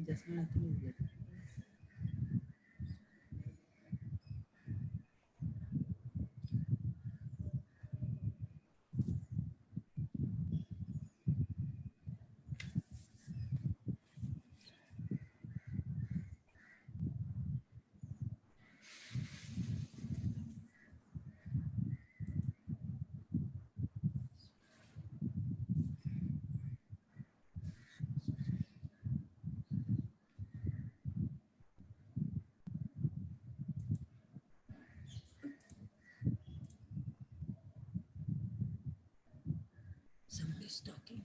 Just now nothing is there. Somebody is talking.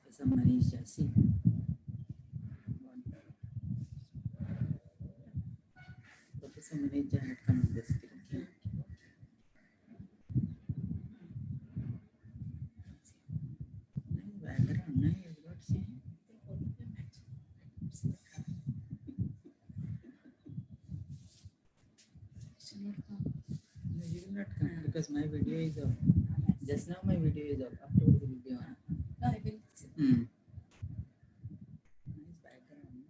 Professor Manisha, see. Professor Manisha had come to the screen. Background, no, you got see. No, you will not come because my video is off. Just now my video is off. Afterwards it will be on. No, I will. Nice background.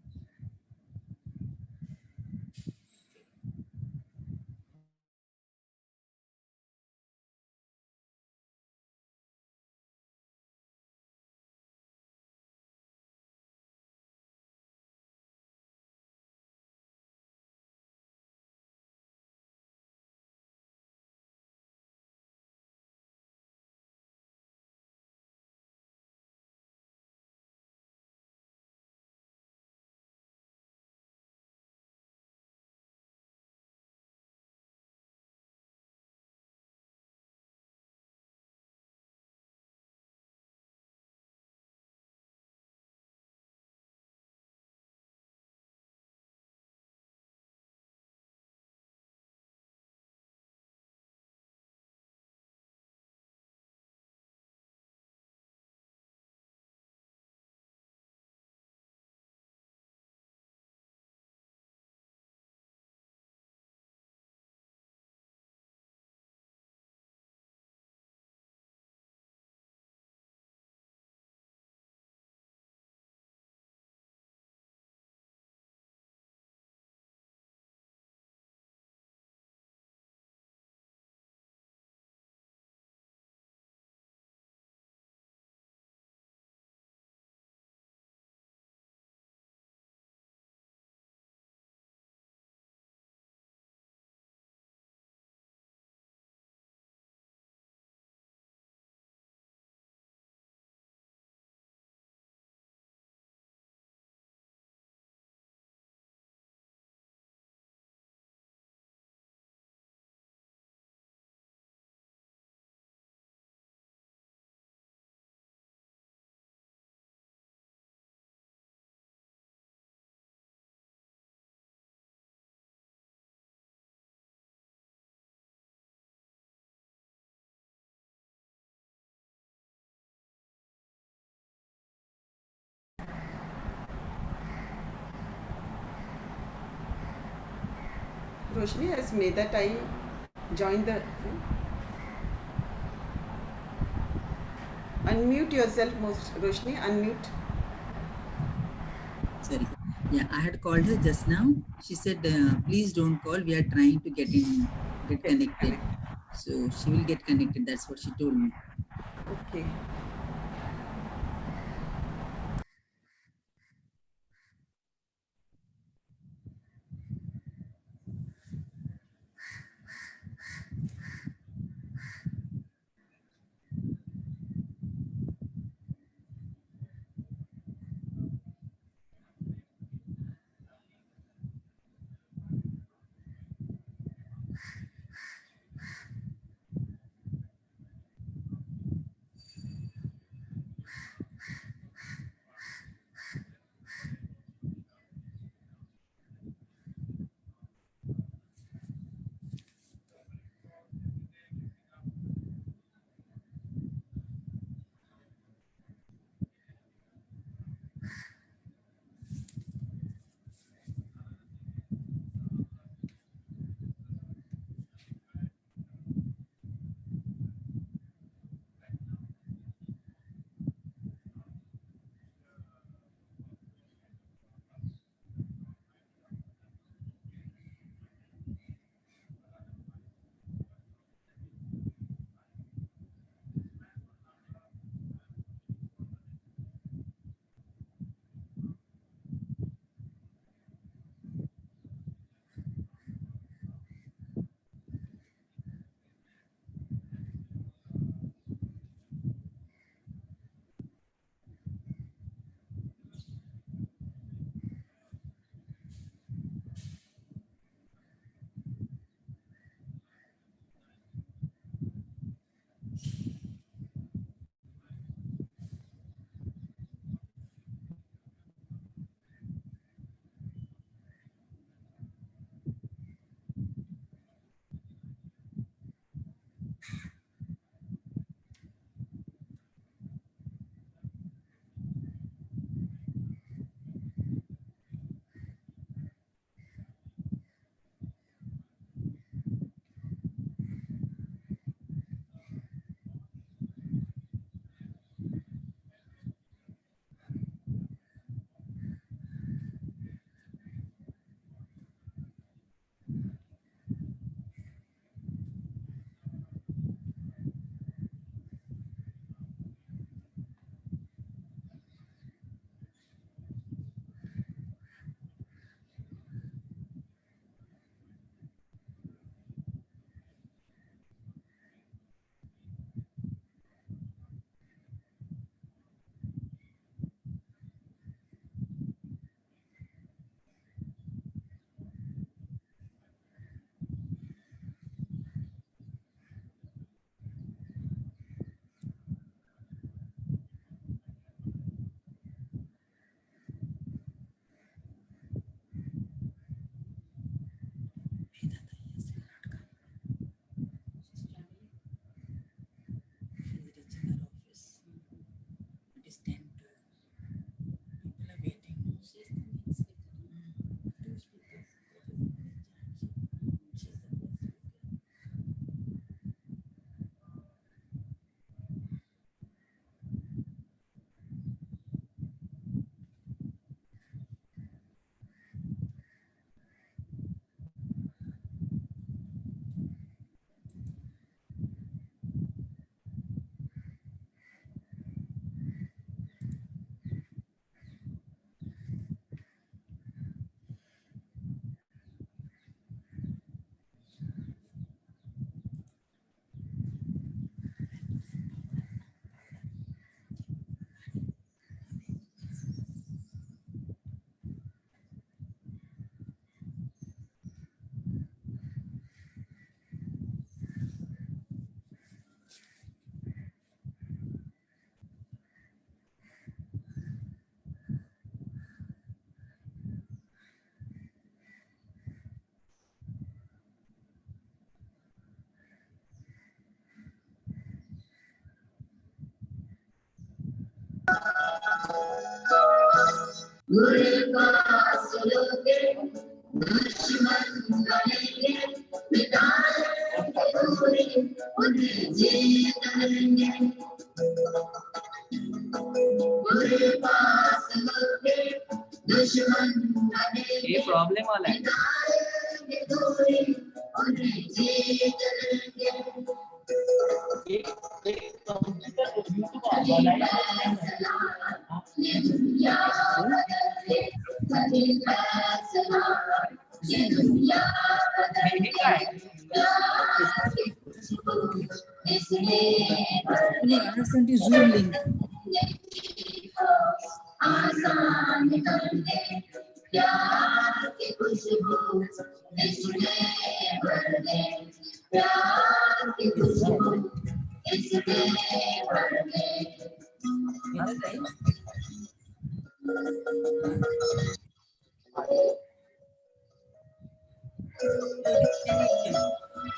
Roshni has made that I join the. Unmute yourself, Roshni. Unmute. Sorry. Yeah, I had called her just now. She said, please don't call. We are trying to get connected. So she will get connected. That's what she told me. Okay. ये problem वाला है। No, I have sent you Zoom link.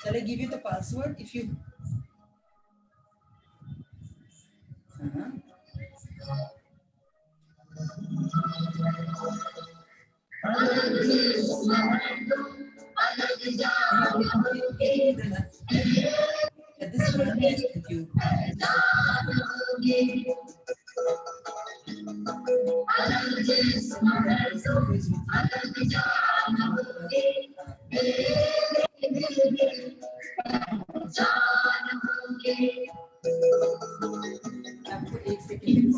Shall I give you the password if you? This one I sent you. आपको एक second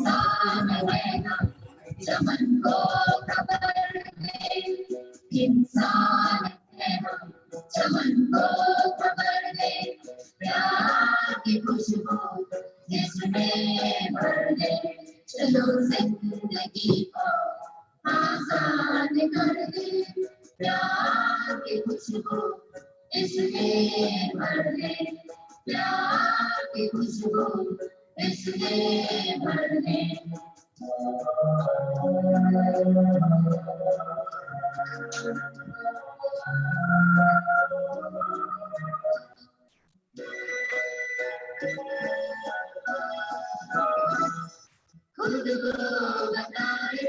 चलो जिंदगी को आसान कर दे प्यार की खुशबू इसमें भर दे प्यार की खुशबू इसमें भर दे खुद को बताए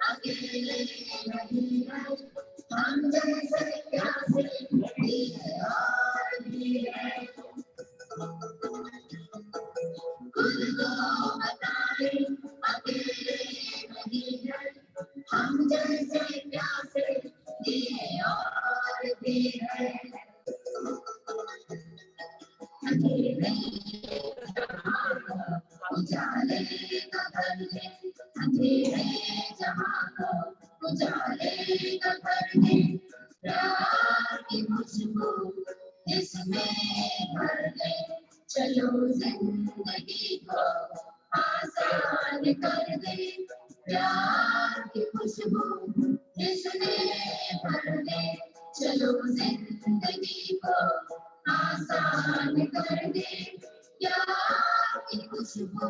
अकेले नहीं है हम जैसे प्यासे भी है और भी है खुद को बताए अकेले नहीं है हम जैसे प्यासे भी है और भी है अकेले उजाले का घर है अंधेरे जहां को उजाले का घर है प्यार की खुशबू इसमें भर दे चलो जिंदगी को आसान कर दे प्यार की खुशबू इसमें भर दे चलो जिंदगी को आसान कर दे प्यार की खुशबू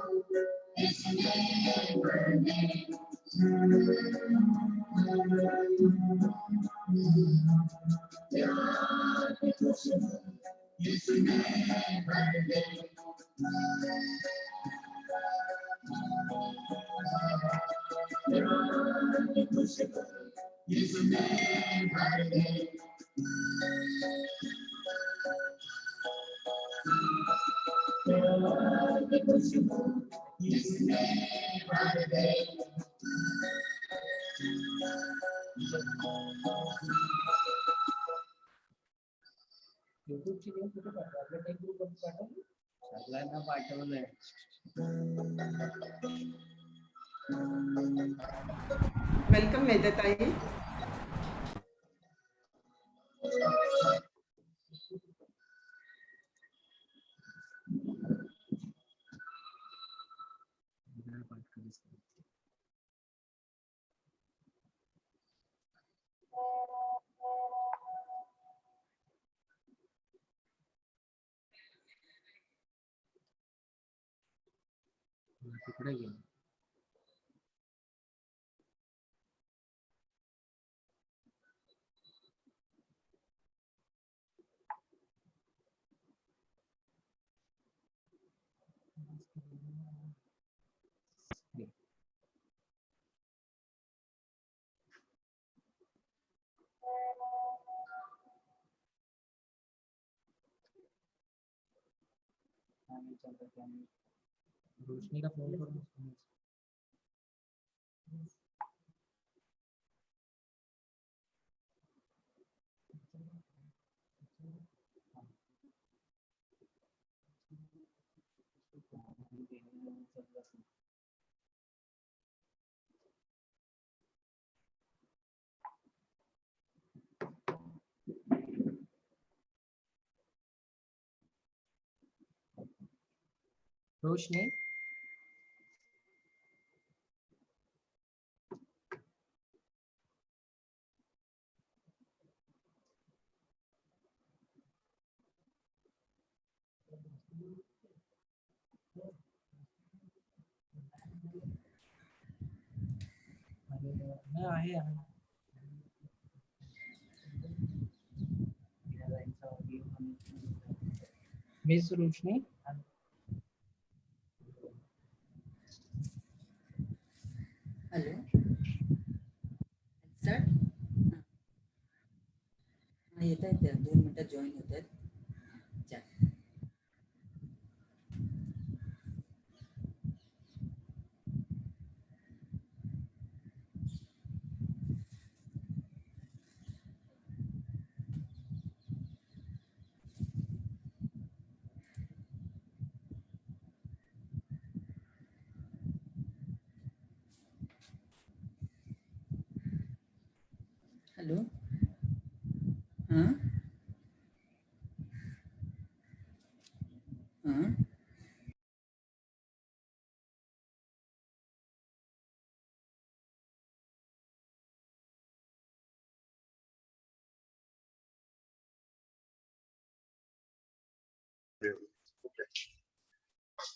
इसमें भर दे प्यार YouTube ची link कुठे पाठवू? आपल्या टेक ग्रुप वर पाठवू? सगळ्यांना पाठवलंय. Welcome, Medatai. तिकडे गेलो. रोशनी का फोन करो. रोशनी आहे मिस रोशनी हॅलो स्टार्ट. येत आहेत 2 मिनिटात जॉईन होत आहेत. हॅलो हां हां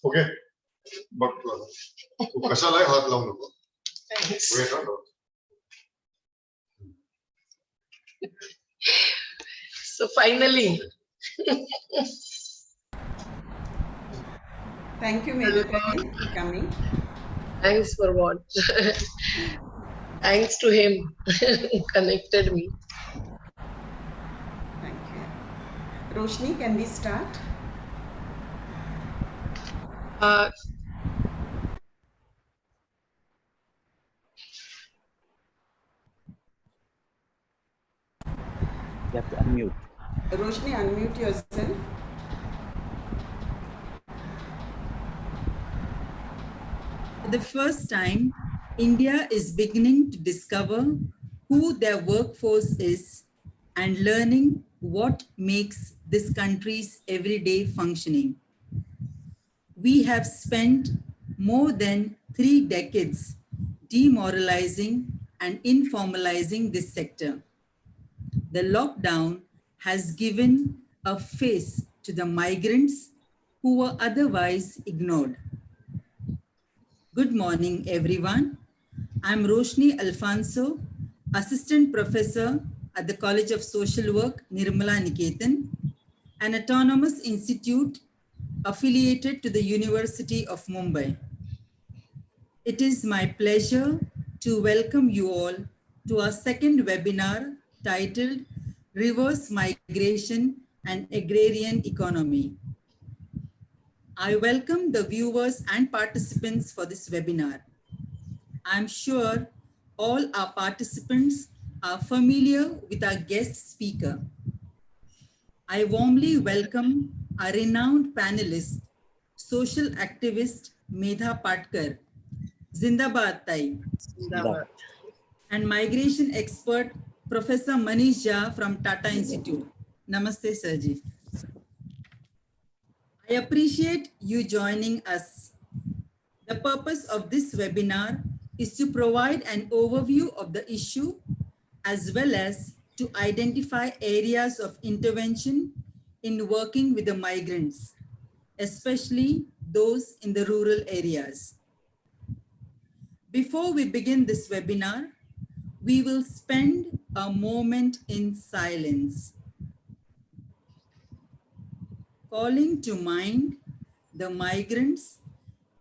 ओके बघ तू कशालाही हात लावू नको. So finally. Thank you, Medatai, for coming. Thanks for what? Thanks to him who connected me. Thank you. Roshni, can we start? You have to unmute. Roshni, unmute yourself. For the first time, India is beginning to discover who their workforce is and learning what makes this country's everyday functioning. We have spent more than 3 decades demoralizing and informalizing this sector. The lockdown has given a face to the migrants who were otherwise ignored. Good morning, everyone. I'm Roshni Alfonso, Assistant Professor at the College of Social Work, Nirmala Niketan, an autonomous institute affiliated to the University of Mumbai. It is my pleasure to welcome you all to our second webinar titled Reverse Migration and Agrarian Economy. I welcome the viewers and participants for this webinar. I'm sure all our participants are familiar with our guest speaker. I warmly welcome our renowned panelist, social activist Medha Patkar, Zindabad Tai, Zindabad. and migration expert Professor Manish Jha from Tata Institute. Namaste, Sirji. I appreciate you joining us. The purpose of this webinar is to provide an overview of the issue as well as to identify areas of intervention in working with the migrants, especially those in the rural areas. Before we begin this webinar, we will spend a moment in silence, calling to mind the migrants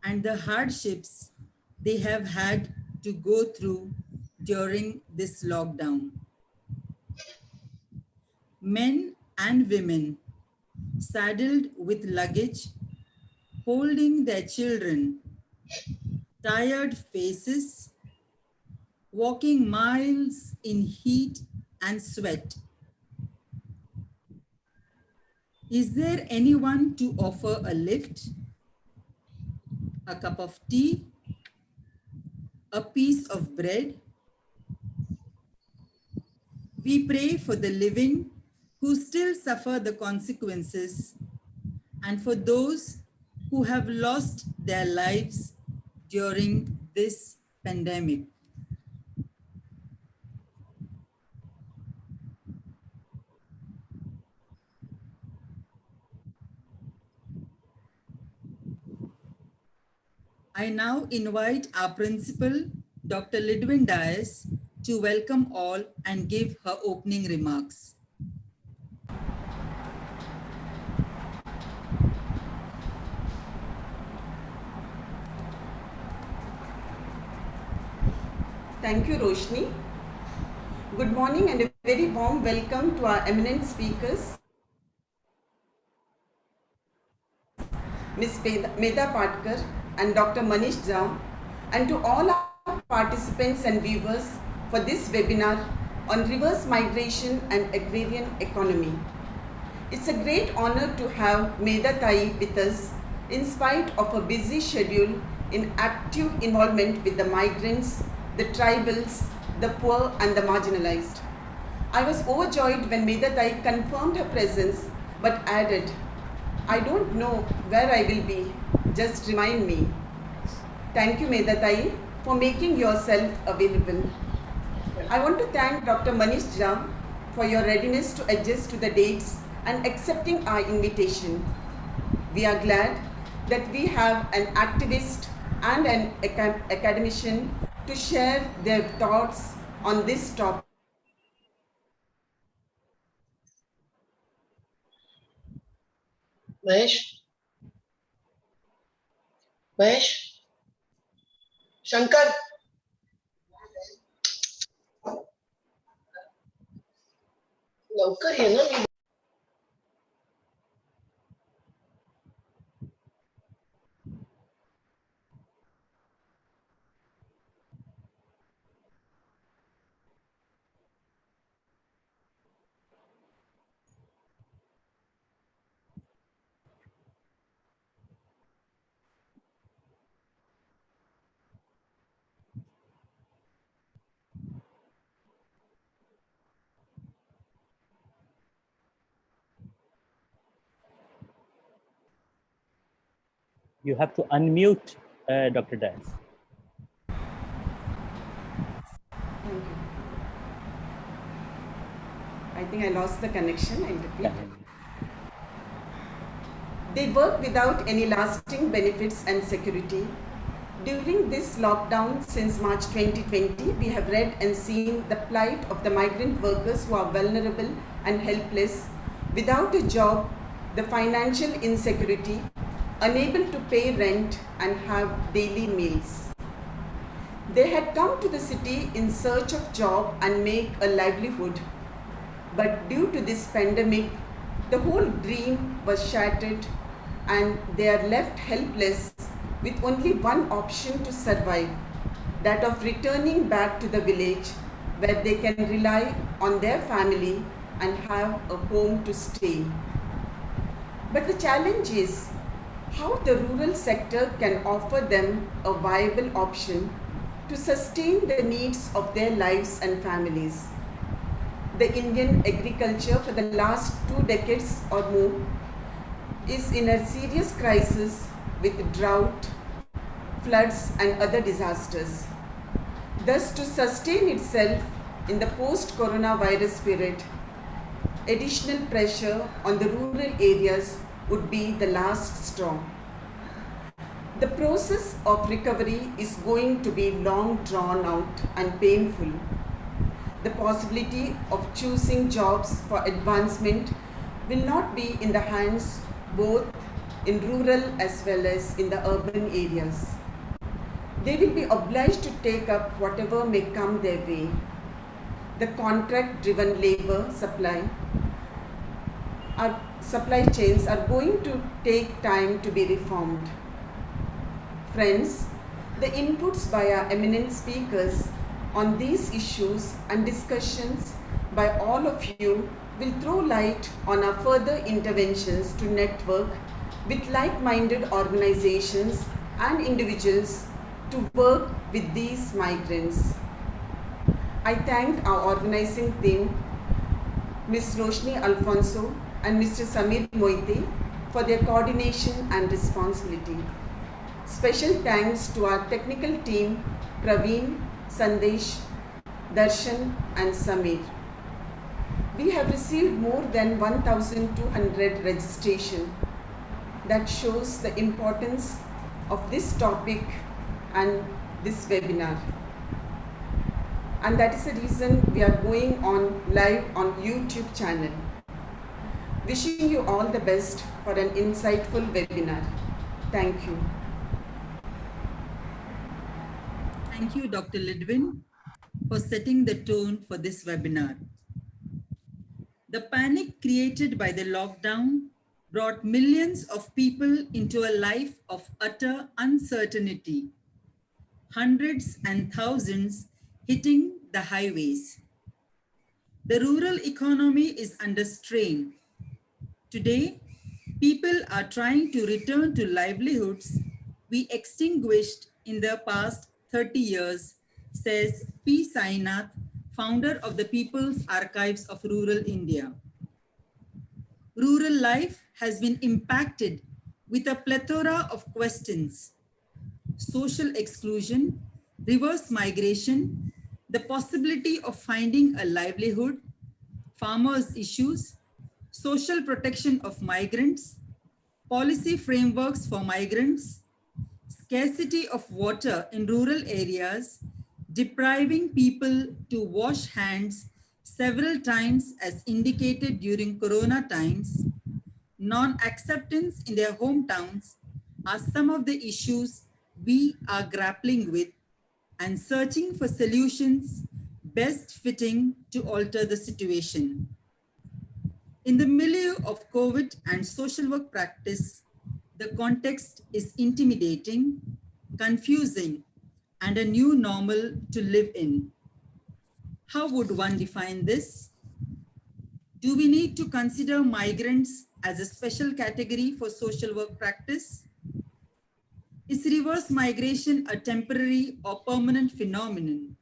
and the hardships they have had to go through during this lockdown. Men and women saddled with luggage, holding their children, tired faces, walking miles in heat and sweat. Is there anyone to offer a lift, a cup of tea, a piece of bread? We pray for the living who still suffer the consequences and for those who have lost their lives during this pandemic. I now invite our principal, Dr. Lidwin Dias, to welcome all and give her opening remarks. Thank you, Roshni. Good morning and a very warm welcome to our eminent speakers, Ms. Medha Patkar and Dr. Manish Jha, and to all our participants and viewers for this webinar on reverse migration and agrarian economy. It's a great honor to have Medha Tai with us in spite of a busy schedule in active involvement with the migrants, the tribals, the poor and the marginalized. I was overjoyed when Medha Tai confirmed her presence but added, I don't know where I will be, just remind me. Thank you, Medha Tai, for making yourself available. I want to thank Dr. Manish Jha for your readiness to adjust to the dates and accepting our invitation. We are glad that we have an activist and an academician to share their thoughts on this topic. Mahesh? Mahesh? Shankar? लवकर ये ना मी You have to unmute Dr. Dias. Thank you. I think I lost the connection. I'll repeat. They work without any lasting benefits and security. During this lockdown since March 2020, we have read and seen the plight of the migrant workers who are vulnerable and helpless, without a job, the financial insecurity, unable to pay rent and have daily meals. They had come to the city in search of job and make a livelihood. But due to this pandemic, the whole dream was shattered and they are left helpless with only one option to survive, that of returning back to the village where they can rely on their family and have a home to stay. But the challenge is how the rural sector can offer them a viable option to sustain the needs of their lives and families. The Indian agriculture for the last 2 decades or more is in a serious crisis with drought, floods and other disasters. Thus, to sustain itself in the post-coronavirus period, additional pressure on the rural areas would be the last straw. The process of recovery is going to be long drawn out and painful. The possibility of choosing jobs for advancement will not be in the hands both in rural as well as in the urban areas. They will be obliged to take up whatever may come their way. The contract-driven labor supply chains are going to take time to be reformed. Friends, the inputs by our eminent speakers on these issues and discussions by all of you will throw light on our further interventions to network with like-minded organizations and individuals to work with these migrants. I thank our organizing team, Ms. Roshni Alfonso and Mr. Samir Moite, for their coordination and responsibility. Special thanks to our technical team, Praveen, Sandesh, Darshan and Samir. We have received more than 1,200 registration. That shows the importance of this topic and this webinar. And that is the reason we are going on live on YouTube channel. Wishing you all the best for an insightful webinar. Thank you. Thank you, Dr. Lidwin, for setting the tone for this webinar. The panic created by the lockdown brought millions of people into a life of utter uncertainty, hundreds and thousands hitting the highways. The rural economy is under strain. Today, people are trying to return to livelihoods we extinguished in the past 30 years, says P. Sainath, founder of the People's Archives of Rural India. Rural life has been impacted with a plethora of questions: social exclusion, reverse migration, the possibility of finding a livelihood, farmers' issues, social protection of migrants, policy frameworks for migrants, scarcity of water in rural areas, depriving people to wash hands several times as indicated during Corona times, non-acceptance in their hometowns are some of the issues we are grappling with and searching for solutions best fitting to alter the situation. In the milieu of COVID and social work practice, the context is intimidating, confusing, and a new normal to live in. How would one define this? Do we need to consider migrants as a special category for social work practice? Is reverse migration a temporary or permanent phenomenon?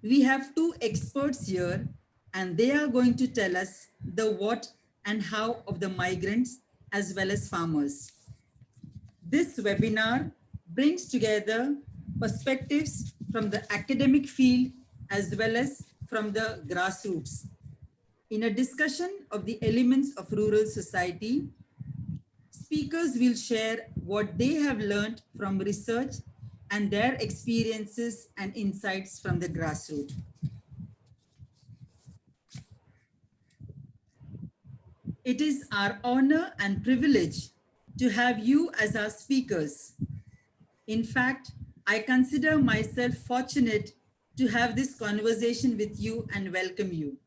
We have two experts here, and they are going to tell us the what and how of the migrants as well as farmers. This webinar brings together perspectives from the academic field as well as from the grassroots. In a discussion of the elements of rural society, speakers will share what they have learned from research and their experiences and insights from the grassroots. It is our honor and privilege to have you as our speakers. In fact, I consider myself fortunate to have this conversation with you and welcome you.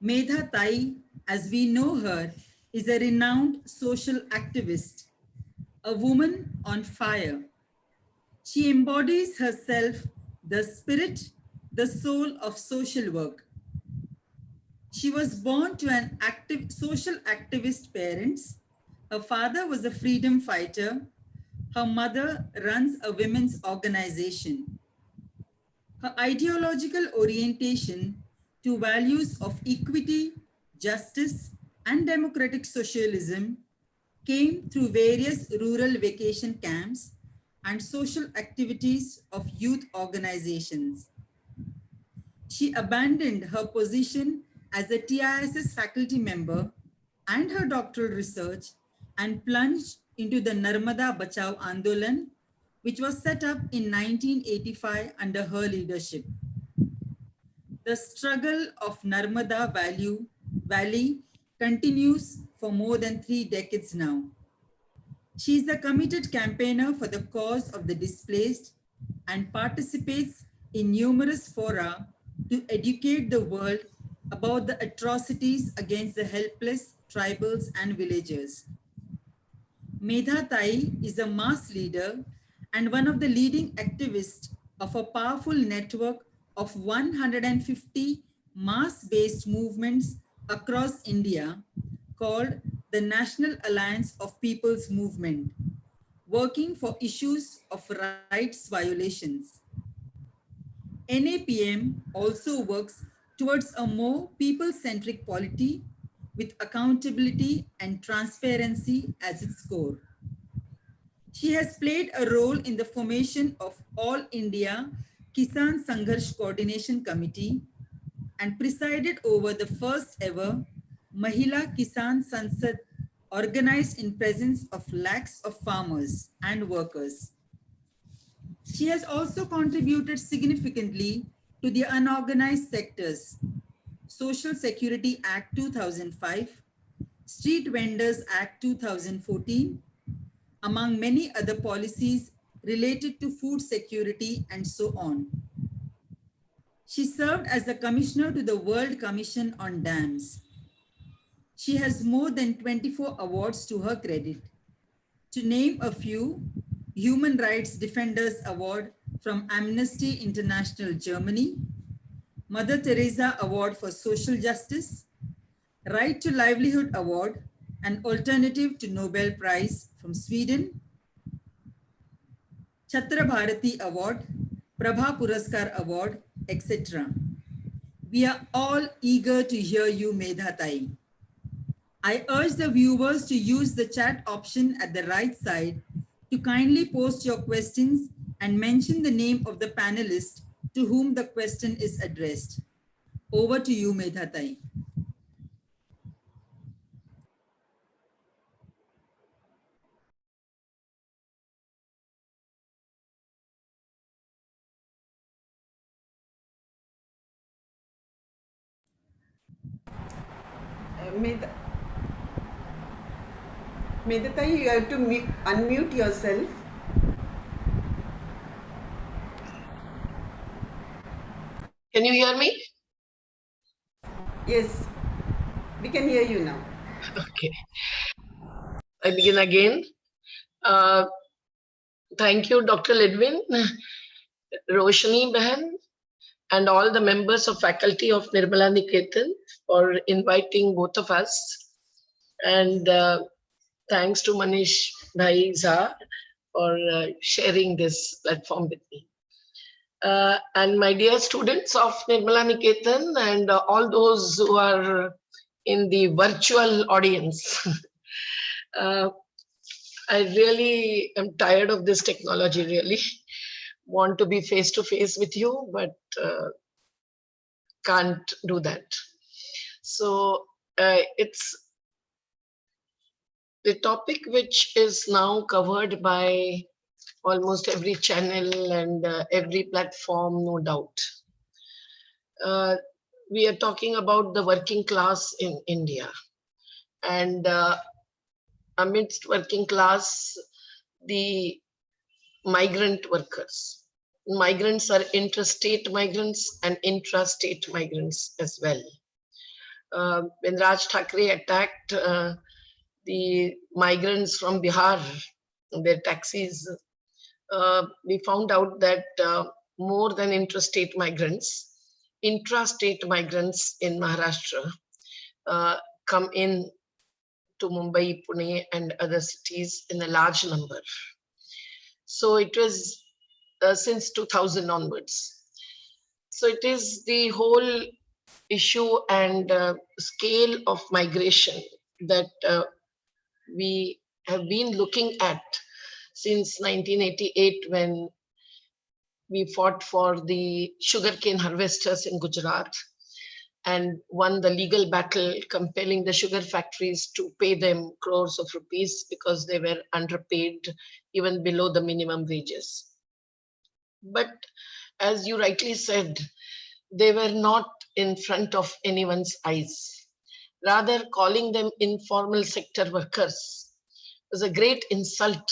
Medha Tai, as we know her, is a renowned social activist, a woman on fire. She embodies herself the spirit, the soul of social work. She was born to an active social activist parents. Her father was a freedom fighter. Her mother runs a women's organization. Her ideological orientation to values of equity, justice, and democratic socialism came through various rural vacation camps and social activities of youth organizations. She abandoned her position as a TISS faculty member and her doctoral research and plunged into the Narmada Bachao Andolan, which was set up in 1985 under her leadership. The struggle of Valley continues for more than 3 decades now. She is a committed campaigner for the cause of the displaced and participates in numerous fora to educate the world about the atrocities against the helpless tribals and villagers. Medha Tai is a mass leader and one of the leading activists of a powerful network of 150 mass-based movements across India called the National Alliance of People's Movement, working for issues of rights violations. NAPM also works towards a more people-centric polity with accountability and transparency as its core. She has played a role in the formation of All India Kisan Sangharsh Coordination Committee and presided over the first ever Mahila Kisan Sansad organized in presence of lakhs of farmers and workers. She has also contributed significantly to the unorganized sectors, Social Security Act 2005, Street Vendors Act 2014, among many other policies related to food security and so on. She served as the commissioner to the World Commission on Dams. She has more than 24 awards to her credit. To name a few, Human Rights Defenders Award from Amnesty International Germany, Mother Teresa Award for Social Justice, Right to Livelihood Award, an alternative to Nobel Prize from Sweden, Chhatra Bharati Award, Prabha Puraskar Award, etc. We are all eager to hear you, Medha Tai. I urge the viewers to use the chat option at the right side to kindly post your questions and mention the name of the panelist to whom the question is addressed. Over to you, Medha Tai. Medha, you have to unmute yourself. Can you hear me? Yes, we can hear you now. Okay. I begin again. Thank you, Dr. Lidwin, Roshni Behan, and all the members of faculty of Nirmala Niketan for inviting both of us. And thanks to Manish Bhai Jha for sharing this platform with me. And my dear students of Nirmala Niketan and all those who are in the virtual audience. I really am tired of this technology, really. Want to be face to face with you, but can't do that. So it's the topic which is now covered by almost every channel and every platform, no doubt. we are talking about the working class in India. And amidst working class, the migrant workers. Migrants are interstate migrants and intrastate migrants as well. When Raj Thackeray attacked the migrants from Bihar, their taxis, we found out that more than intrastate migrants, intrastate migrants in Maharashtra come in to Mumbai, Pune, and other cities in a large number. So it was since 2000 onwards. So it is the whole issue and scale of migration that we have been looking at since 1988, when we fought for the sugarcane harvesters in Gujarat and won the legal battle compelling the sugar factories to pay them crores of rupees because they were underpaid even below the minimum wages. But as you rightly said, they were not in front of anyone's eyes. Rather, calling them informal sector workers was a great insult.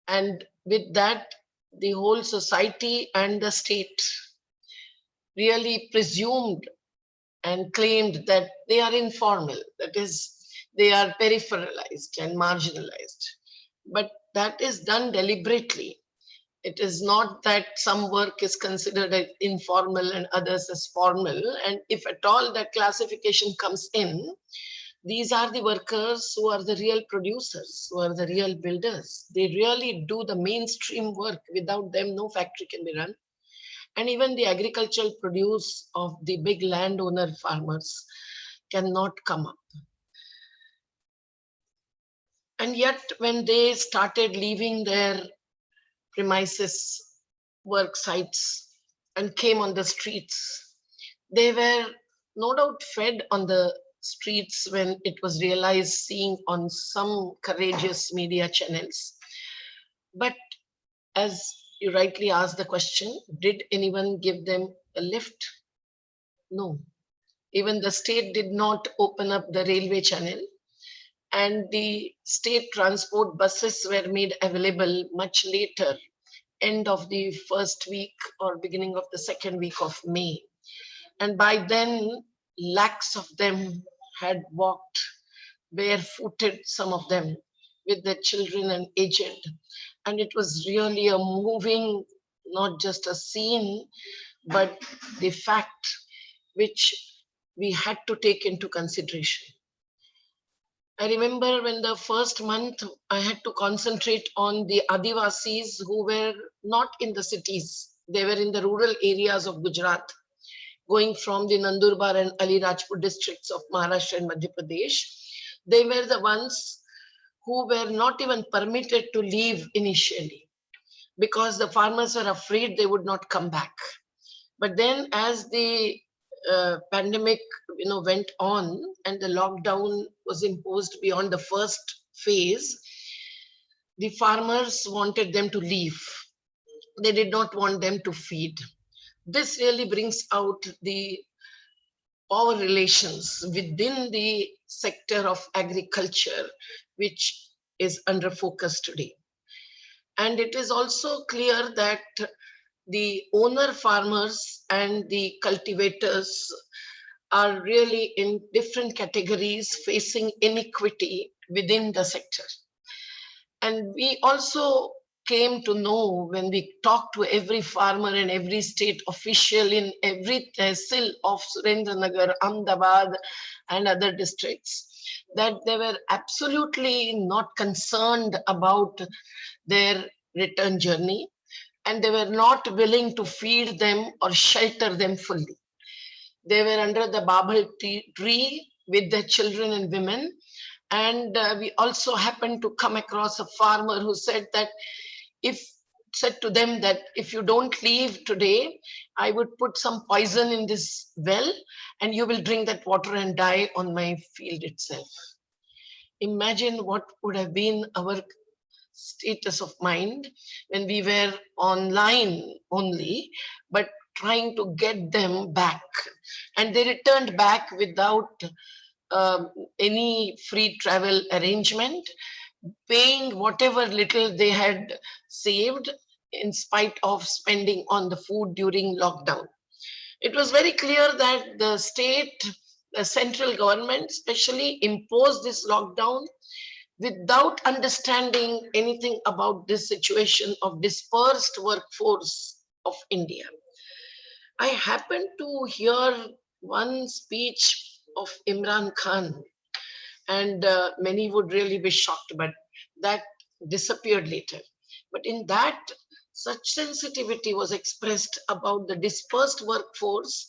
And with that, the whole society and the state really presumed and claimed that they are informal, that is, they are peripheralized and marginalized. But that is done deliberately. It is not that some work is considered as informal and others as formal. And if at all that classification comes in, these are the workers who are the real producers, who are the real builders. They really do the mainstream work. Without them, no factory can be run. And even the agricultural produce of the big landowner farmers cannot come up. And yet, when they started leaving their premises, work sites, and came on the streets, they were no doubt fed on the streets when it was realized, seeing on some courageous media channels. But as you rightly asked the question, did anyone give them a lift? No. Even the state did not open up the railway channel, and the state transport buses were made available much later, end of the first week or beginning of the second week of May. And by then, lakhs of them had walked barefooted, some of them with their children and aged. And it was really a moving, not just a scene, but the fact which we had to take into consideration. I remember when the first month I had to concentrate on the Adivasis who were not in the cities. They were in the rural areas of Gujarat, going from the Nandurbar and Alirajpur districts of Maharashtra and Madhya Pradesh. They were the ones who were not even permitted to leave initially because the farmers were afraid they would not come back. But then as the pandemic went on and the lockdown was imposed beyond the first phase, the farmers wanted them to leave. They did not want them to feed. This really brings out the power relations within the sector of agriculture, which is under focus today. And it is also clear that the owner farmers and the cultivators are really in different categories facing inequity within the sector. And we also came to know when we talked to every farmer and every state official in every tehsil of Surendranagar, Ahmedabad and other districts, that they were absolutely not concerned about their return journey, and they were not willing to feed them or shelter them fully. They were under the babal tree with their children and women. And we also happened to come across a farmer who said to them that if you don't leave today, I would put some poison in this well and you will drink that water and die on my field itself. Imagine what would have been our status of mind when we were online only, but trying to get them back. And they returned back without any free travel arrangement, paying whatever little they had saved in spite of spending on the food during lockdown. It was very clear that the state, the central government especially, imposed this lockdown without understanding anything about this situation of dispersed workforce of India. I happened to hear one speech of Imran Khan, and many would really be shocked, but that disappeared later. But in that, such sensitivity was expressed about the dispersed workforce,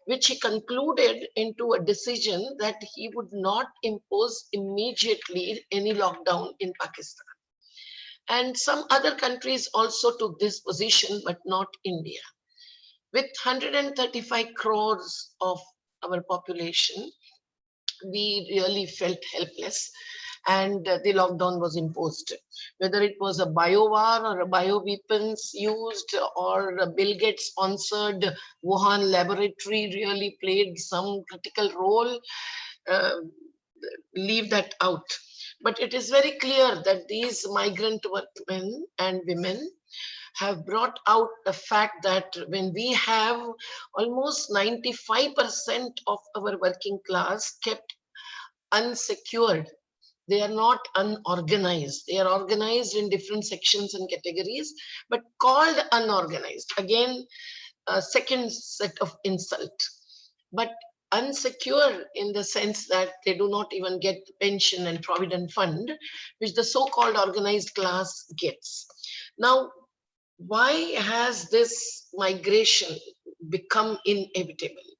which he concluded into a decision that he would not impose immediately any lockdown in Pakistan. And some other countries also took this position, but not India. With 135 crores of our population, we really felt helpless, and the lockdown was imposed. Whether it was a biowar or a bioweapons used, or a Bill Gates sponsored Wuhan laboratory really played some critical role, uh, leave that out. But it is very clear that these migrant workmen and women have brought out the fact that when we have almost 95% of our working class kept unsecured, they are not unorganized. They are organized in different sections and categories, but called unorganized. Again, a second set of insult. But unsecure in the sense that they do not even get pension and provident fund, which the so-called organized class gets. Now, why has this migration become inevitable?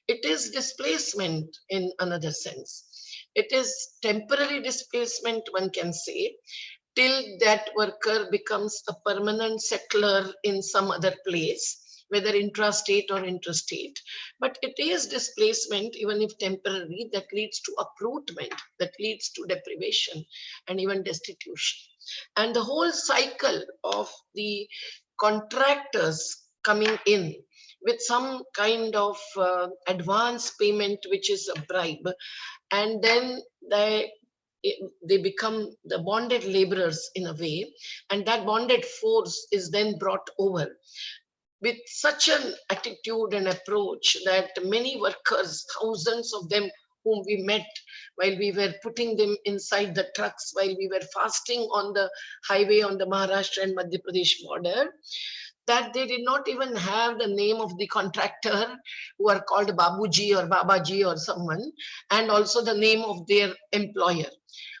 It is displacement in another sense. It is temporary displacement, one can say, till that worker becomes a permanent settler in some other place, whether intrastate or interstate. But it is displacement, even if temporary, that leads to uprootment, that leads to deprivation and even destitution. And the whole cycle of the contractors coming in with some kind of advance payment, which is a bribe, and then they become the bonded laborers in a way, and that bonded force is then brought over with such an attitude and approach that many workers, thousands of them whom we met while we were putting them inside the trucks, while we were fasting on the highway on the Maharashtra and Madhya Pradesh border, that they did not even have the name of the contractor, who are called Babuji or Babaji or someone, and also the name of their employer.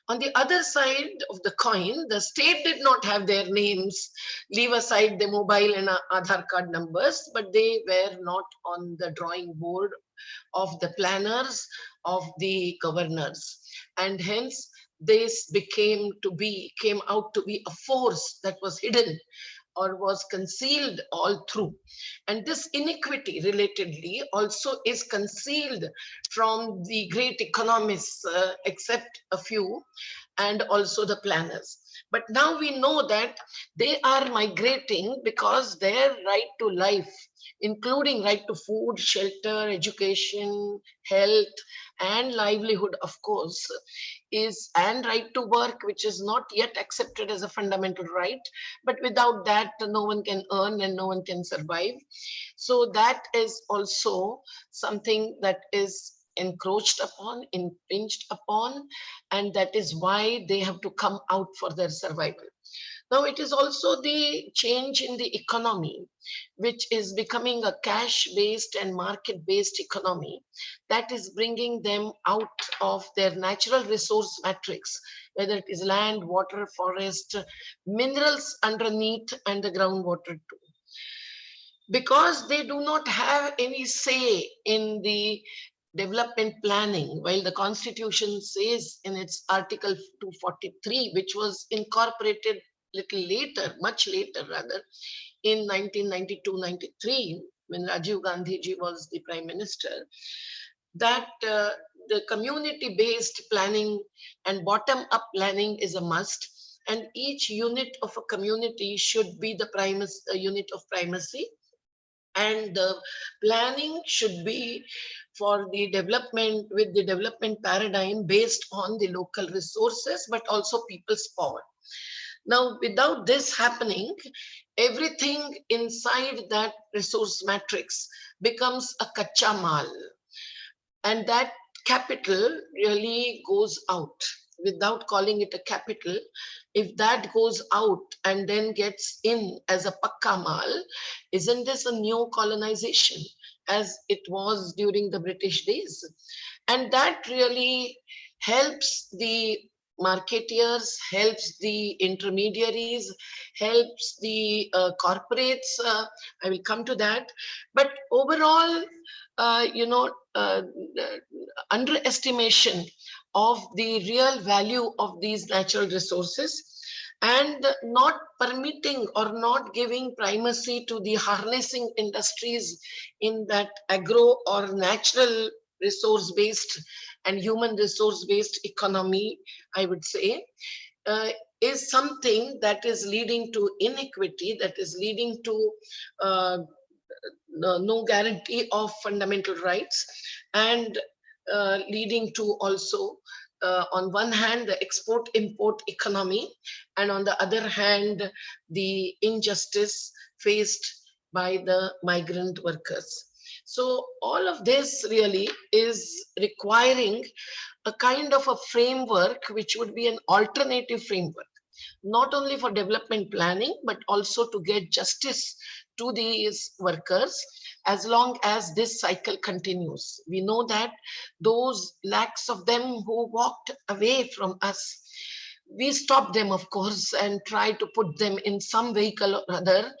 On the other side of the coin, the state did not have their names, leave aside the mobile and Aadhaar card numbers, but they were not on the drawing board of the planners, of the governors. And hence, this came out to be a force that was hidden or was concealed all through. And this iniquity, relatedly, also is concealed from the great economists, except a few, and also the planners. But now we know that they are migrating because their right to life, including right to food, shelter, education, health, and livelihood, of course, and right to work, which is not yet accepted as a fundamental right. But without that, no one can earn and no one can survive. So that is also something that is encroached upon, impinged upon, and that is why they have to come out for their survival. Now, it is also the change in the economy, which is becoming a cash-based and market-based economy, that is bringing them out of their natural resource matrix, whether it is land, water, forest, minerals underneath, and the groundwater too. Because they do not have any say in the development planning, while the Constitution says in its Article 243, which was incorporated little later, much later rather, in 1992-93, when Rajiv Gandhi ji was the Prime Minister, that the community-based planning and bottom-up planning is a must, and each unit of a community should be the unit of primacy, And the planning should be for the development, with the development paradigm based on the local resources, but also people's power. Now, without this happening, everything inside that resource matrix becomes a kacha mal, and that capital really goes out without calling it a capital. If that goes out and then gets in as a pakka mal, isn't this a new colonization as it was during the British days? And that really helps the marketeers, helps the intermediaries, helps the corporates. I will come to that. But overall, you know, underestimation of the real value of these natural resources, and not permitting or not giving primacy to the harnessing industries in that agro or natural resource based and human resource based economy, I would say, uh, is something that is leading to inequity, that is leading to uh, no guarantee of fundamental rights, and leading to also, on one hand, the export import economy, and on the other hand, the injustice faced by the migrant workers. So all of this really is requiring a kind of a framework which would be an alternative framework, not only for development planning, but also to get justice to these workers as long as this cycle continues. We know that those lakhs of them who walked away from us, we stopped them, of course, and tried to put them in some vehicle or other.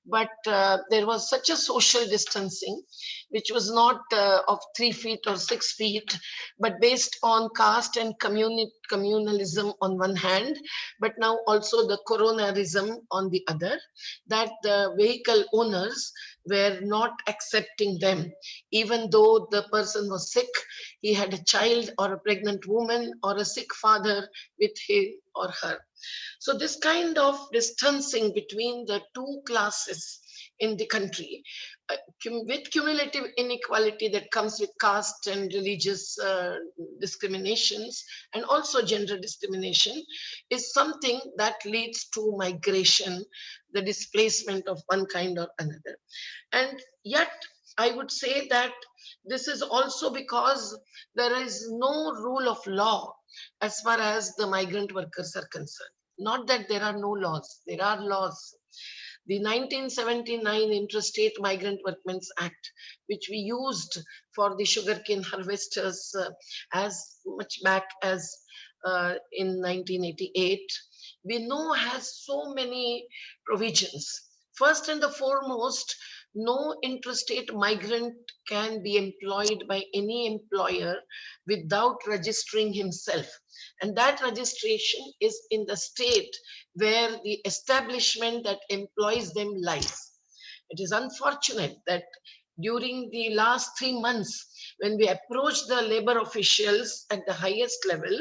But there was such a social distancing, which was not of 3 feet or 6 feet, but based on caste and communalism on one hand, but now also the coronarism on the other, that the vehicle owners were not accepting them, even though the person was sick, he had a child or a pregnant woman or a sick father with him or her. So this kind of distancing between the two classes in the country, with cumulative inequality that comes with caste and religious discriminations, and also gender discrimination, is something that leads to migration, the displacement of one kind or another. And yet, I would say that this is also because there is no rule of law as far as the migrant workers are concerned. Not that there are no laws, there are laws. The 1979 Interstate Migrant Workmen's Act, which we used for the sugarcane harvesters as much back as in 1988, we know has so many provisions. First and the foremost, no interstate migrant can be employed by any employer without registering himself. And that registration is in the state where the establishment that employs them lies. It is unfortunate that during the last 3 months, when we approached the labor officials at the highest level,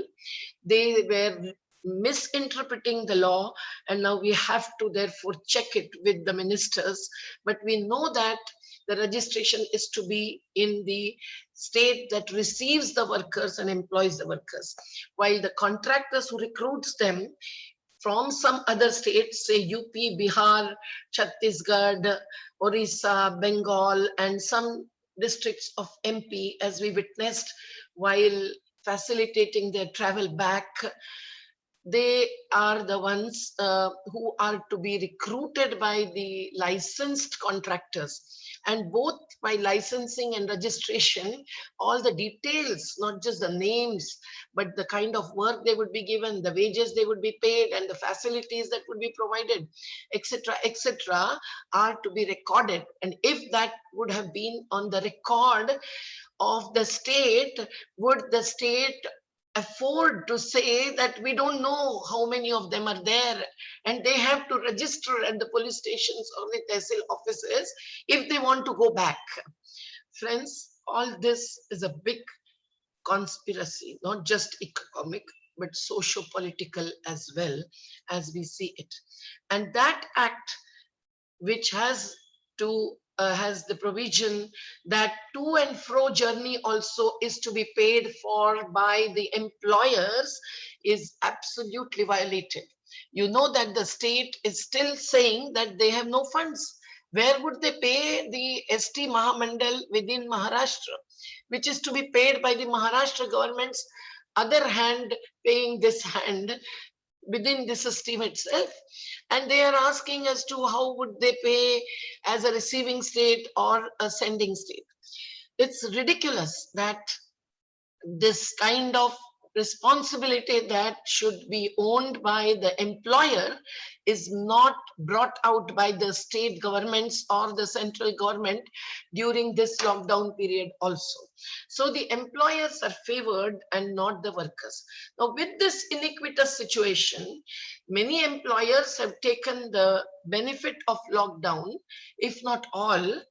they were misinterpreting the law, and now we have to therefore check it with the ministers. But we know that the registration is to be in the state that receives the workers and employs the workers, while the contractors who recruits them from some other states, say UP, Bihar, Chhattisgarh, Orissa, Bengal, and some districts of MP, as we witnessed while facilitating their travel back, they are the ones who are to be recruited by the licensed contractors. And both by licensing and registration, all the details, not just the names, but the kind of work they would be given, the wages they would be paid, and the facilities that would be provided, etc., are to be recorded. And if that would have been on the record of the state, would the state afford to say that we don't know how many of them are there, and they have to register at the police stations or the tehsil offices if they want to go back? Friends, all this is a big conspiracy, not just economic, but socio-political as well, as we see it. And that act, which has to has the provision that to and fro journey also is to be paid for by the employers is absolutely violated. You know that the state is still saying that they have no funds. Where would they pay the ST Mahamandal within Maharashtra, which is to be paid by the Maharashtra government's other hand paying this hand within the system itself? And they are asking as to how would they pay as a receiving state or a sending state. It's ridiculous that this kind of responsibility that should be owned by the employer is not brought out by the state governments or the central government during this lockdown period also. So the employers are favored and not the workers. Now, with this iniquitous situation, many employers have taken the benefit of lockdown, if not all,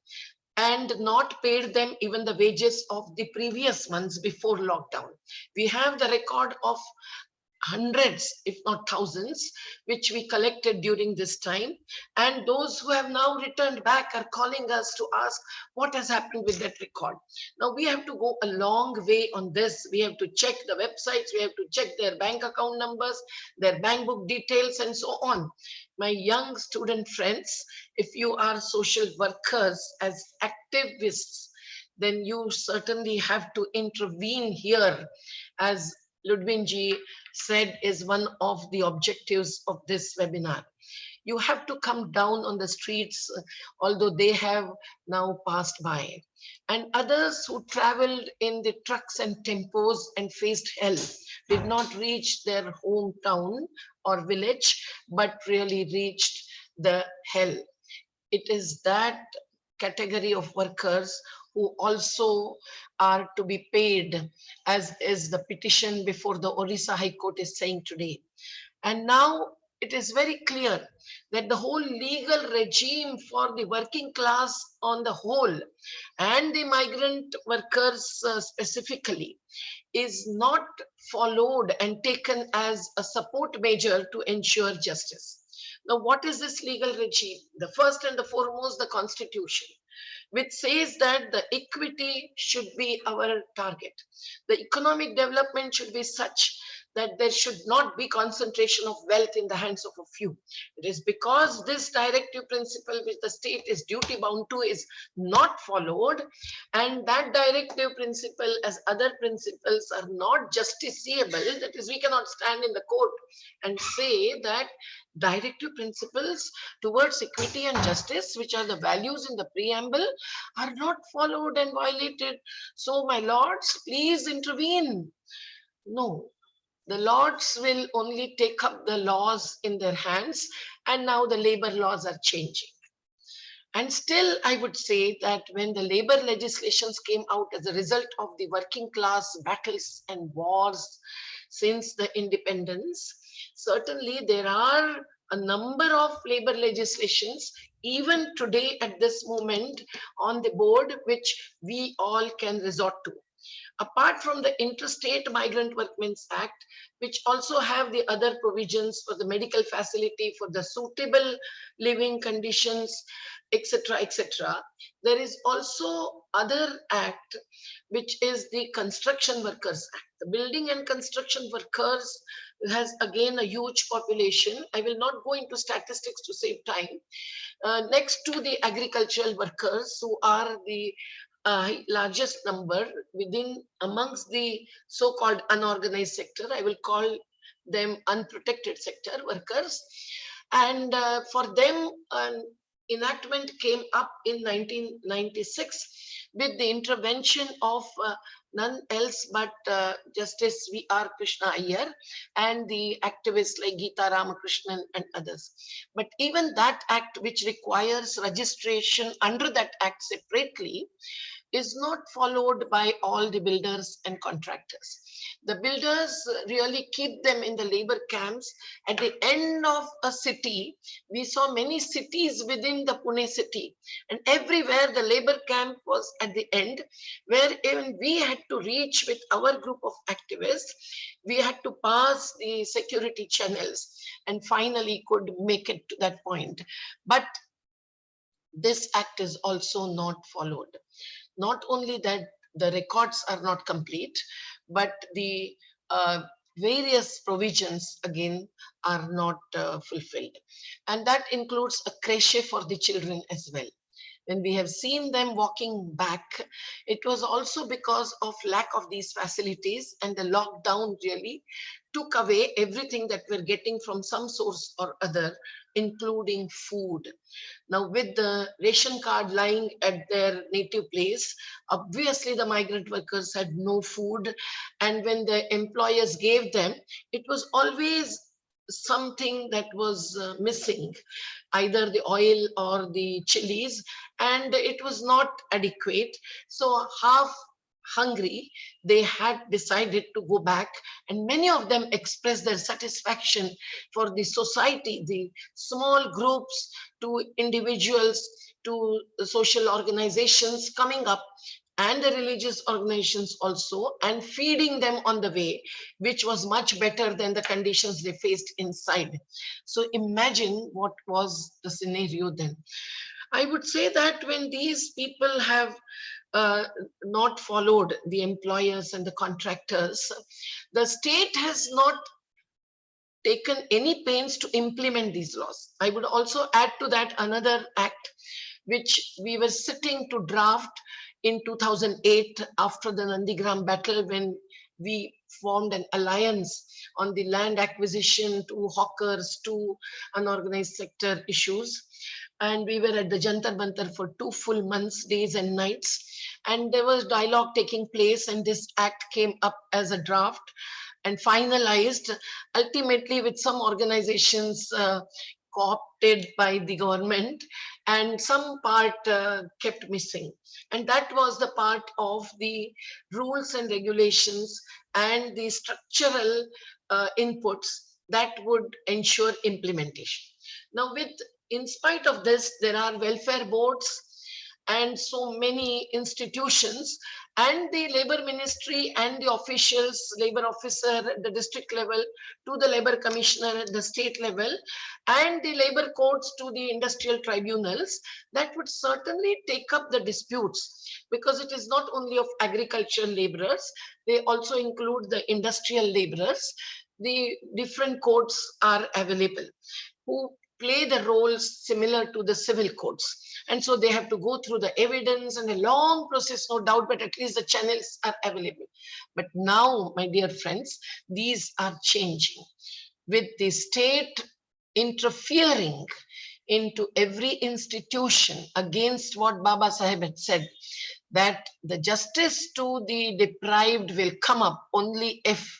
and not paid them even the wages of the previous months before lockdown. We have the record of hundreds, if not thousands, which we collected during this time. And those who have now returned back are calling us to ask what has happened with that record. Now we have to go a long way on this. We have to check the websites, we have to check their bank account numbers, their bank book details, and so on. My young student friends, if you are social workers as activists, then you certainly have to intervene here, as Ludwinji said is one of the objectives of this webinar. You have to come down on the streets, although they have now passed by. And others who traveled in the trucks and tempos and faced hell did not reach their hometown or village, but really reached the hell. It is that category of workers who also are to be paid, as is the petition before the Orissa High Court is saying today. And now it is very clear that the whole legal regime for the working class on the whole and the migrant workers specifically is not followed and taken as a support measure to ensure justice. Now, what is this legal regime? The first and the foremost, the Constitution, which says that the equity should be our target. The economic development should be such that there should not be concentration of wealth in the hands of a few. It is because this directive principle which the state is duty bound to is not followed, and that directive principle as other principles are not justiciable. That is, we cannot stand in the court and say that directive principles towards equity and justice, which are the values in the preamble, are not followed and violated. So my lords, please intervene. No, the lords will only take up the laws in their hands, and now the labor laws are changing. And still, I would say that when the labor legislations came out as a result of the working class battles and wars since the independence, certainly there are a number of labor legislations even today at this moment on the board which we all can resort to. Apart from the Interstate Migrant Workmen's Act, which also have the other provisions for the medical facility, for the suitable living conditions, etc., etc., there is also other act, which is the Construction Workers Act. The building and construction workers has again a huge population. I will not go into statistics to save time. Next to the agricultural workers, who are the largest number within amongst the so-called unorganized sector, I will call them unprotected sector workers. And for them, an enactment came up in 1996 with the intervention of none else but Justice V.R. Krishna Iyer and the activists like Geeta Ramakrishnan and others. But even that act, which requires registration under that act separately, is not followed by all the builders and contractors. The builders really keep them in the labor camps. At the end of a city, we saw many cities within the Pune city, and everywhere the labor camp was at the end, where even we had to reach with our group of activists. We had to pass the security channels and finally could make it to that point. But this act is also not followed. Not only that, the records are not complete, but the uh, various provisions again are not fulfilled. And that includes a creche for the children as well. When we have seen them walking back, it was also because of lack of these facilities, and the lockdown really took away everything that we're getting from some source or other, including food. Now, with the ration card lying at their native place, obviously the migrant workers had no food. And when the employers gave them, it was always something that was missing, either the oil or the chilies, and it was not adequate. So half hungry, they had decided to go back, and many of them expressed their satisfaction for the society, the small groups, to individuals, to the social organizations coming up, and the religious organizations also, and feeding them on the way, which was much better than the conditions they faced inside. So imagine what was the scenario then. I would say that when these people have uh, not followed, the employers and the contractors, the state has not taken any pains to implement these laws. I would also add to that another act which we were sitting to draft in 2008 after the Nandigram battle, when we formed an alliance on the land acquisition to hawkers to unorganized sector issues. And we were at the Jantar Mantar for 2 full months, days and nights. And there was dialogue taking place, and this act came up as a draft and finalized, ultimately with some organizations co-opted by the government, and some part kept missing. And that was the part of the rules and regulations and the structural inputs that would ensure implementation. Now, in spite of this, there are welfare boards and so many institutions, and the labor ministry and the officials, labor officer at the district level to the labor commissioner at the state level, and the labor courts to the industrial tribunals, that would certainly take up the disputes, because it is not only of agricultural laborers, they also include the industrial laborers. The different courts are available who play the roles similar to the civil courts. And so they have to go through the evidence and a long process, no doubt, but at least the channels are available. But now, my dear friends, these are changing with the state interfering into every institution against what Baba Sahib had said, that the justice to the deprived will come up only if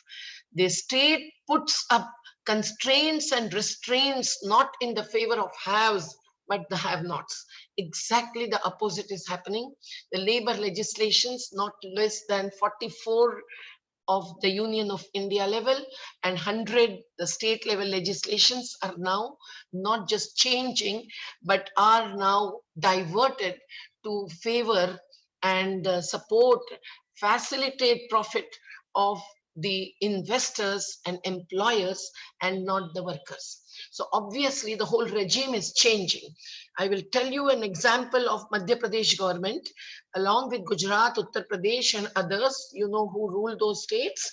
the state puts up constraints and restraints, not in the favor of haves, but the have-nots. Exactly the opposite is happening. The labor legislations, not less than 44 of the Union of India level and 100 the state level legislations, are now not just changing, but are now diverted to favor and support, facilitate profit of the investors and employers, and not the workers. So obviously the whole regime is changing. I will tell you an example of Madhya Pradesh government, along with Gujarat, Uttar Pradesh and others, you know, who rule those states.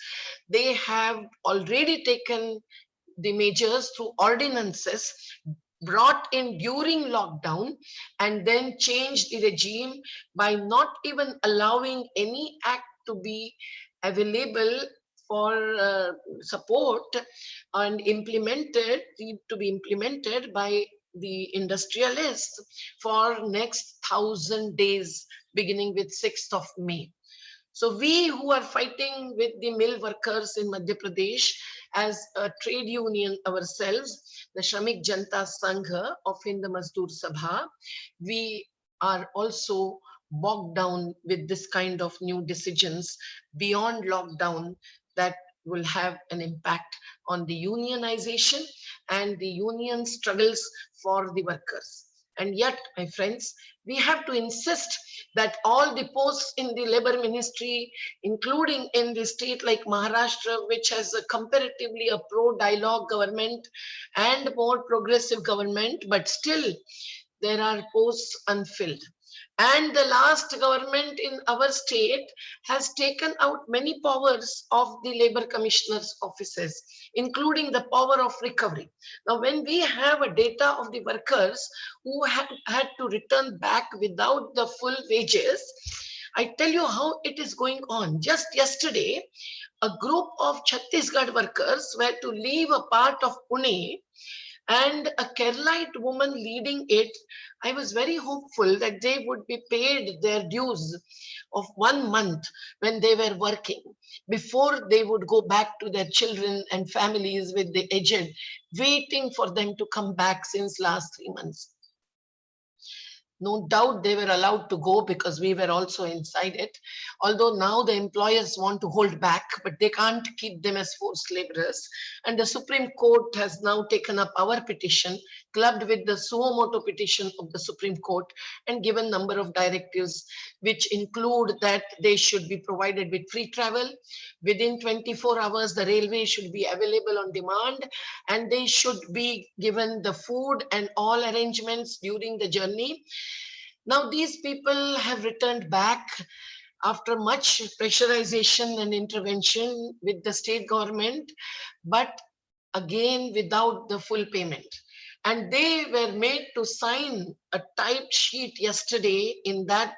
They have already taken the measures through ordinances brought in during lockdown, and then changed the regime by not even allowing any act to be available for support and implemented, to be implemented by the industrialists for next 1,000 days, beginning with 6th of May. So we who are fighting with the mill workers in Madhya Pradesh as a trade union ourselves, the Shramik Janta Sangha of Hind Mazdoor Sabha, we are also bogged down with this kind of new decisions beyond lockdown that will have an impact on the unionization and the union struggles for the workers. And yet, my friends, we have to insist that all the posts in the labor ministry, including in the state like Maharashtra, which has a comparatively a pro-dialogue government and more progressive government, but still there are posts unfilled. And the last government in our state has taken out many powers of the labor commissioner's offices, including the power of recovery. Now, when we have a data of the workers who had to return back without the full wages, I tell you how it is going on. Just yesterday, a group of Chhattisgarh workers were to leave a part of Pune, and a Keralite woman leading it. I was very hopeful that they would be paid their dues of 1 month when they were working before they would go back to their children and families with the aged, waiting for them to come back since last 3 months. No doubt they were allowed to go because we were also inside it. Although now the employers want to hold back, but they can't keep them as forced laborers. And the Supreme Court has now taken up our petition, clubbed with the suo motu petition of the Supreme Court, and given number of directives, which include that they should be provided with free travel. Within 24 hours, the railway should be available on demand, and they should be given the food and all arrangements during the journey. Now, these people have returned back after much pressurization and intervention with the state government, but again without the full payment. And they were made to sign a typed sheet yesterday in that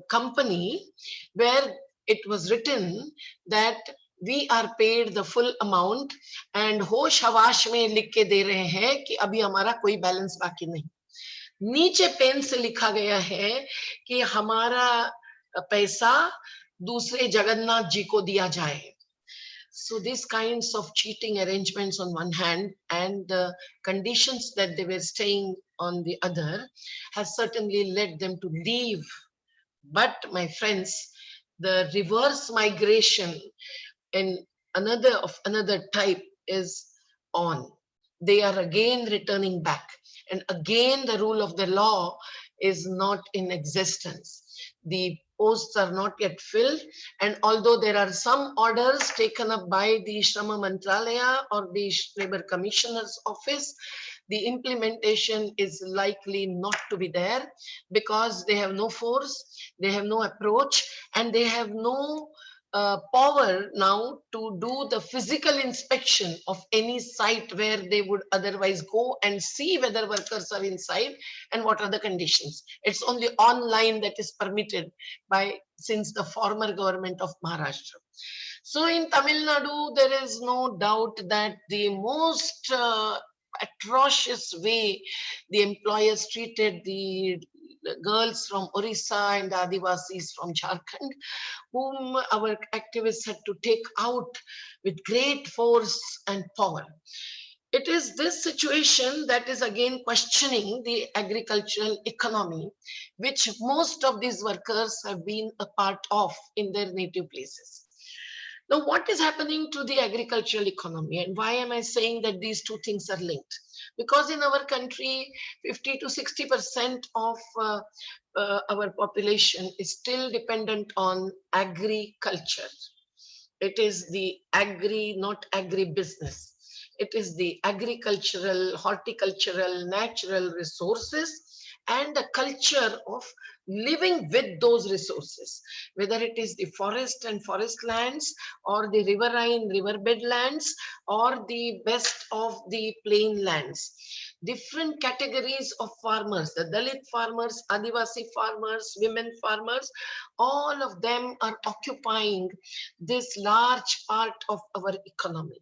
company where it was written that we are paid the full amount, and होश हवाश में लिख के दे रहे हैं कि अभी हमारा कोई बैलेंस बाकी नहीं. नीचे पेन से लिखा गया है कि हमारा पैसा दूसरे जगन्नाथ जी को दिया जाए. So these kinds of cheating arrangements on one hand and the conditions that they were staying on the other has certainly led them to leave. But my friends, the reverse migration in another type is on. They are again returning back. And again, the rule of the law is not in existence. The posts are not yet filled. And although there are some orders taken up by the Shrama Mantralaya or the Labor Commissioner's office, the implementation is likely not to be there because they have no force, they have no approach, and they have no power now to do the physical inspection of any site where they would otherwise go and see whether workers are inside and what are the conditions. It's only online that is permitted by since the former government of Maharashtra. So in Tamil Nadu, there is no doubt that the most atrocious way the employers treated the girls from Orissa and Adivasis from Jharkhand, whom our activists had to take out with great force and power. It is this situation that is again questioning the agricultural economy, which most of these workers have been a part of in their native places. Now, what is happening to the agricultural economy, and why am I saying that these two things are linked? Because in our country, 50 to 60% of our population is still dependent on agriculture. It is the agri, not agri-business. It is the agricultural, horticultural, natural resources and a culture of living with those resources, whether it is the forest and forest lands or the riverine riverbed lands or the best of the plain lands. Different categories of farmers, the Dalit farmers, Adivasi farmers, women farmers, all of them are occupying this large part of our economy.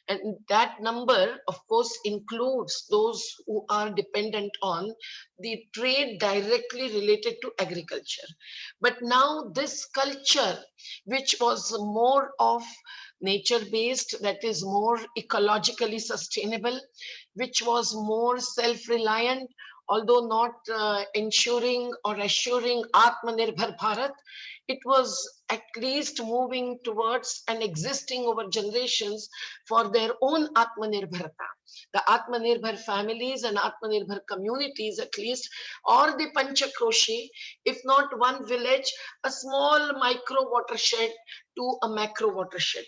And that number, of course, includes those who are dependent on the trade directly related to agriculture. But now this culture, which was more of nature-based, that is more ecologically sustainable, which was more self-reliant, although not ensuring or assuring Atmanirbhar Bharat, it was at least moving towards and existing over generations for their own Atmanirbharta. The Atmanirbhar families and Atmanirbhar communities at least, or the Panchakroshi, if not one village, a small micro watershed to a macro watershed.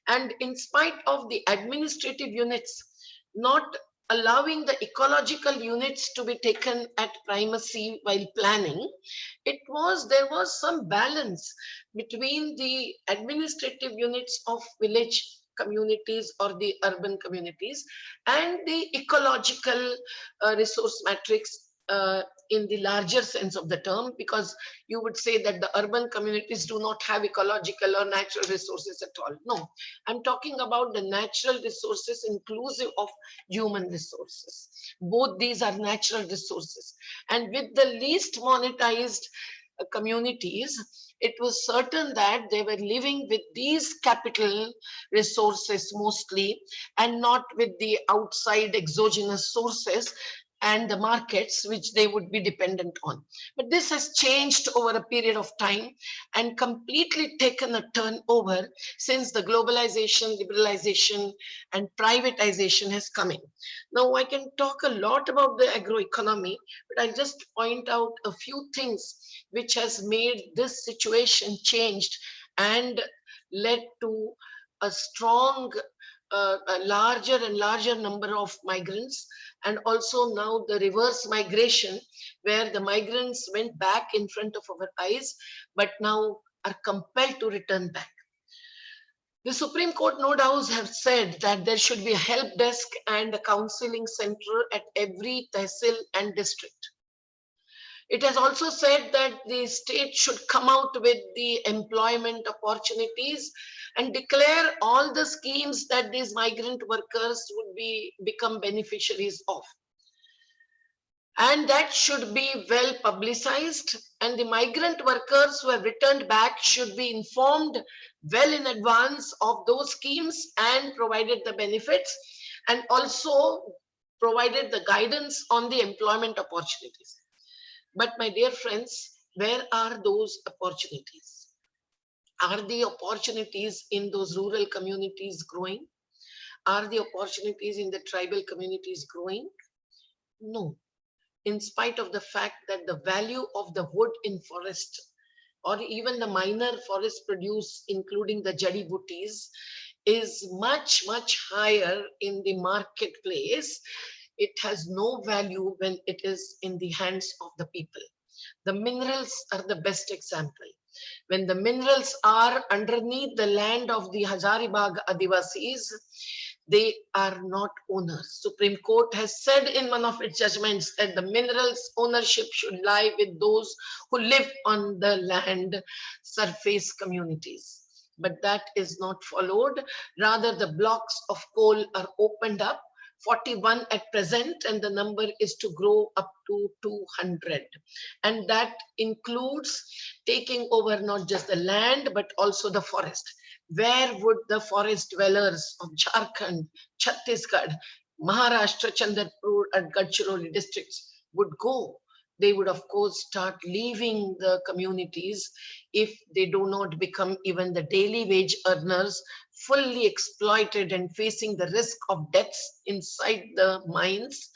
And in spite of the administrative units not allowing the ecological units to be taken at primacy while planning, there was some balance between the administrative units of village communities or the urban communities and the ecological resource matrix in the larger sense of the term, because you would say that the urban communities do not have ecological or natural resources at all. No, I'm talking about the natural resources inclusive of human resources. Both these are natural resources. And with the least monetized communities, it was certain that they were living with these capital resources mostly, and not with the outside exogenous sources and the markets which they would be dependent on. But this has changed over a period of time and completely taken a turn over since the globalization, liberalization, and privatization has come in. Now, I can talk a lot about the agroeconomy, but I'll just point out a few things which has made this situation changed and led to a strong, a larger and larger number of migrants, and also now the reverse migration, where the migrants went back in front of our eyes, but now are compelled to return back. The Supreme Court no doubt have said that there should be a help desk and a counseling center at every tehsil and district. It has also said that the state should come out with the employment opportunities and declare all the schemes that these migrant workers would become beneficiaries of. And that should be well publicized, and the migrant workers who have returned back should be informed well in advance of those schemes and provided the benefits, and also provided the guidance on the employment opportunities. But my dear friends, where are those opportunities? Are the opportunities in those rural communities growing? Are the opportunities in the tribal communities growing? No. In spite of the fact that the value of the wood in forest, or even the minor forest produce, including the jadi booties, is much, much higher in the marketplace, it has no value when it is in the hands of the people. The minerals are the best example. When the minerals are underneath the land of the Hazaribagh Adivasis, they are not owners. Supreme Court has said in one of its judgments that the minerals ownership should lie with those who live on the land surface communities. But that is not followed. Rather, the blocks of coal are opened up, 41 at present, and the number is to grow up to 200. And that includes taking over not just the land, but also the forest. Where would the forest dwellers of Jharkhand, Chhattisgarh, Maharashtra, Chandrapur, and Gadchiroli districts would go? They would, of course, start leaving the communities if they do not become even the daily wage earners, fully exploited and facing the risk of deaths inside the mines,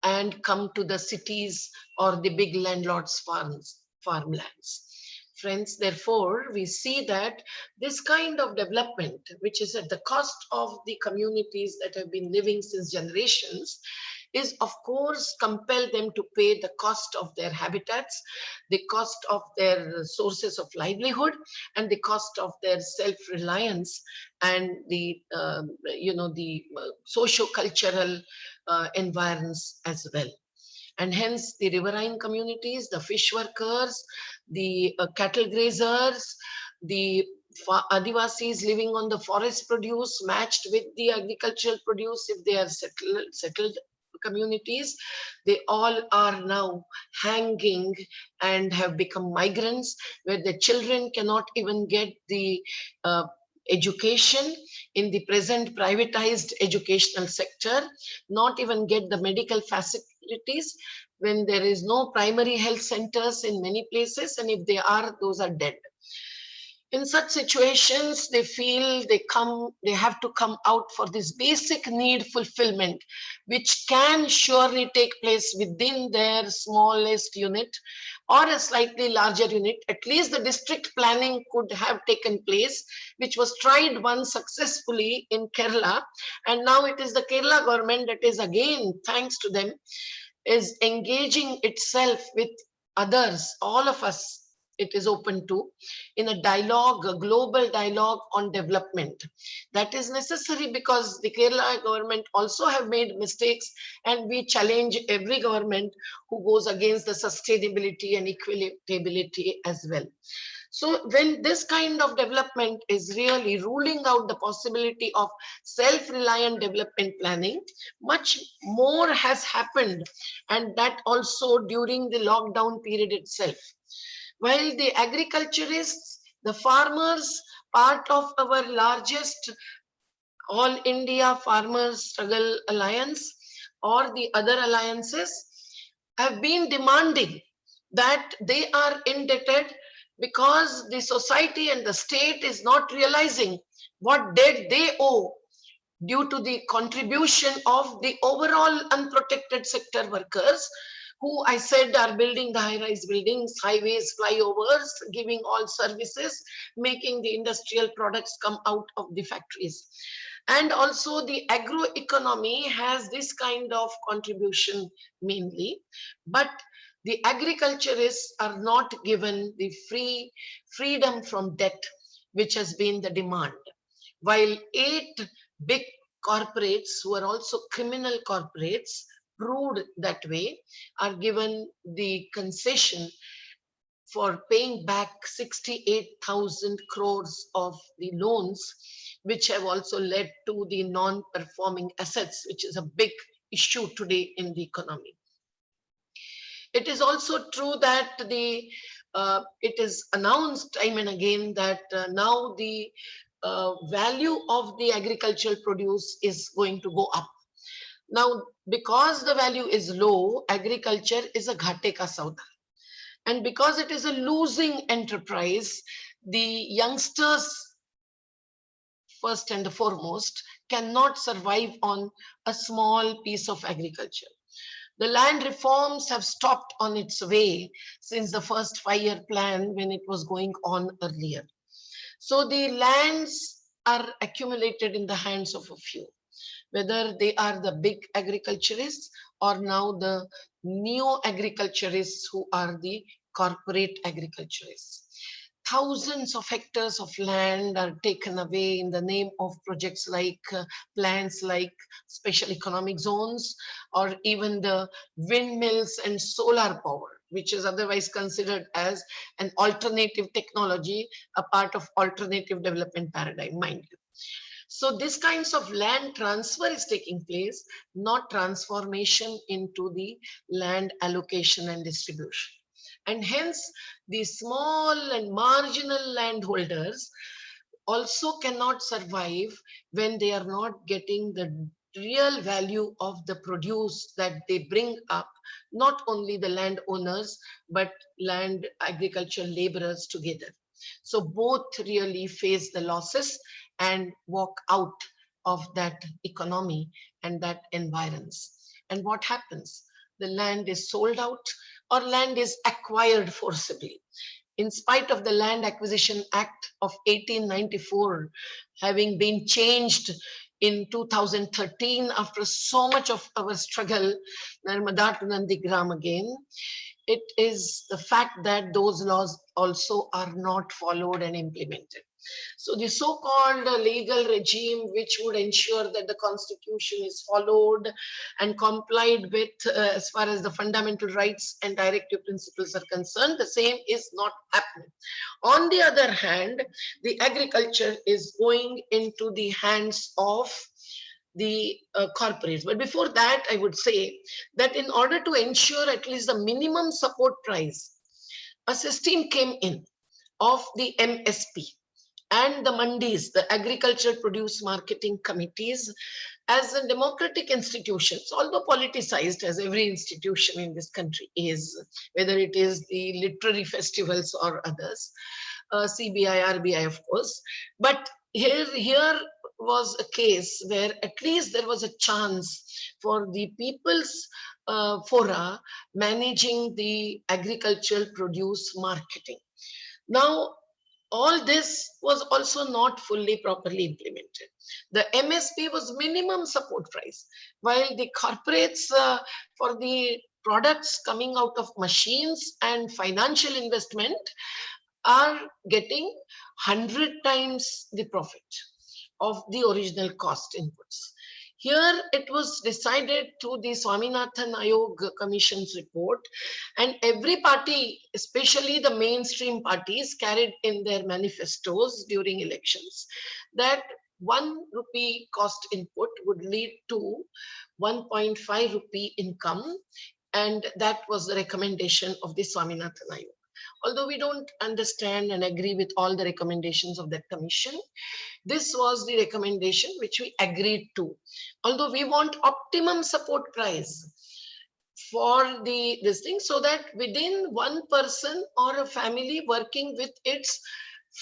and come to the cities or the big landlords' farmlands. Friends, therefore, we see that this kind of development, which is at the cost of the communities that have been living since generations, is of course compel them to pay the cost of their habitats, the cost of their sources of livelihood, and the cost of their self-reliance, and the socio-cultural environs as well. And hence the riverine communities, the fish workers, the cattle grazers, the Adivasis living on the forest produce matched with the agricultural produce, if they are settled communities, they all are now hanging and have become migrants, where the children cannot even get the education in the present privatized educational sector, not even get the medical facilities, when there is no primary health centers in many places, and if they are, those are dead. In such situations, they feel they have to come out for this basic need fulfillment, which can surely take place within their smallest unit or a slightly larger unit. At least the district planning could have taken place, which was tried once successfully in Kerala. And now it is the Kerala government that is, again, thanks to them, is engaging itself with others, all of us, it is open to, in a dialogue, a global dialogue on development. That is necessary because the Kerala government also have made mistakes, and we challenge every government who goes against the sustainability and equitability as well. So when this kind of development is really ruling out the possibility of self-reliant development planning, much more has happened, and that also during the lockdown period itself. While the agriculturists, the farmers, part of our largest All India Farmers Struggle Alliance or the other alliances, have been demanding that they are indebted because the society and the state is not realizing what debt they owe due to the contribution of the overall unprotected sector workers, who I said are building the high-rise buildings, highways, flyovers, giving all services, making the industrial products come out of the factories. And also the agroeconomy has this kind of contribution mainly, but the agriculturists are not given the freedom from debt, which has been the demand. While 8 big corporates, who are also criminal corporates, proved that way, are given the concession for paying back 68,000 crores of the loans, which have also led to the non-performing assets, which is a big issue today in the economy. It is also true that it is announced time and again that now the value of the agricultural produce is going to go up. Now, because the value is low, agriculture is a ghate ka sauda. And because it is a losing enterprise, the youngsters, first and foremost, cannot survive on a small piece of agriculture. The land reforms have stopped on its way since the first 5-year plan when it was going on earlier. So the lands are accumulated in the hands of a few, whether they are the big agriculturists or now the neo-agriculturists who are the corporate agriculturists. Thousands of hectares of land are taken away in the name of projects like plans like special economic zones, or even the windmills and solar power, which is otherwise considered as an alternative technology, a part of alternative development paradigm, mind you. So this kinds of land transfer is taking place, not transformation into the land allocation and distribution. And hence, the small and marginal landholders also cannot survive when they are not getting the real value of the produce that they bring up, not only the landowners, but land agricultural laborers together. So both really face the losses and walk out of that economy and that environs. And what happens? The land is sold out or land is acquired forcibly. In spite of the Land Acquisition Act of 1894 having been changed in 2013 after so much of our struggle, Narmada to Nandigram again, it is the fact that those laws also are not followed and implemented. So the so-called legal regime which would ensure that the constitution is followed and complied with as far as the fundamental rights and directive principles are concerned, the same is not happening. On the other hand, the agriculture is going into the hands of the corporates. But before that, I would say that in order to ensure at least the minimum support price, a system came in of the MSP and the mandis, the agricultural produce marketing committees, as a democratic institutions, although politicized as every institution in this country is, whether it is the literary festivals or others. CBI, RBI, of course. But here was a case where at least there was a chance for the people's fora managing the agricultural produce marketing. Now, all this was also not fully properly implemented. The MSP was minimum support price, while the corporates for the products coming out of machines and financial investment are getting 100 times the profit of the original cost inputs. Here it was decided through the Swaminathan Ayog Commission's report, and every party, especially the mainstream parties, carried in their manifestos during elections that 1 rupee cost input would lead to 1.5 rupee income, and that was the recommendation of the Swaminathan Ayog. Although we don't understand and agree with all the recommendations of that commission, this was the recommendation which we agreed to. Although we want optimum support price for this thing, so that within one person or a family working with its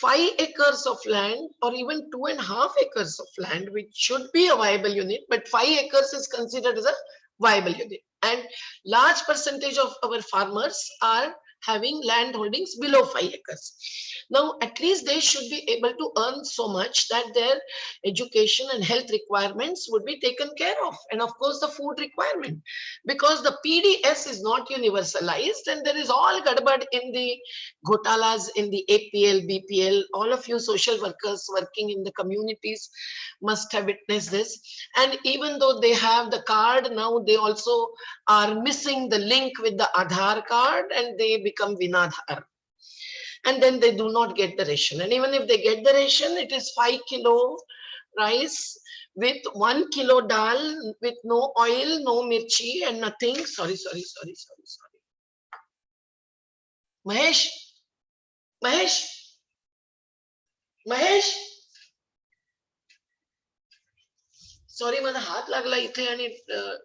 5 acres of land or even 2.5 acres of land, which should be a viable unit, but 5 acres is considered as a viable unit. And large percentage of our farmers are having land holdings below 5 acres. Now, at least they should be able to earn so much that their education and health requirements would be taken care of. And of course, the food requirement, because the PDS is not universalized and there is all gadbad in the ghotalas in the APL, BPL. All of you social workers working in the communities must have witnessed this. And even though they have the card, now they also are missing the link with the Aadhaar card and they become Vinadhar. And then they do not get the ration. And even if they get the ration, it is 5 kilo rice with 1 kilo dal with no oil, no mirchi and nothing. Sorry. Mahesh, Mahesh, Mahesh. Sorry, माझा हात लागला इथे आणि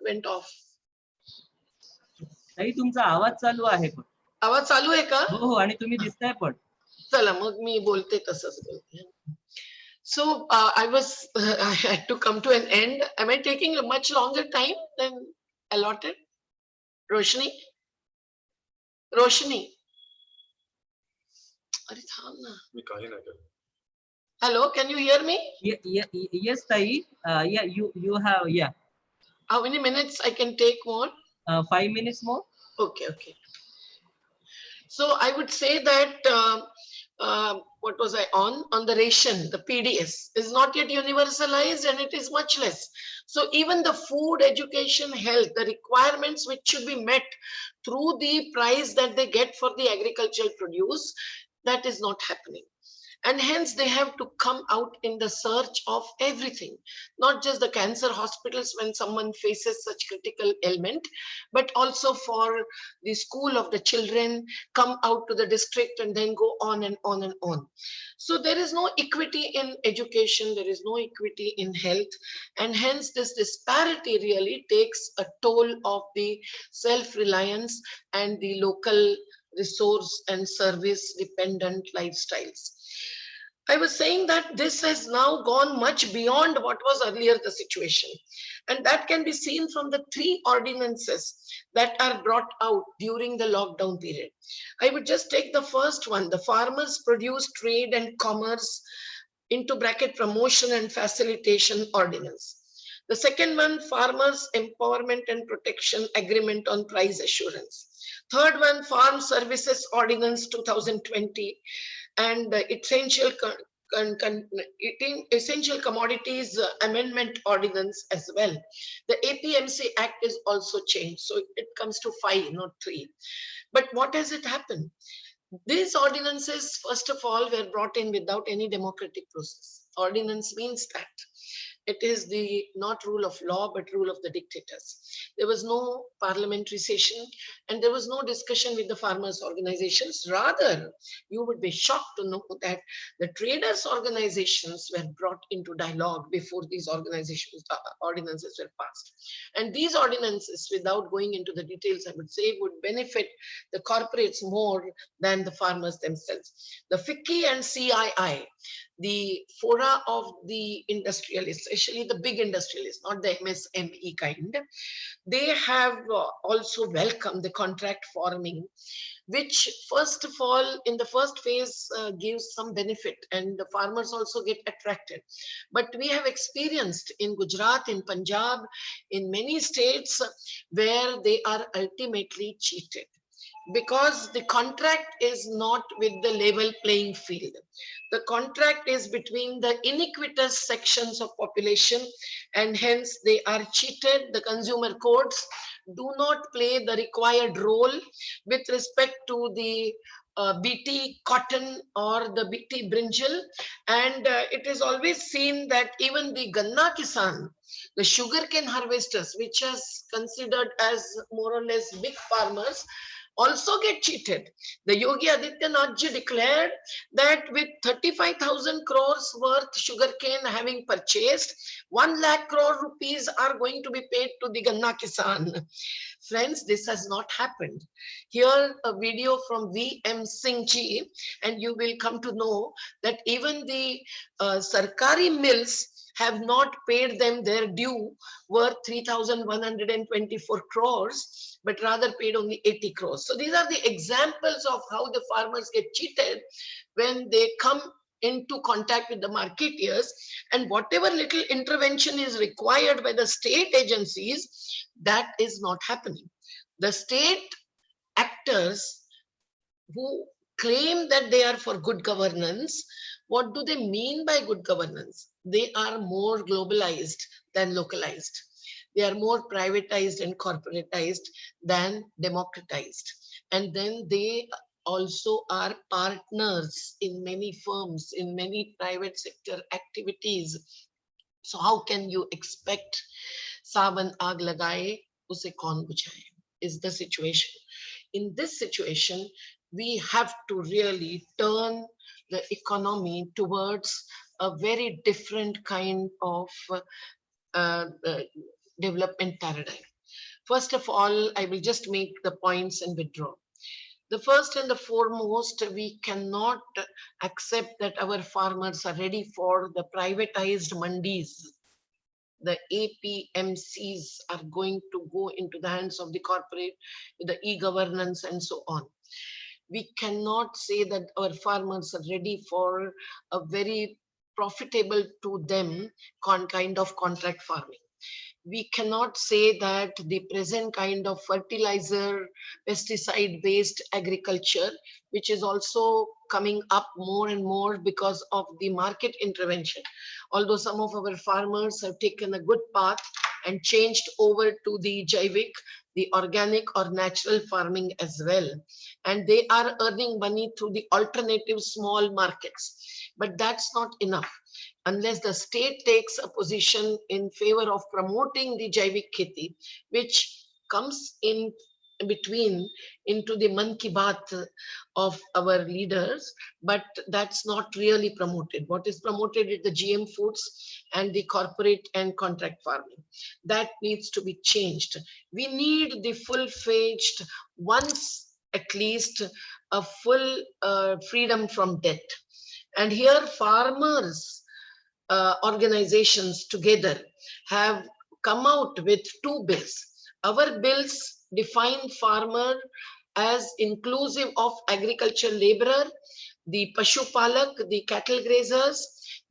went off. ताई तुमचा आवाज चालू आहे पण. आवाज चालू आहे का? हो आणि तुम्ही दिसताय पण. चला मग मी बोलते तसंच बोलते. So I had to come to an end. Am I taking a much longer time than allotted? Roshni? अरे थांब ना. मी काही नाही केलं. Hello, can you hear me? Yes, Tahi. Yeah, you have, yeah. How many minutes I can take more? 5 minutes more. Okay. So I would say that what was I on the ration, the PDS is not yet universalized and it is much less. So even the food, education, health, the requirements which should be met through the price that they get for the agricultural produce, that is not happening. And hence they have to come out in the search of everything, not just the cancer hospitals when someone faces such critical ailment, but also for the school of the children, come out to the district and then go on and on and on. So there is no equity in education, there is no equity in health, and hence this disparity really takes a toll of the self-reliance and the local resource and service dependent lifestyles. I was saying that this has now gone much beyond what was earlier the situation. And that can be seen from the 3 ordinances that are brought out during the lockdown period. I would just take the first one, the Farmers Produce Trade and Commerce into bracket Promotion and Facilitation Ordinance. The second one, Farmers Empowerment and Protection Agreement on Price Assurance. Third one, Farm Services Ordinance 2020. And the Essential Commodities Amendment Ordinance as well. The APMC Act is also changed. So it comes to 5, not 3. But what has it happened? These ordinances, first of all, were brought in without any democratic process. Ordinance means that it is the not rule of law, but rule of the dictators. There was no parliamentary session, and there was no discussion with the farmers' organizations. Rather, you would be shocked to know that the traders' organizations were brought into dialogue before these ordinances were passed. And these ordinances, without going into the details, I would say, would benefit the corporates more than the farmers themselves. The FICCI and CII, the fora of the industrialists, especially the big industrialists, not the MSME kind, they have also welcomed the contract farming, which first of all, in the first phase, gives some benefit, and the farmers also get attracted. But we have experienced in Gujarat, in Punjab, in many states where they are ultimately cheated, because the contract is not with the level playing field. The contract is between the iniquitous sections of population, and hence they are cheated. The consumer courts do not play the required role with respect to the BT cotton or the BT brinjal, and it is always seen that even the Ganna Kisan, the sugarcane harvesters, which is considered as more or less big farmers, also get cheated. The Yogi Adityanath ji declared that with 35,000 crores worth sugarcane having purchased, 1 lakh crore rupees are going to be paid to the Ganna Kisan. Friends, this has not happened. Here a video from V.M. Singh ji, and you will come to know that even the Sarkari mills have not paid them their due worth 3,124 crores, but rather paid only 80 crores. So these are the examples of how the farmers get cheated when they come into contact with the marketeers, and whatever little intervention is required by the state agencies, that is not happening. The state actors who claim that they are for good governance, what do they mean by good governance? They are more globalized than localized. They are more privatized and corporatized than democratized. And then they also are partners in many firms, in many private sector activities. So how can you expect sawan aag lagaye, use kaun bujhaye, is the situation. In this situation, we have to really turn the economy towards a very different kind of uh, development paradigm. First of all, I will just make the points and withdraw. The first and the foremost, we cannot accept that our farmers are ready for the privatized mandis. The APMCs are going to go into the hands of the corporate, the e-governance and so on. We cannot say that our farmers are ready for a very profitable to them kind of contract farming. We cannot say that the present kind of fertilizer, pesticide based agriculture, which is also coming up more and more because of the market intervention. Although some of our farmers have taken a good path and changed over to the Jaivik, the organic or natural farming as well. And they are earning money through the alternative small markets. But that's not enough. Unless the state takes a position in favor of promoting the Jaivik Kheti, which comes in between into the Man Ki Baat of our leaders, but that's not really promoted. What is promoted is the GM foods and the corporate and contract farming. That needs to be changed. We need the full-fledged, once at least, a full freedom from debt. And here farmers organizations together have come out with 2 bills. Our bills define farmer as inclusive of agriculture laborer, the Pashupalak, the cattle grazers,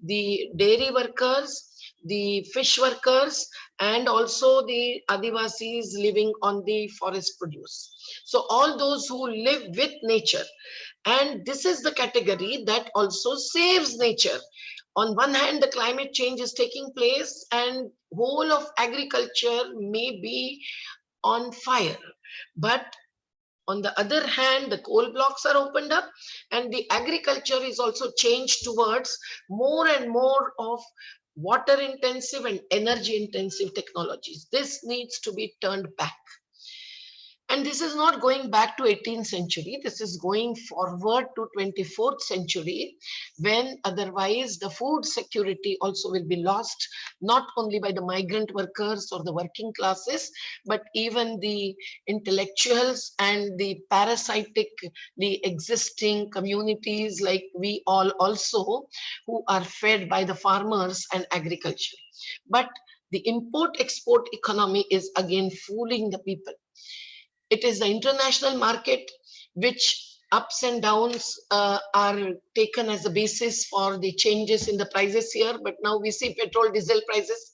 the dairy workers, the fish workers, and also the Adivasis living on the forest produce. So all those who live with nature. And this is the category that also saves nature. On one hand, the climate change is taking place and whole of agriculture may be on fire. But on the other hand, the coal blocks are opened up and the agriculture is also changed towards more and more of water intensive and energy intensive technologies. This needs to be turned back. And this is not going back to 18th century. This is going forward to 24th century, when otherwise the food security also will be lost, not only by the migrant workers or the working classes, but even the intellectuals and the parasitic, the existing communities like we all also, who are fed by the farmers and agriculture. But the import-export economy is again fooling the people. It is the international market which ups and downs are taken as a basis for the changes in the prices here. But now we see petrol, diesel prices.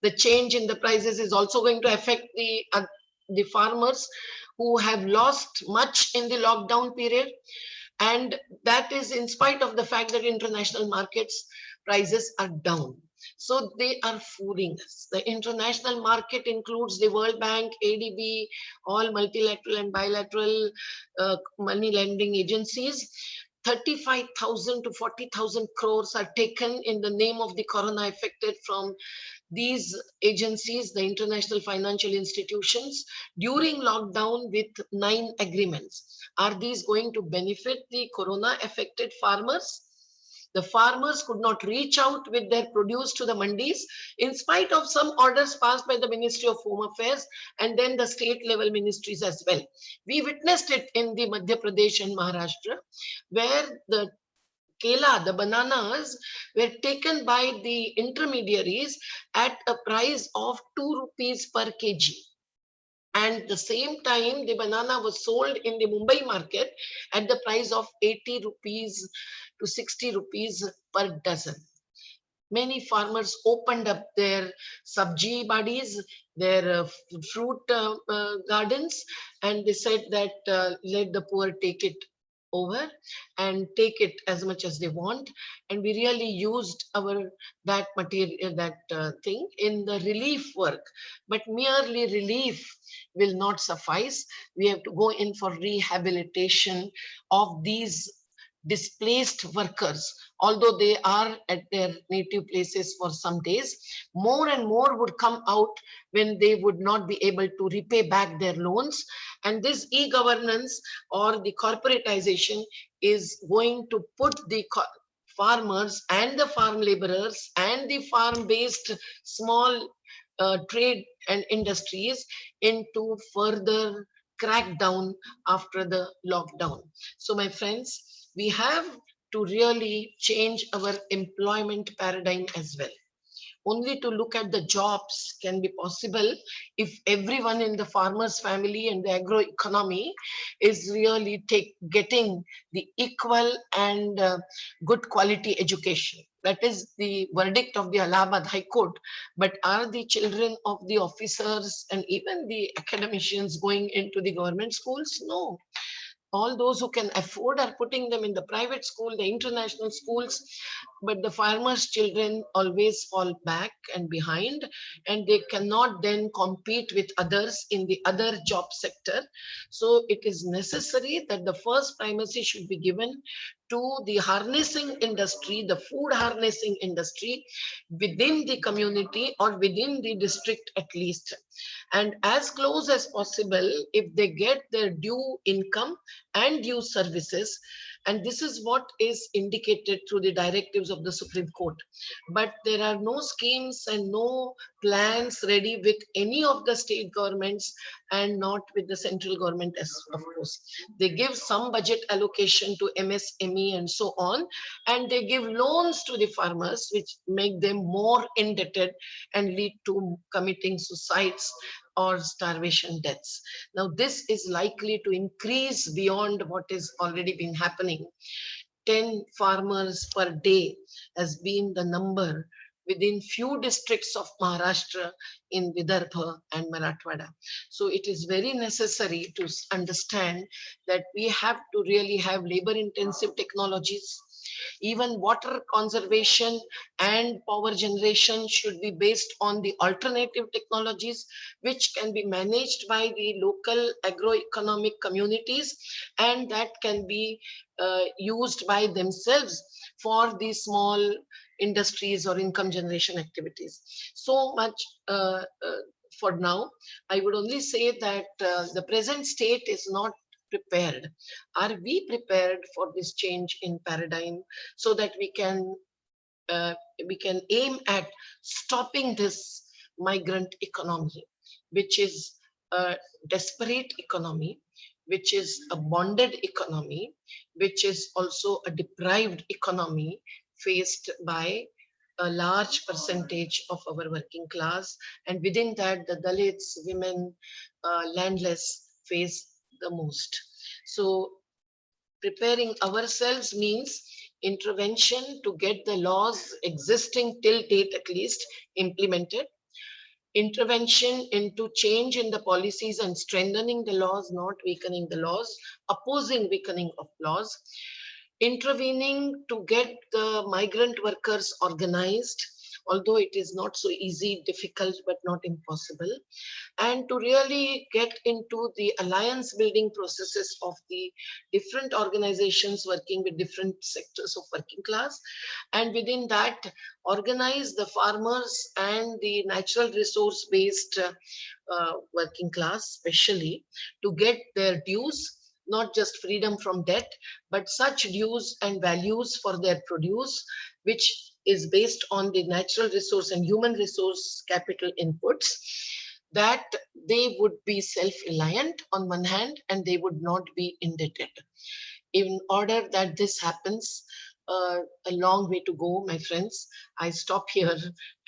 The change in the prices is also going to affect the farmers who have lost much in the lockdown period. And that is in spite of the fact that international markets prices are down. So they are fooling us. The international market includes the World Bank, ADB, all multilateral and bilateral money lending agencies. 35,000 to 40,000 crores are taken in the name of the corona affected from these agencies, the international financial institutions, during lockdown with 9 agreements. Are these going to benefit the corona affected farmers? The farmers could not reach out with their produce to the mandis in spite of some orders passed by the Ministry of Home Affairs and then the state level ministries as well. We witnessed it in the Madhya Pradesh and Maharashtra, where the kela, the bananas, were taken by the intermediaries at a price of 2 rupees per kg. And the same time, the banana was sold in the Mumbai market at the price of 80 rupees to 60 rupees per dozen. Many farmers opened up their sabji badis, their fruit gardens, and they said that let the poor take it over and take it as much as they want. And we really used that material, that thing in the relief work. But merely relief will not suffice. We have to go in for rehabilitation of these displaced workers. Although they are at their native places for some days, more and more would come out when they would not be able to repay back their loans. And this e-governance or the corporatization is going to put the farmers and the farm laborers and the farm-based small trade and industries into further crackdown after the lockdown. So my friends, we have to really change our employment paradigm as well. Only to look at the jobs can be possible if everyone in the farmer's family and the agro economy is really getting the equal and good quality education. That is the verdict of the Allahabad High Court. But are the children of the officers and even the academicians going into the government schools? No. All those who can afford are putting them in the private school, the international schools, but the farmers' children always fall back and behind, and they cannot then compete with others in the other job sector. So it is necessary that the first primacy should be given to the harnessing industry, the food harnessing industry within the community or within the district at least. And as close as possible, if they get their due income and due services, and this is what is indicated through the directives of the Supreme Court. But there are no schemes and no plans ready with any of the state governments and not with the central government, as of course. They give some budget allocation to MSME and so on, and they give loans to the farmers, which make them more indebted and lead to committing suicides or starvation deaths. Now, this is likely to increase beyond what is already been happening. 10 farmers per day has been the number within few districts of Maharashtra in Vidarbha and Marathwada. So it is very necessary to understand that we have to really have labor intensive technologies. Even water conservation and power generation should be based on the alternative technologies, which can be managed by the local agroeconomic communities, and that can be used by themselves for the small industries or income generation activities. So much for now. I would only say that the present state is not prepared. Are we prepared for this change in paradigm so that uh, we can aim at stopping this migrant economy, which is a desperate economy, which is a bonded economy, which is also a deprived economy faced by a large percentage of our working class. And within that, the Dalits, women, landless face the most. So preparing ourselves means intervention to get the laws existing till date at least implemented, intervention into change in the policies and strengthening the laws, not weakening the laws, opposing weakening of laws, intervening to get the migrant workers organized, although it is not so easy, difficult, but not impossible, and to really get into the alliance building processes of the different organizations working with different sectors of working class, and within that organize the farmers and the natural resource based working class especially to get their dues, not just freedom from debt, but such dues and values for their produce, which is based on the natural resource and human resource capital inputs, that they would be self-reliant on one hand and they would not be indebted. In order that this happens, a long way to go, my friends. I stop here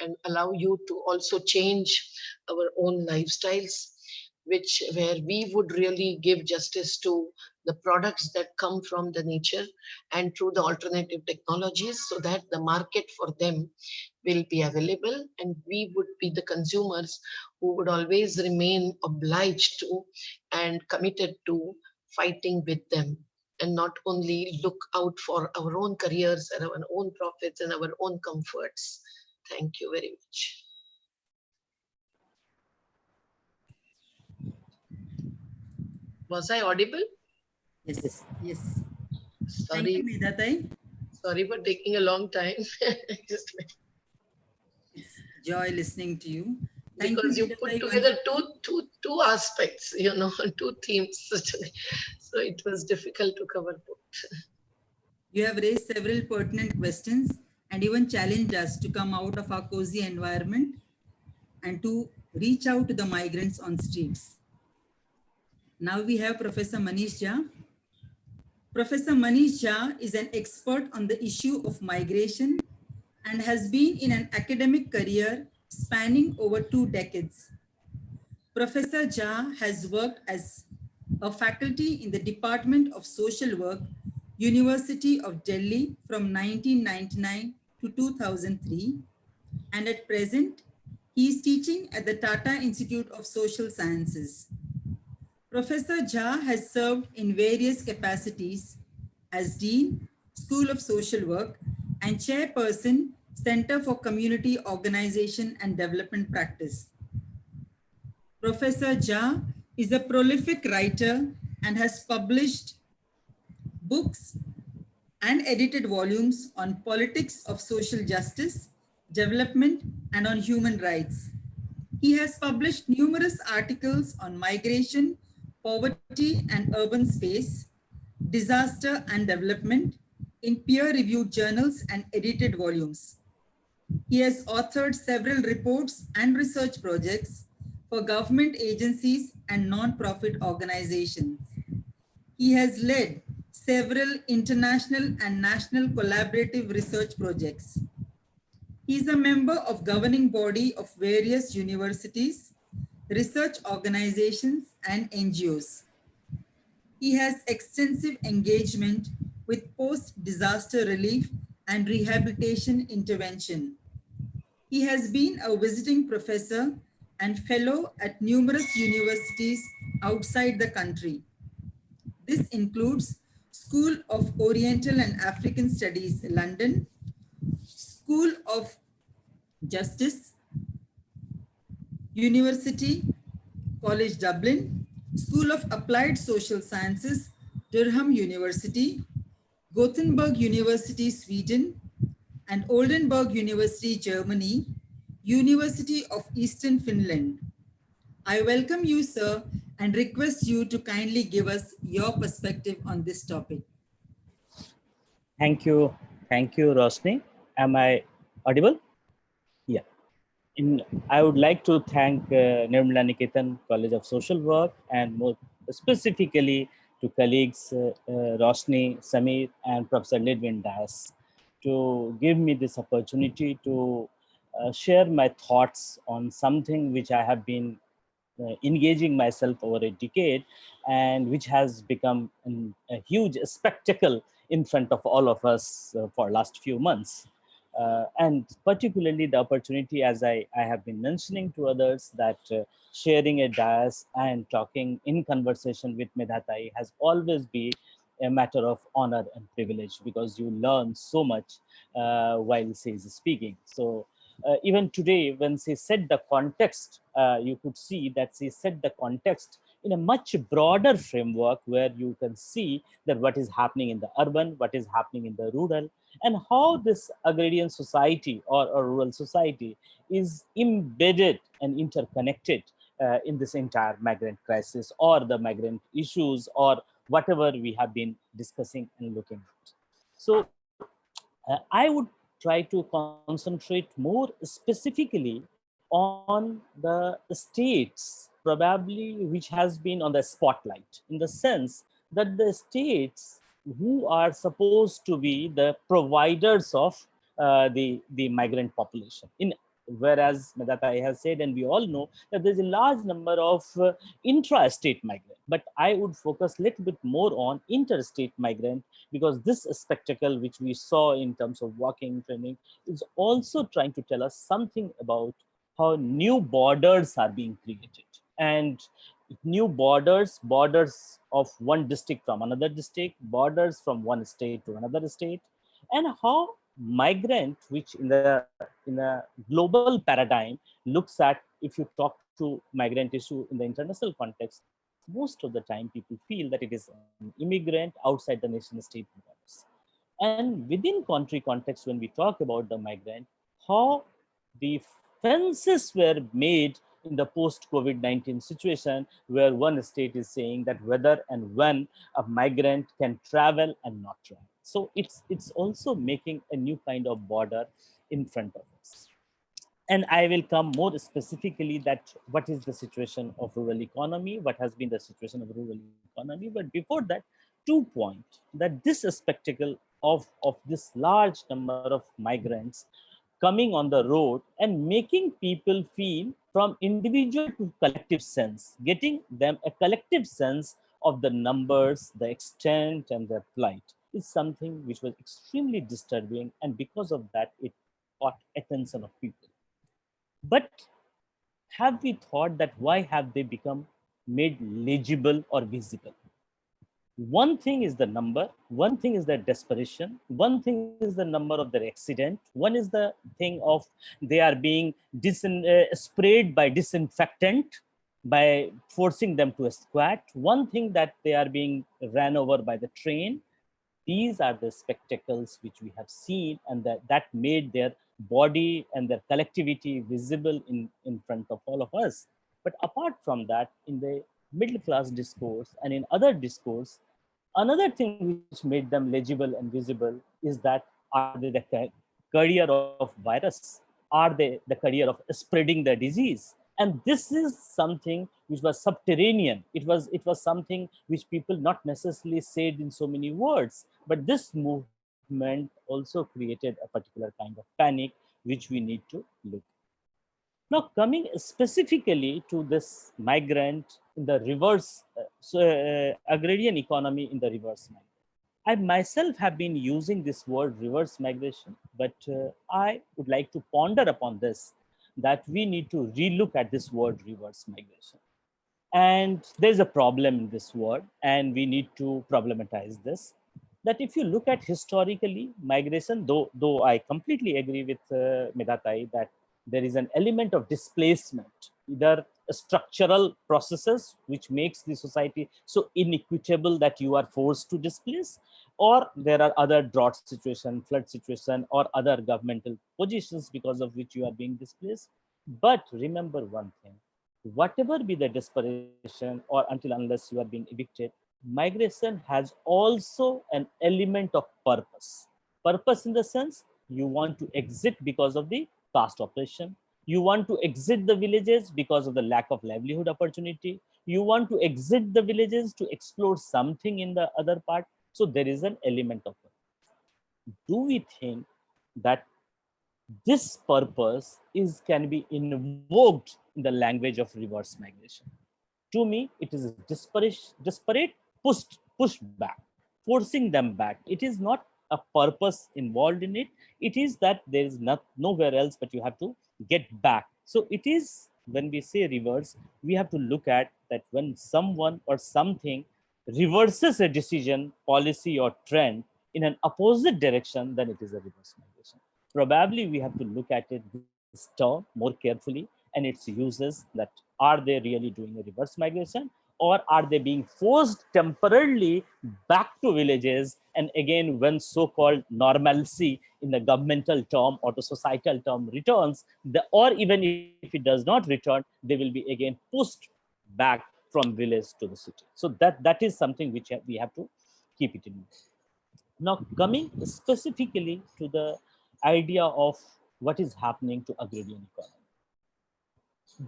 and allow you to also change our own lifestyles, where we would really give justice to the products that come from the nature and through the alternative technologies, so that the market for them will be available and we would be the consumers who would always remain obliged to and committed to fighting with them, and not only look out for our own careers and our own profits and our own comforts. Thank you very much. Was I audible? Yes, yes. Thank Sorry, you, Medatai. sorry for taking a long time. It's joy listening to you. Thank Because you put Medatai, together two aspects, you know, two themes. So it was difficult to cover both. You have raised several pertinent questions and even challenged us to come out of our cozy environment and to reach out to the migrants on streets. Now we have Professor Manish Jha. Professor Manish Jha is an expert on the issue of migration and has been in an academic career spanning over 2 decades. Professor Jha has worked as a faculty in the Department of Social Work, University of Delhi from 1999 to 2003, and at present, he is teaching at the Tata Institute of Social Sciences. Professor Jha has served in various capacities as Dean, School of Social Work, and Chairperson, Center for Community Organization and Development Practice. Professor Jha is a prolific writer and has published books and edited volumes on politics of social justice, development, and on human rights. He has published numerous articles on migration, poverty and urban space, disaster and development in peer-reviewed journals and edited volumes. He has authored several reports and research projects for government agencies and non-profit organizations. He has led several international and national collaborative research projects. He is a member of governing body of various universities, research organizations, and NGOs. He has extensive engagement with post-disaster relief and rehabilitation intervention. He has been a visiting professor and fellow at numerous universities outside the country. This includes School of Oriental and African Studies, London, School of Justice, University College Dublin, School of Applied Social Sciences, Durham University, Gothenburg University, Sweden, and Oldenburg University, Germany, University of Eastern Finland. I welcome you, sir, and request you to kindly give us your perspective on this topic. Thank you. Thank you, Rosni. Am I audible? Yeah. I would like to thank Nirmala Niketan College of Social Work and more specifically to colleagues Rosni, Samir, and Professor Lidwin Das to give me this opportunity to share my thoughts on something which I have been engaging myself over a decade and which has become a huge spectacle in front of all of us for last few months. And particularly the opportunity, as I have been mentioning to others, that sharing a dais and talking in conversation with Medhatai has always been a matter of honor and privilege, because you learn so much while she is speaking. So even today, when she set the context, you could see that she set the context in a much broader framework, where you can see that what is happening in the urban, what is happening in the rural, and how this agrarian society or rural society is embedded and interconnected in this entire migrant crisis or the migrant issues or whatever we have been discussing and looking at. So I would try to concentrate more specifically on the states, probably which has been on the spotlight, in the sense that the states who are supposed to be the providers of the migrant population. Whereas Medata has said, and we all know that there's a large number of intra-state migrant, but I would focus a little bit more on interstate migrant, because this spectacle which we saw in terms of walking training is also trying to tell us something about how new borders are being created, and new borders of one district from another district, borders from one state to another state, and how migrant, which in a global paradigm looks at, if you talk to migrant issue in the international context, most of the time people feel that it is an immigrant outside the nation state borders. And within country context, when we talk about the migrant, how the fences were made in the post-COVID-19 situation, where one state is saying that whether and when a migrant can travel and not travel. So it's also making a new kind of border in front of us. And I will come more specifically that what is the situation of rural economy, what has been the situation of rural economy. But before that, 2 points that this spectacle of this large number of migrants coming on the road and making people feel from individual to collective sense, getting them a collective sense of the numbers, the extent, and their plight is something which was extremely disturbing. And because of that, it caught attention of people. But have we thought that why have they become made legible or visible? One thing is the number, one thing is the desperation, one thing is the number of their accident, one is the thing of they are being sprayed by disinfectant by forcing them to squat, one thing that they are being ran over by the train. These are the spectacles which we have seen, and that made their body and their collectivity visible in front of all of us. But apart from that, in the middle class discourse and in other discourse, another thing which made them legible and visible is that are they the career of virus? Are they the career of spreading the disease? And this is something which was subterranean. It was something which people not necessarily said in so many words, but this movement also created a particular kind of panic which we need to look. Now, coming specifically to this migrant in the reverse, agrarian economy in the reverse migrant. I myself have been using this word reverse migration, but I would like to ponder upon this, that we need to relook at this word reverse migration. And there's a problem in this word, and we need to problematize this. That if you look at historically migration, though I completely agree with Medatai that there is an element of displacement either structural processes which makes the society so inequitable that you are forced to displace, or there are other drought situation, flood situation, or other governmental positions because of which you are being displaced. But remember one thing, whatever be the desperation or until unless you are being evicted, migration has also an element of purpose. Purpose in the sense you want to exit because of the caste oppression, you want to exit the villages because of the lack of livelihood opportunity, you want to exit the villages to explore something in the other part. So there is an element of purpose. Do we think that this purpose is can be invoked in the language of reverse migration? To me, it is disparate pushed back, forcing them back. It is not a purpose involved in it. It is that there is not nowhere else, but you have to get back. So it is, when we say reverse, we have to look at that when someone or something reverses a decision, policy, or trend in an opposite direction, then it is a reverse migration. Probably we have to look at it this term more carefully and its uses, that are they really doing a reverse migration, or are they being forced temporarily back to villages, and again when so-called normalcy in the governmental term or the societal term returns, or even if it does not return, they will be again pushed back from village to the city. So that is something which we have to keep it in mind. Now, coming specifically to the idea of what is happening to agrarian economy.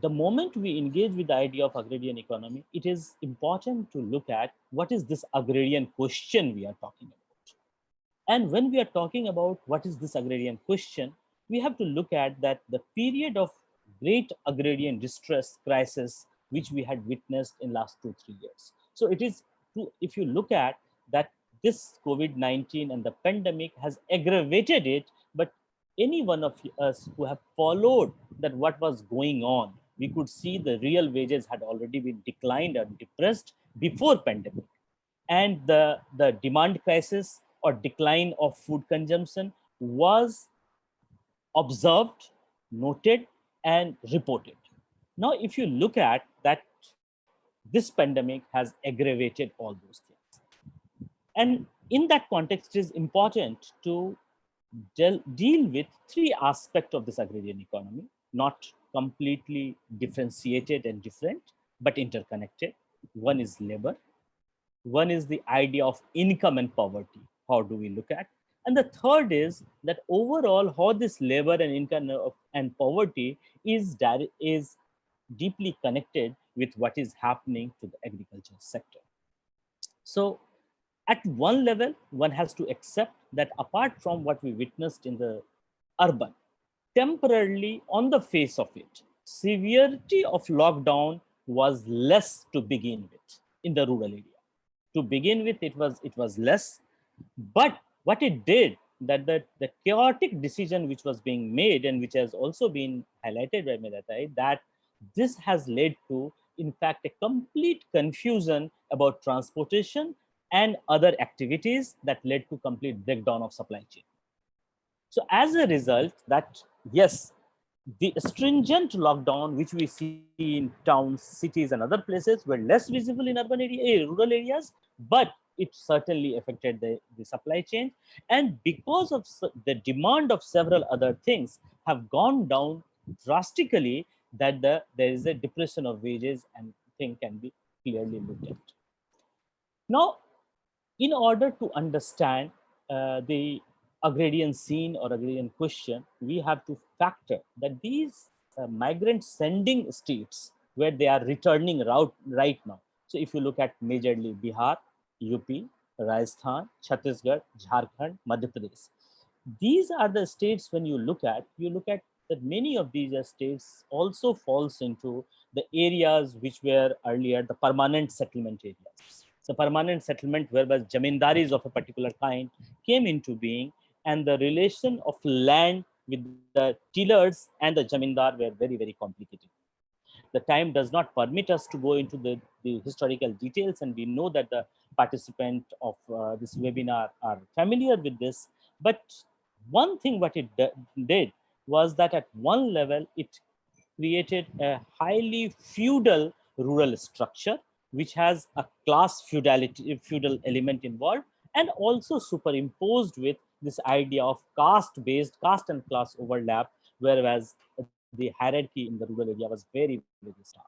The moment we engage with the idea of agrarian economy, it is important to look at what is this agrarian question we are talking about. And when we are talking about what is this agrarian question, we have to look at that the period of great agrarian distress crisis which we had witnessed in last 2-3 years. So it is if you look at that, this COVID-19 and the pandemic has aggravated it, but any one of us who have followed that what was going on, we could see the real wages had already been declined and depressed before pandemic, and the demand crisis or decline of food consumption was observed, noted, and reported. Now, if you look at that, this pandemic has aggravated all those things. And in that context, it is important to deal with three aspects of this agrarian economy, not completely differentiated and different, but interconnected. One is labor, one is the idea of income and poverty. How do we look at? And the third is that overall, how this labor and income and poverty is deeply connected with what is happening to the agriculture sector. So, at one level, one has to accept that apart from what we witnessed in the urban, temporarily on the face of it, severity of lockdown was less to begin with in the rural area. To begin with, it was less, but what it did, that the chaotic decision which was being made and which has also been highlighted by Medatai, that this has led to, in fact, a complete confusion about transportation and other activities that led to complete breakdown of supply chain. So as a result, that yes, the stringent lockdown which we see in towns, cities, and other places were less visible in rural areas, but it certainly affected the supply chain. And because of the demand of several other things have gone down drastically, that there is a depression of wages and thing can be clearly looked at. Now, in order to understand the agrarian scene or agrarian question, we have to factor that these migrant sending states where they are returning route right now. So if you look at majorly Bihar, UP, Rajasthan, Chhattisgarh, Jharkhand, Madhya Pradesh, these are the states when you look at that many of these states also falls into the areas which were earlier the permanent settlement areas. So permanent settlement whereby jamindaris of a particular kind came into being, and the relation of land with the tillers and the jamindar were very, very complicated. The time does not permit us to go into the historical details, and we know that the participant of this webinar are familiar with this. But one thing what it did was that at one level, it created a highly feudal rural structure, which has a class feudal element involved, and also superimposed with this idea of caste and class overlap, whereas the hierarchy in the rural area was very, very stark.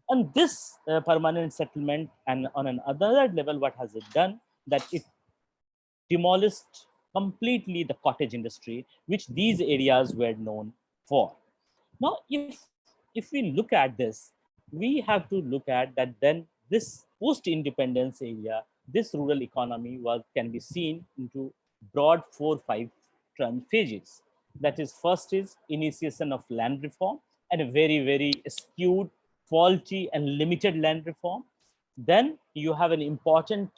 And this permanent settlement, and on another level, what has it done? That it demolished completely the cottage industry, which these areas were known for. Now, if we look at this, we have to look at that then this post-independence area, this rural economy was can be seen into broad 4-5 trend phases. That is, first is initiation of land reform, and a very, very skewed, faulty, and limited land reform. Then you have an important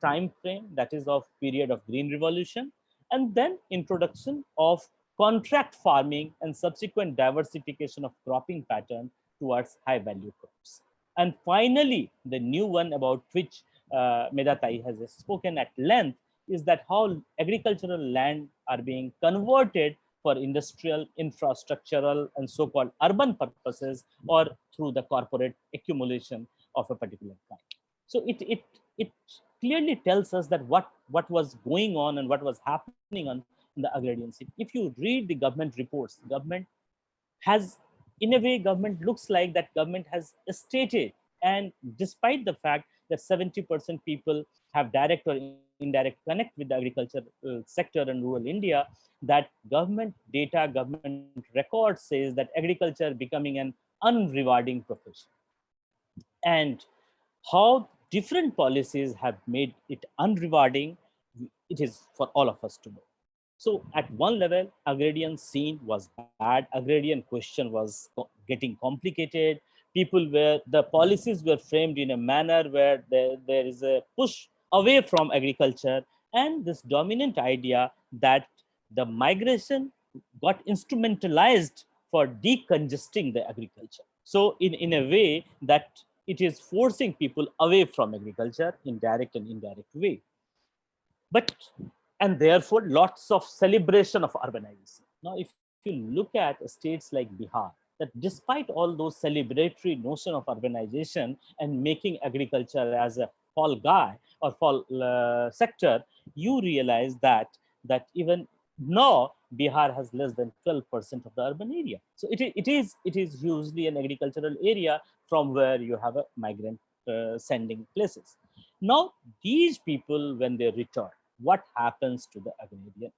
time frame, that is of period of green revolution, and then introduction of contract farming and subsequent diversification of cropping pattern towards high value crops. And finally, the new one about which Medatai has spoken at length is that how agricultural land are being converted for industrial, infrastructural, and so-called urban purposes, or through the corporate accumulation of a particular kind. So it clearly tells us that what was going on and what was happening on in the agrarian scene. If you read the government reports, government has, in a way, government looks like that government has stated, and despite the fact that 70% people have direct or indirect connect with the agriculture sector in rural India, that government data, government record says that agriculture becoming an unrewarding profession. And how different policies have made it unrewarding, it is for all of us to know. So at one level, agrarian scene was bad. Agrarian question was getting complicated. People were, the policies were framed in a manner where there is a push away from agriculture, and this dominant idea that the migration got instrumentalized for decongesting the agriculture. So in a way that it is forcing people away from agriculture in direct and indirect way. But, and therefore lots of celebration of urbanization. Now if you look at states like Bihar, that despite all those celebratory notion of urbanization and making agriculture as a fall guy or fall sector, you realize that even now Bihar has less than 12% of the urban area. So it is hugely an agricultural area from where you have a migrant sending places. Now these people, when they return, what happens to the agrarian economy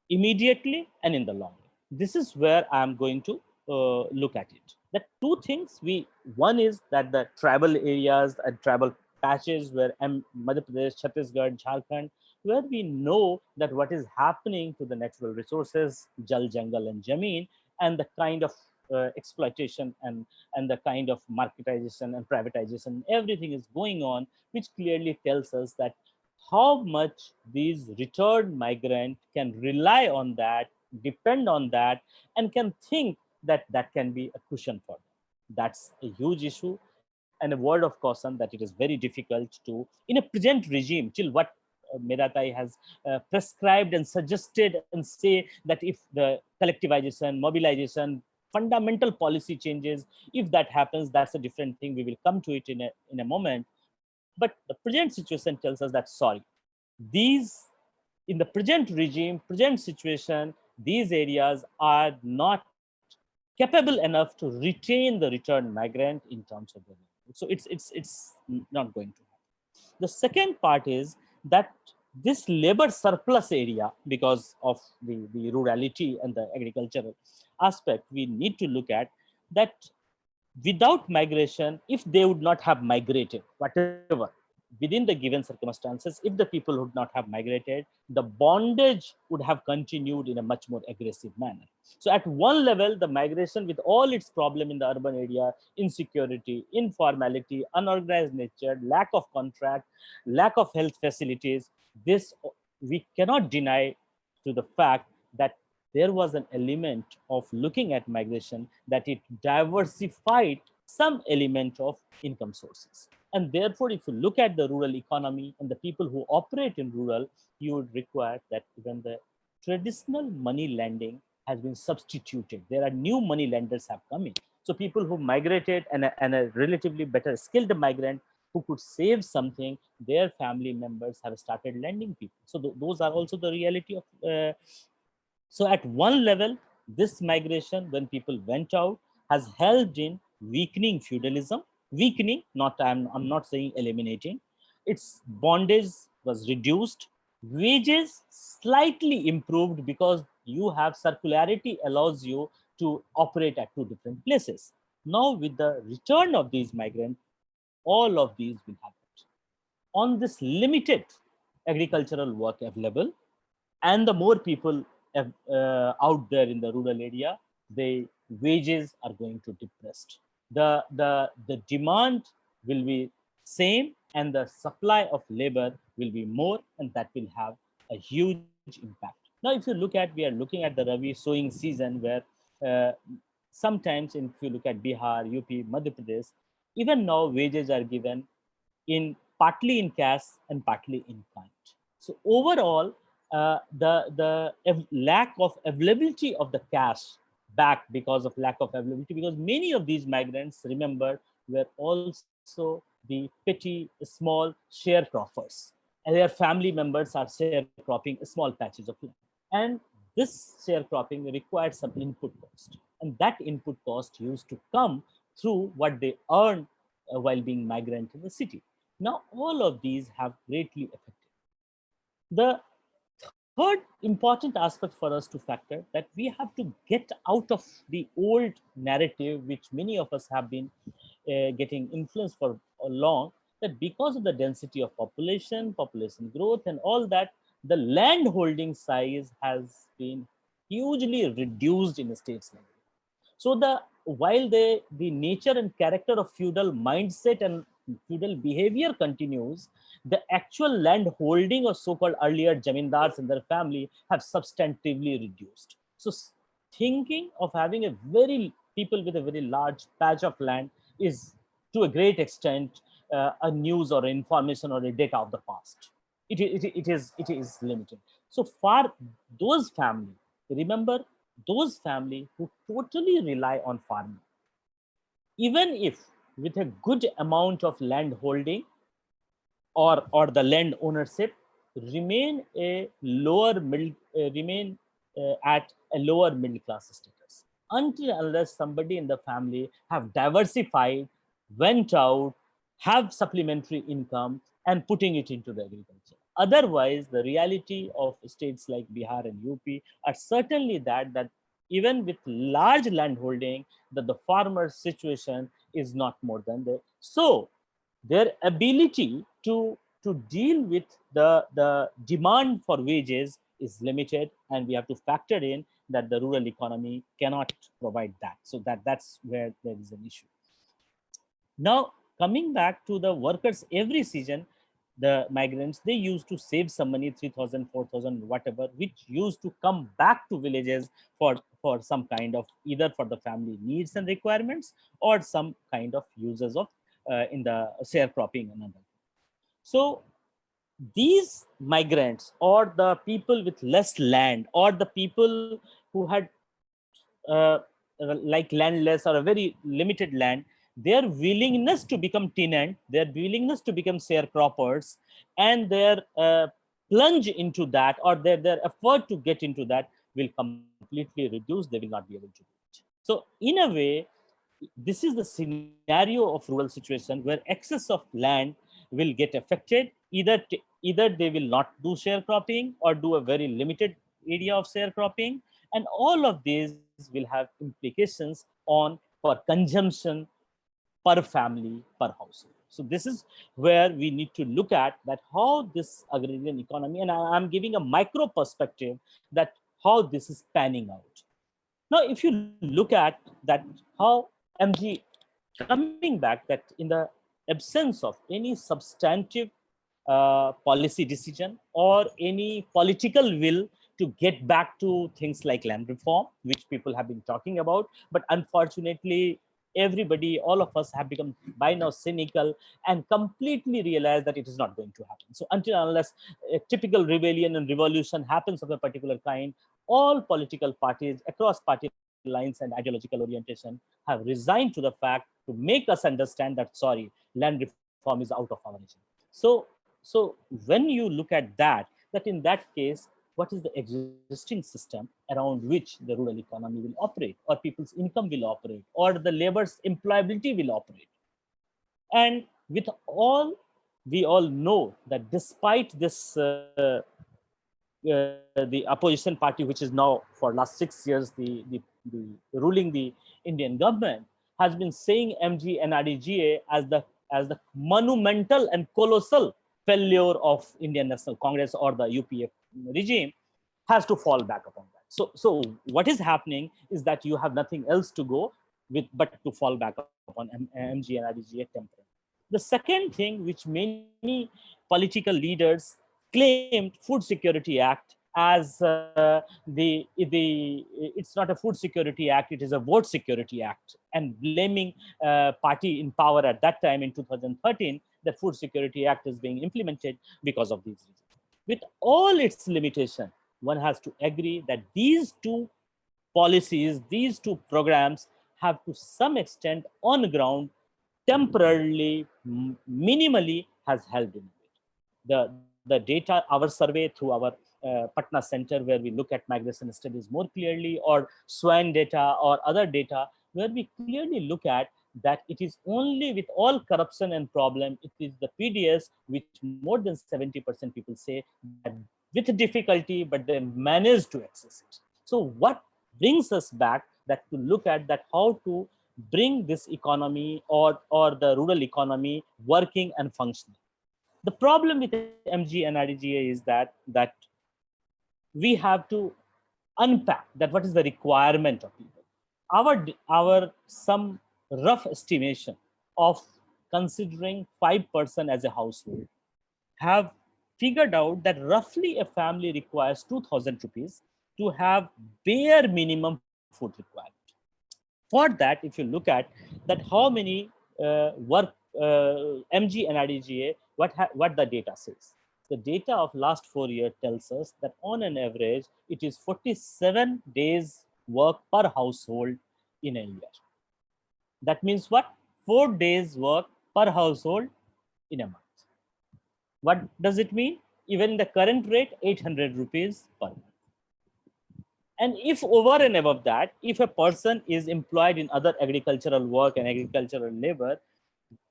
immediately and in the long run? This is where I am going to look at it. The two things one is that the tribal areas and tribal patches where Madhya Pradesh, Chhattisgarh, Jharkhand, where we know that what is happening to the natural resources, jal, jungle, and jameen, and the kind of exploitation and the kind of marketization and privatization, everything is going on, which clearly tells us that how much these returned migrant can rely on that, depend on that, and can think that that can be a cushion for them. That's a huge issue and a word of caution that it is very difficult to, in a present regime, till what Medatai has prescribed and suggested and say that if the collectivization, mobilization, fundamental policy changes, if that happens, that's a different thing. We will come to it in a moment. But the present situation tells us that, sorry, these, in the present regime, present situation, these areas are not capable enough to retain the returned migrant in terms of the livelihood. So it's not going to happen. The second part is that this labor surplus area, because of the rurality and the agricultural aspect, we need to look at that without migration, if they would not have migrated, whatever, within the given circumstances, if the people would not have migrated, the bondage would have continued in a much more aggressive manner. So at one level, the migration with all its problem in the urban area, insecurity, informality, unorganized nature, lack of contract, lack of health facilities, this we cannot deny to the fact that there was an element of looking at migration, that it diversified some element of income sources. And therefore, if you look at the rural economy and the people who operate in rural, you would require that even the traditional money lending has been substituted. There are new money lenders have come in. So people who migrated and a relatively better skilled migrant who could save something, their family members have started lending people. So those are also the reality of. So at one level, this migration, when people went out, has helped in weakening feudalism. Weakening, not I'm not saying eliminating. Its bondage was reduced. Wages slightly improved because you have circularity allows you to operate at two different places. Now, with the return of these migrants, all of these will happen. On this limited agricultural work available, and the more people out there in the rural area, the wages are going to depressed. The demand will be same, and the supply of labor will be more, and that will have a huge impact. Now, if you look at, we are looking at the Rabi sowing season, where uh, sometimes, if you look at Bihar, UP, Madhya Pradesh, even now wages are given in partly in cash and partly in kind. So overall, lack of availability of the cash back because of lack of availability, because many of these migrants, remember, were also the petty small sharecroppers, and their family members are sharecropping small patches of land. And this sharecropping required some input cost, and that input cost used to come through what they earned while being migrant in the city. Now, all of these have greatly affected. The third important aspect for us to factor, that we have to get out of the old narrative, which many of us have been getting influenced for long, that because of the density of population growth, and all that, the land holding size has been hugely reduced in states like that. So while the nature and character of feudal mindset and feudal behavior continues, the actual land holding of so-called earlier jamindars and their family have substantively reduced. So thinking of having a very people with a very large patch of land is to a great extent a news or information or a data of the past. It is limited. So far, those family, remember, those family who totally rely on farming, even if with a good amount of land holding or the land ownership, remain a lower middle remain at a lower middle class status, until unless somebody in the family have diversified, went out, have supplementary income and putting it into the agriculture. Otherwise, the reality of states like Bihar and UP are certainly that even with large land holding, that the farmer's situation is not more than the. So their ability to deal with the demand for wages is limited, and we have to factor in that the rural economy cannot provide that. So that's where there is an issue. Now, coming back to the workers, every season, the migrants, they used to save some money, 3,000, 4,000, whatever, which used to come back to villages for some kind of, either for the family needs and requirements, or some kind of uses of in the sharecropping and other. So these migrants, or the people with less land, or the people who had uh, like landless or a very limited land, their willingness to become tenant, their willingness to become sharecroppers, and their plunge into that, or their effort to get into that, will completely reduce. They will not be able to do it. So in a way, this is the scenario of rural situation, where excess of land will get affected. Either they will not do sharecropping, or do a very limited area of sharecropping, and all of these will have implications on for consumption per family, per household. So this is where we need to look at that, how this agrarian economy, and I'm giving a micro perspective, that how this is panning out. Now, if you look at that, how MG, coming back, that in the absence of any substantive policy decision or any political will to get back to things like land reform, which people have been talking about, but unfortunately, everybody, all of us have become by now cynical and completely realize that it is not going to happen. So until unless a typical rebellion and revolution happens of a particular kind, all political parties across party lines and ideological orientation have resigned to the fact to make us understand that, sorry, land reform is out of our region. So when you look at that, that in that case, what is the existing system around which the rural economy will operate, or people's income will operate, or the labor's employability will operate? And with all, we all know that despite this, the opposition party, which is now for last 6 years the ruling the Indian government, has been saying MG and RDGA as the monumental and colossal failure of Indian National Congress or the UPA regime, has to fall back upon that. So what is happening is that you have nothing else to go with but to fall back upon MG and RDGA temporarily. The second thing which many political leaders claimed Food Security Act as it's not a Food Security Act, it is a Vote Security Act, and blaming party in power at that time in 2013, the Food Security Act is being implemented because of these reasons. With all its limitation, one has to agree that these two policies, these two programs have to some extent on ground temporarily, minimally has helped in it. The data, our survey through our Patna Center, where we look at migration studies more clearly, or SWAN data or other data, where we clearly look at that it is only with all corruption and problem, it is the PDS which more than 70% people say that with difficulty, but they manage to access it. So what brings us back that to look at that how to bring this economy or the rural economy working and functioning. The problem with MG and RDGA is that we have to unpack that what is the requirement of people. Our some rough estimation of considering 5% as a household have figured out that roughly a family requires 2,000 rupees to have bare minimum food requirement. For that, if you look at that, how many work MG and RDGA, what the data says. The data of last 4 years tells us that on an average, it is 47 days work per household in a year. That means what? 4 days work per household in a month. What does it mean? Even the current rate, 800 rupees per month. And if over and above that, if a person is employed in other agricultural work and agricultural labor,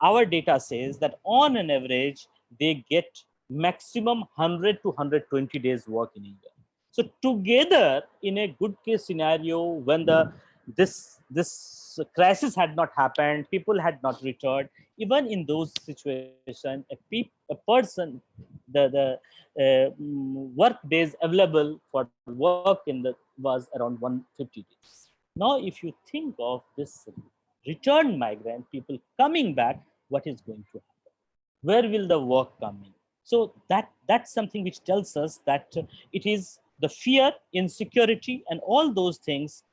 our data says that on an average, they get maximum 100 to 120 days work in a year. So together, in a good case scenario, when this crisis had not happened, people had not returned, even in those situations, a person, the work days available for work in the was around 150 days. Now, if you think of this returned migrant people coming back, what is going to happen? Where will the work come in? So that's something which tells us that it is the fear, insecurity, and all those things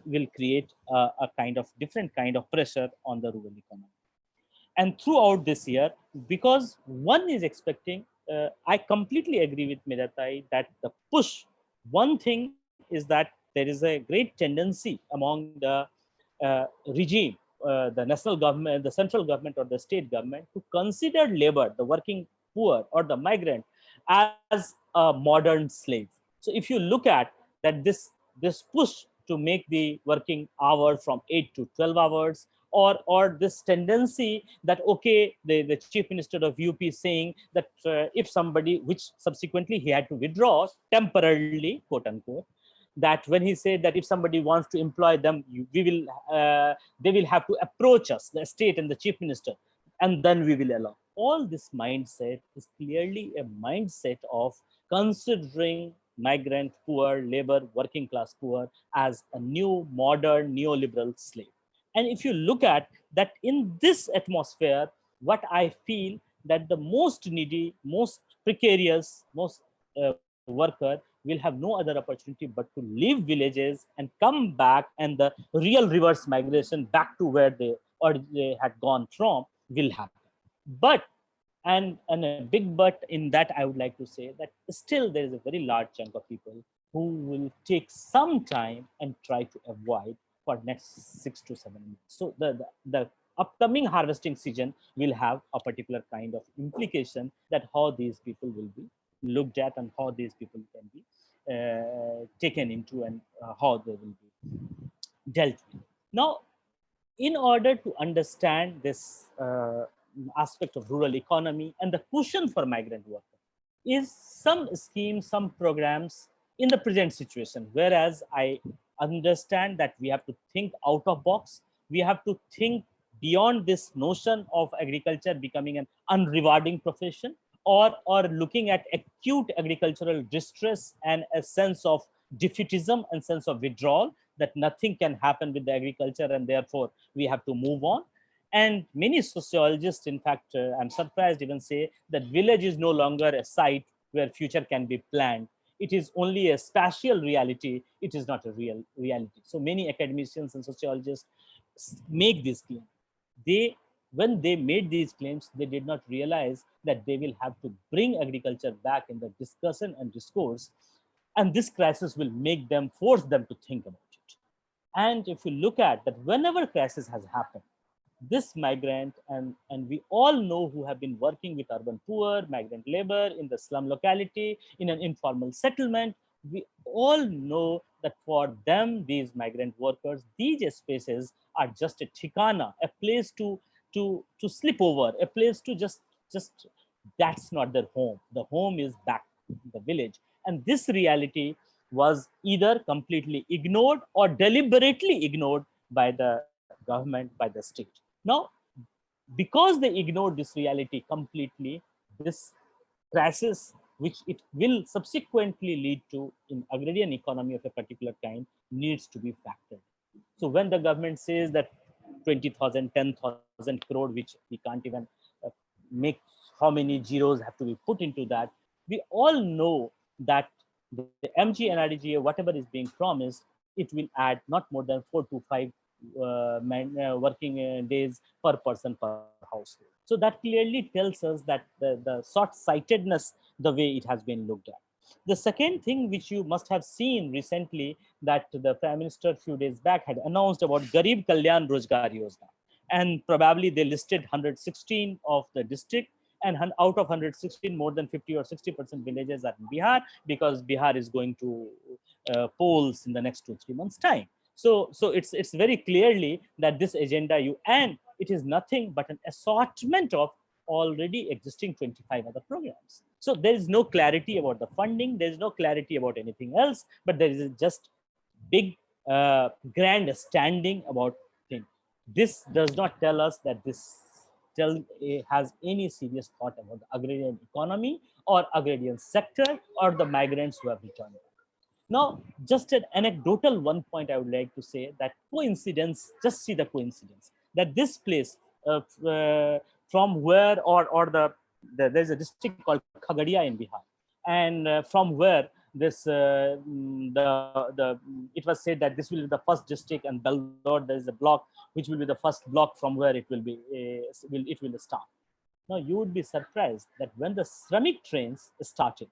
will create a kind of different kind of pressure on the rural economy. And throughout this year, because one is expecting, I completely agree with Miratai that the push, one thing is that there is a great tendency among the regime, the national government, the central government or the state government to consider labor, the working poor or the migrant, as a modern slave. So if you look at that, this push to make the working hour from 8 to 12 hours, or this tendency that, okay, the chief minister of UP is saying that if somebody, which subsequently he had to withdraw temporarily, quote unquote, that when he said that if somebody wants to employ them, they will have to approach us, the state and the chief minister, and then we will allow. All this mindset is clearly a mindset of considering migrant poor, labor, working class poor as a new modern neoliberal slave. And if you look at that in this atmosphere, what I feel that the most needy, most precarious, most worker will will have no other opportunity but to leave villages and come back, and the real reverse migration back to where they had gone from will happen. But and a big but in that, I would like to say that still there is a very large chunk of people who will take some time and try to avoid for next 6 to 7 months. So the upcoming harvesting season will have a particular kind of implication that how these people will be looked at and how these people can be taken into, and how they will be dealt with. Now, in order to understand this aspect of rural economy and the cushion for migrant workers is some schemes, some programs in the present situation. Whereas I understand that we have to think out of box, we have to think beyond this notion of agriculture becoming an unrewarding profession, or looking at acute agricultural distress and a sense of defeatism and sense of withdrawal, that nothing can happen with the agriculture and therefore we have to move on. And many sociologists, in fact, I'm surprised, even say that village is no longer a site where future can be planned. It is only a spatial reality. It is not a real reality. So many academicians and sociologists make this claim. They, when they made these claims, they did not realize that they will have to bring agriculture back in the discussion and discourse, and this crisis will make them, force them to think about it. And if you look at that, whenever crisis has happened, this migrant, and we all know who have been working with urban poor, migrant labor in the slum locality, in an informal settlement, we all know that for them, these migrant workers, these spaces are just a thikana, a place to slip over, a place to just that's not their home. The home is back in the village. And this reality was either completely ignored or deliberately ignored by the government, by the state. Now, because they ignored this reality completely, this crisis, which it will subsequently lead to in agrarian economy of a particular kind, needs to be factored. So when the government says that 20,000, 10,000 crore, which we can't even uh, make how many zeros have to be put into that, we all know that the MGNRDGA, whatever is being promised, it will add not more than 4 to 5 working days per person per household. So that clearly tells us that the short-sightedness, the way it has been looked at. The second thing which you must have seen recently, that the Prime Minister a few days back had announced about Garib Kalyan Rozgar Yojana. And probably they listed 116 of the district, and out of 116, more than 50 or 60% villages are in Bihar, because Bihar is going to polls in the next 2-3 months time. So it's very clearly that this agenda, and it is nothing but an assortment of already existing 25 other programs. So there is no clarity about the funding, there is no clarity about anything else, but there is just big grand standing about thing. This does not tell us that this has any serious thought about the agrarian economy or agrarian sector or the migrants who have returned. Now, just an anecdotal one point I would like to say, that coincidence, just see the coincidence, that this place from where, there's a district called Khagadia in Bihar, and from where this it was said that this will be the first district, and Bellore, there is a block which will be the first block from where it will be it will start. Now you would be surprised that when the Shramik trains started,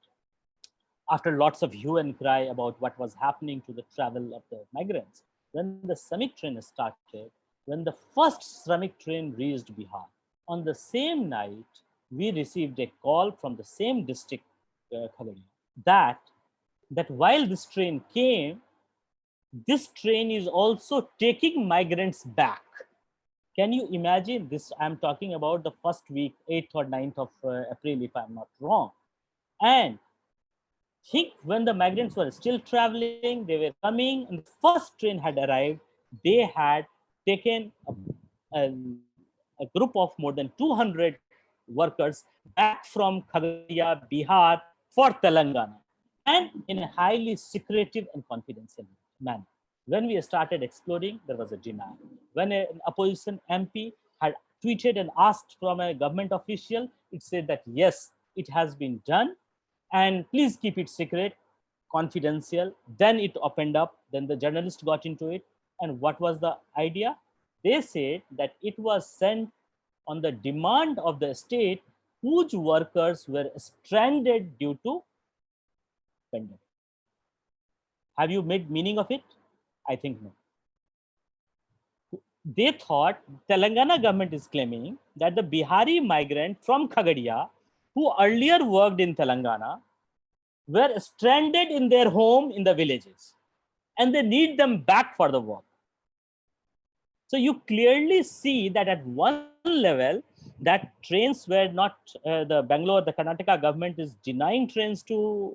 after lots of hue and cry about what was happening to the travel of the migrants, when the Shramik train started, when the first Shramik train reached Bihar, on the same night, we received a call from the same district, Khagadia, that while this train came, this train is also taking migrants back. Can you imagine this? I'm talking about the first week, 8th or 9th of April, if I'm not wrong. And think, when the migrants were still traveling, they were coming, and the first train had arrived, they had taken a group of more than 200 workers back from Khagadia, Bihar, for Telangana, and in a highly secretive and confidential manner. When we started exploring, there was a denial. When an opposition MP had tweeted and asked from a government official, it said that yes, it has been done, and please keep it secret. confidential. Then it opened up. Then the journalist got into it. And what was the idea? They said that it was sent on the demand of the state whose workers were stranded due to pandemic. Have you made meaning of it? I think no. They thought Telangana government is claiming that the Bihari migrant from Khagadia who earlier worked in Telangana were stranded in their home in the villages and they need them back for the work. So you clearly see that at one level, that trains were not, the Bangalore, the Karnataka government is denying trains to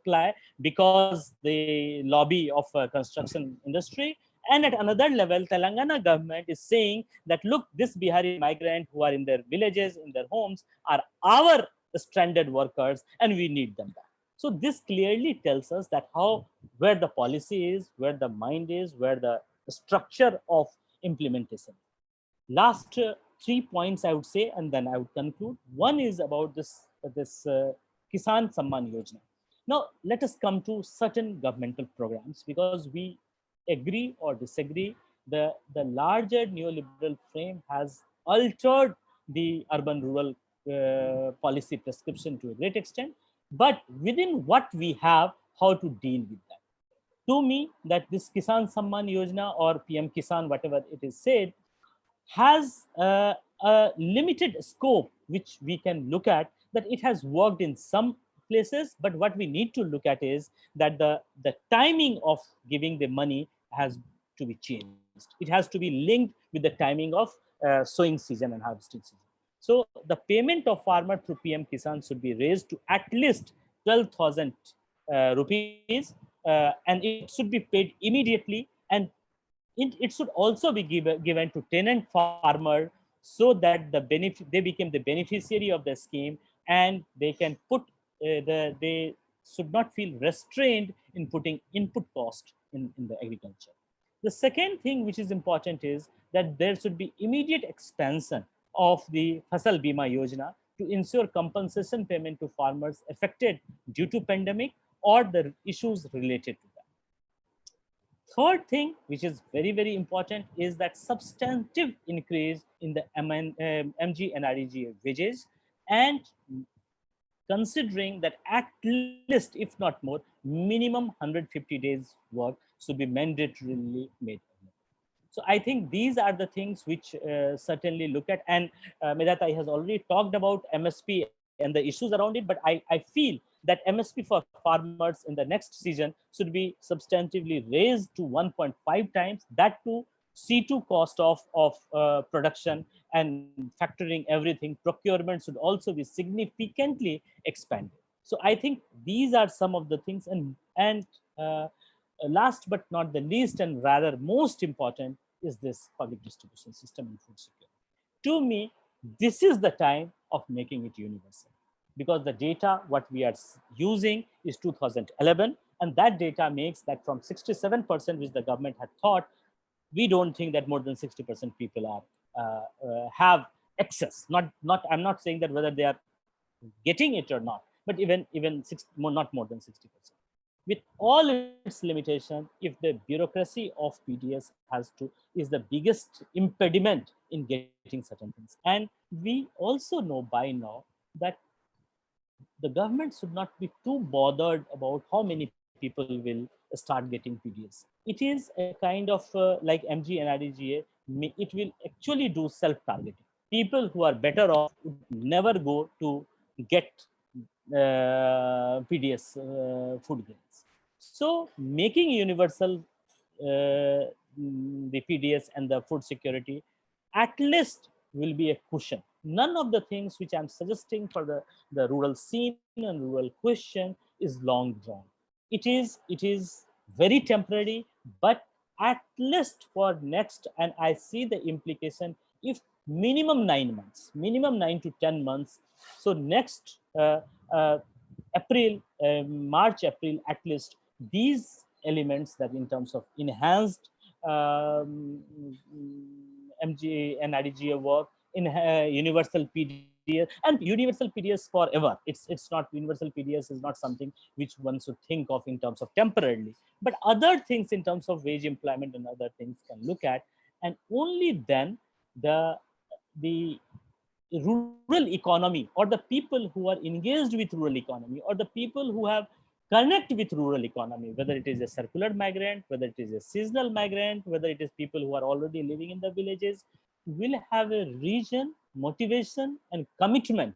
ply because the lobby of construction industry. And at another level, Telangana government is saying that, look, this Bihari migrant who are in their villages, in their homes, are our stranded workers and we need them back. So this clearly tells us that how, where the policy is, where the mind is, where the structure of implementation. Last 3 points I would say, and then I would conclude. One is about this Kisan Samman Yojana. Now let us come to certain governmental programs because we agree or disagree. The larger neoliberal frame has altered the urban-rural policy prescription to a great extent, but within what we have, how to deal with that. To me, that this Kisan Samman Yojana or PM Kisan, whatever it is said, has a limited scope which we can look at, that it has worked in some places, but what we need to look at is that the timing of giving the money has to be changed. It has to be linked with the timing of sowing season and harvesting season. So the payment of farmer through PM Kisan should be raised to at least 12,000 rupees, and it should be paid immediately, and it should also be given to tenant farmer so that they became the beneficiary of the scheme, and they can put they should not feel restrained in putting input cost in the agriculture. The second thing which is important is that there should be immediate expansion of the Fasal Bima Yojana to ensure compensation payment to farmers affected due to pandemic or the issues related to that. Third thing, which is very, very important, is that substantive increase in the MG and REGA wages, and considering that at least, if not more, minimum 150 days work should be mandatorily made. So I think these are the things which certainly look at, and Medata has already talked about MSP and the issues around it, but I feel that MSP for farmers in the next season should be substantively raised to 1.5 times, that too C2 cost of production, and factoring everything, procurement should also be significantly expanded. So I think these are some of the things, and last but not the least, and rather most important, is this public distribution system and food security. To me, this is the time of making it universal, because the data what we are using is 2011, and that data makes that from 67%, which the government had thought, we don't think that more than 60% people are have access. I'm not saying that whether they are getting it or not, but not more than 60%. With all its limitation, if the bureaucracy of PDS is the biggest impediment in getting certain things. And we also know by now that the government should not be too bothered about how many people will start getting PDS. It is a kind of like MG and RDGA, it will actually do self-targeting. People who are better off would never go to get PDS food grains. So making universal the PDS and the food security at least will be a cushion. None of the things which I'm suggesting for the rural scene and rural question is long drawn. It is very temporary, but at least for next, and I see the implication, if minimum 9 months, minimum 9 to 10 months. So next April, March, April, at least these elements, that in terms of enhanced MG and IDGA work, in universal PDS PDS and universal PDS forever. It's not universal PDS is not something which one should think of in terms of temporarily, but other things in terms of wage employment and other things can look at, and only then the rural economy or the people who are engaged with rural economy or the people who have connect with rural economy, whether it is a circular migrant, whether it is a seasonal migrant, whether it is people who are already living in the villages, will have a reason, motivation, and commitment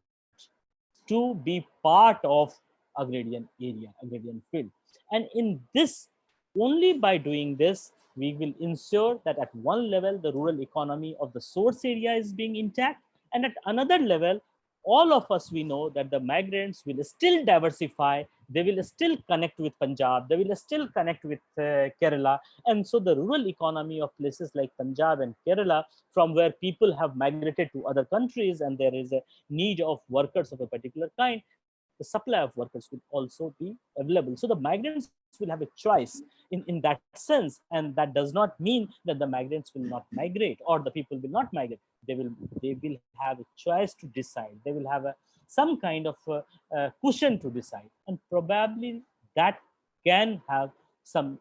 to be part of agrarian area, agrarian field. And in this, only by doing this, we will ensure that at one level, the rural economy of the source area is being intact. And at another level, all of us, we know that the migrants will still diversify, they will still connect with Punjab, they will still connect with Kerala. And so the rural economy of places like Punjab and Kerala, from where people have migrated to other countries and there is a need of workers of a particular kind, the supply of workers will also be available. So the migrants will have a choice in that sense. And that does not mean that the migrants will not migrate or the people will not migrate. They will have a choice to decide. They will have some kind of cushion to decide, and probably that can have some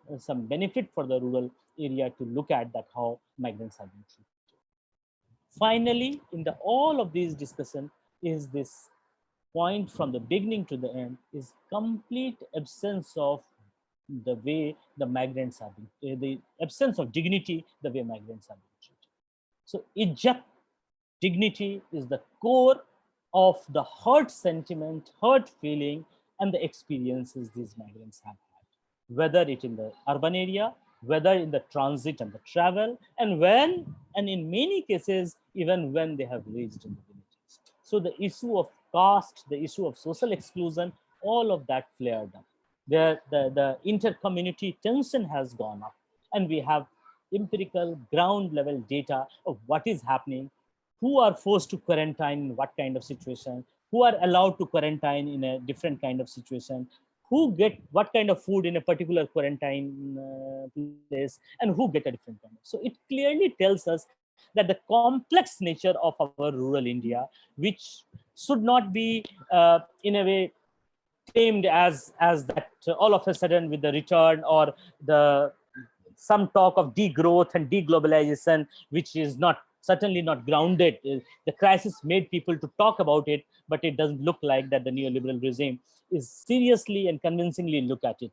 benefit for the rural area to look at that how migrants are being treated. Finally, in the all of these discussion is this point from the beginning to the end is complete absence of the way the migrants are being, the absence of dignity, the way migrants are being treated. So Ijat, dignity, is the core of the hurt sentiment, hurt feeling, and the experiences these migrants have had, whether it in the urban area, whether in the transit and the travel, and in many cases, even when they have reached in the villages. So the issue of caste, the issue of social exclusion, all of that flared up. The inter-community tension has gone up, and we have empirical ground level data of what is happening, who are forced to quarantine in what kind of situation, who are allowed to quarantine in a different kind of situation, who get what kind of food in a particular quarantine place, and who get a different kind of. So it clearly tells us that the complex nature of our rural India, which should not be in a way tamed as that all of a sudden with the return or the some talk of degrowth and deglobalization, which is not certainly not grounded. The crisis made people to talk about it, but it doesn't look like that the neoliberal regime is seriously and convincingly look at it.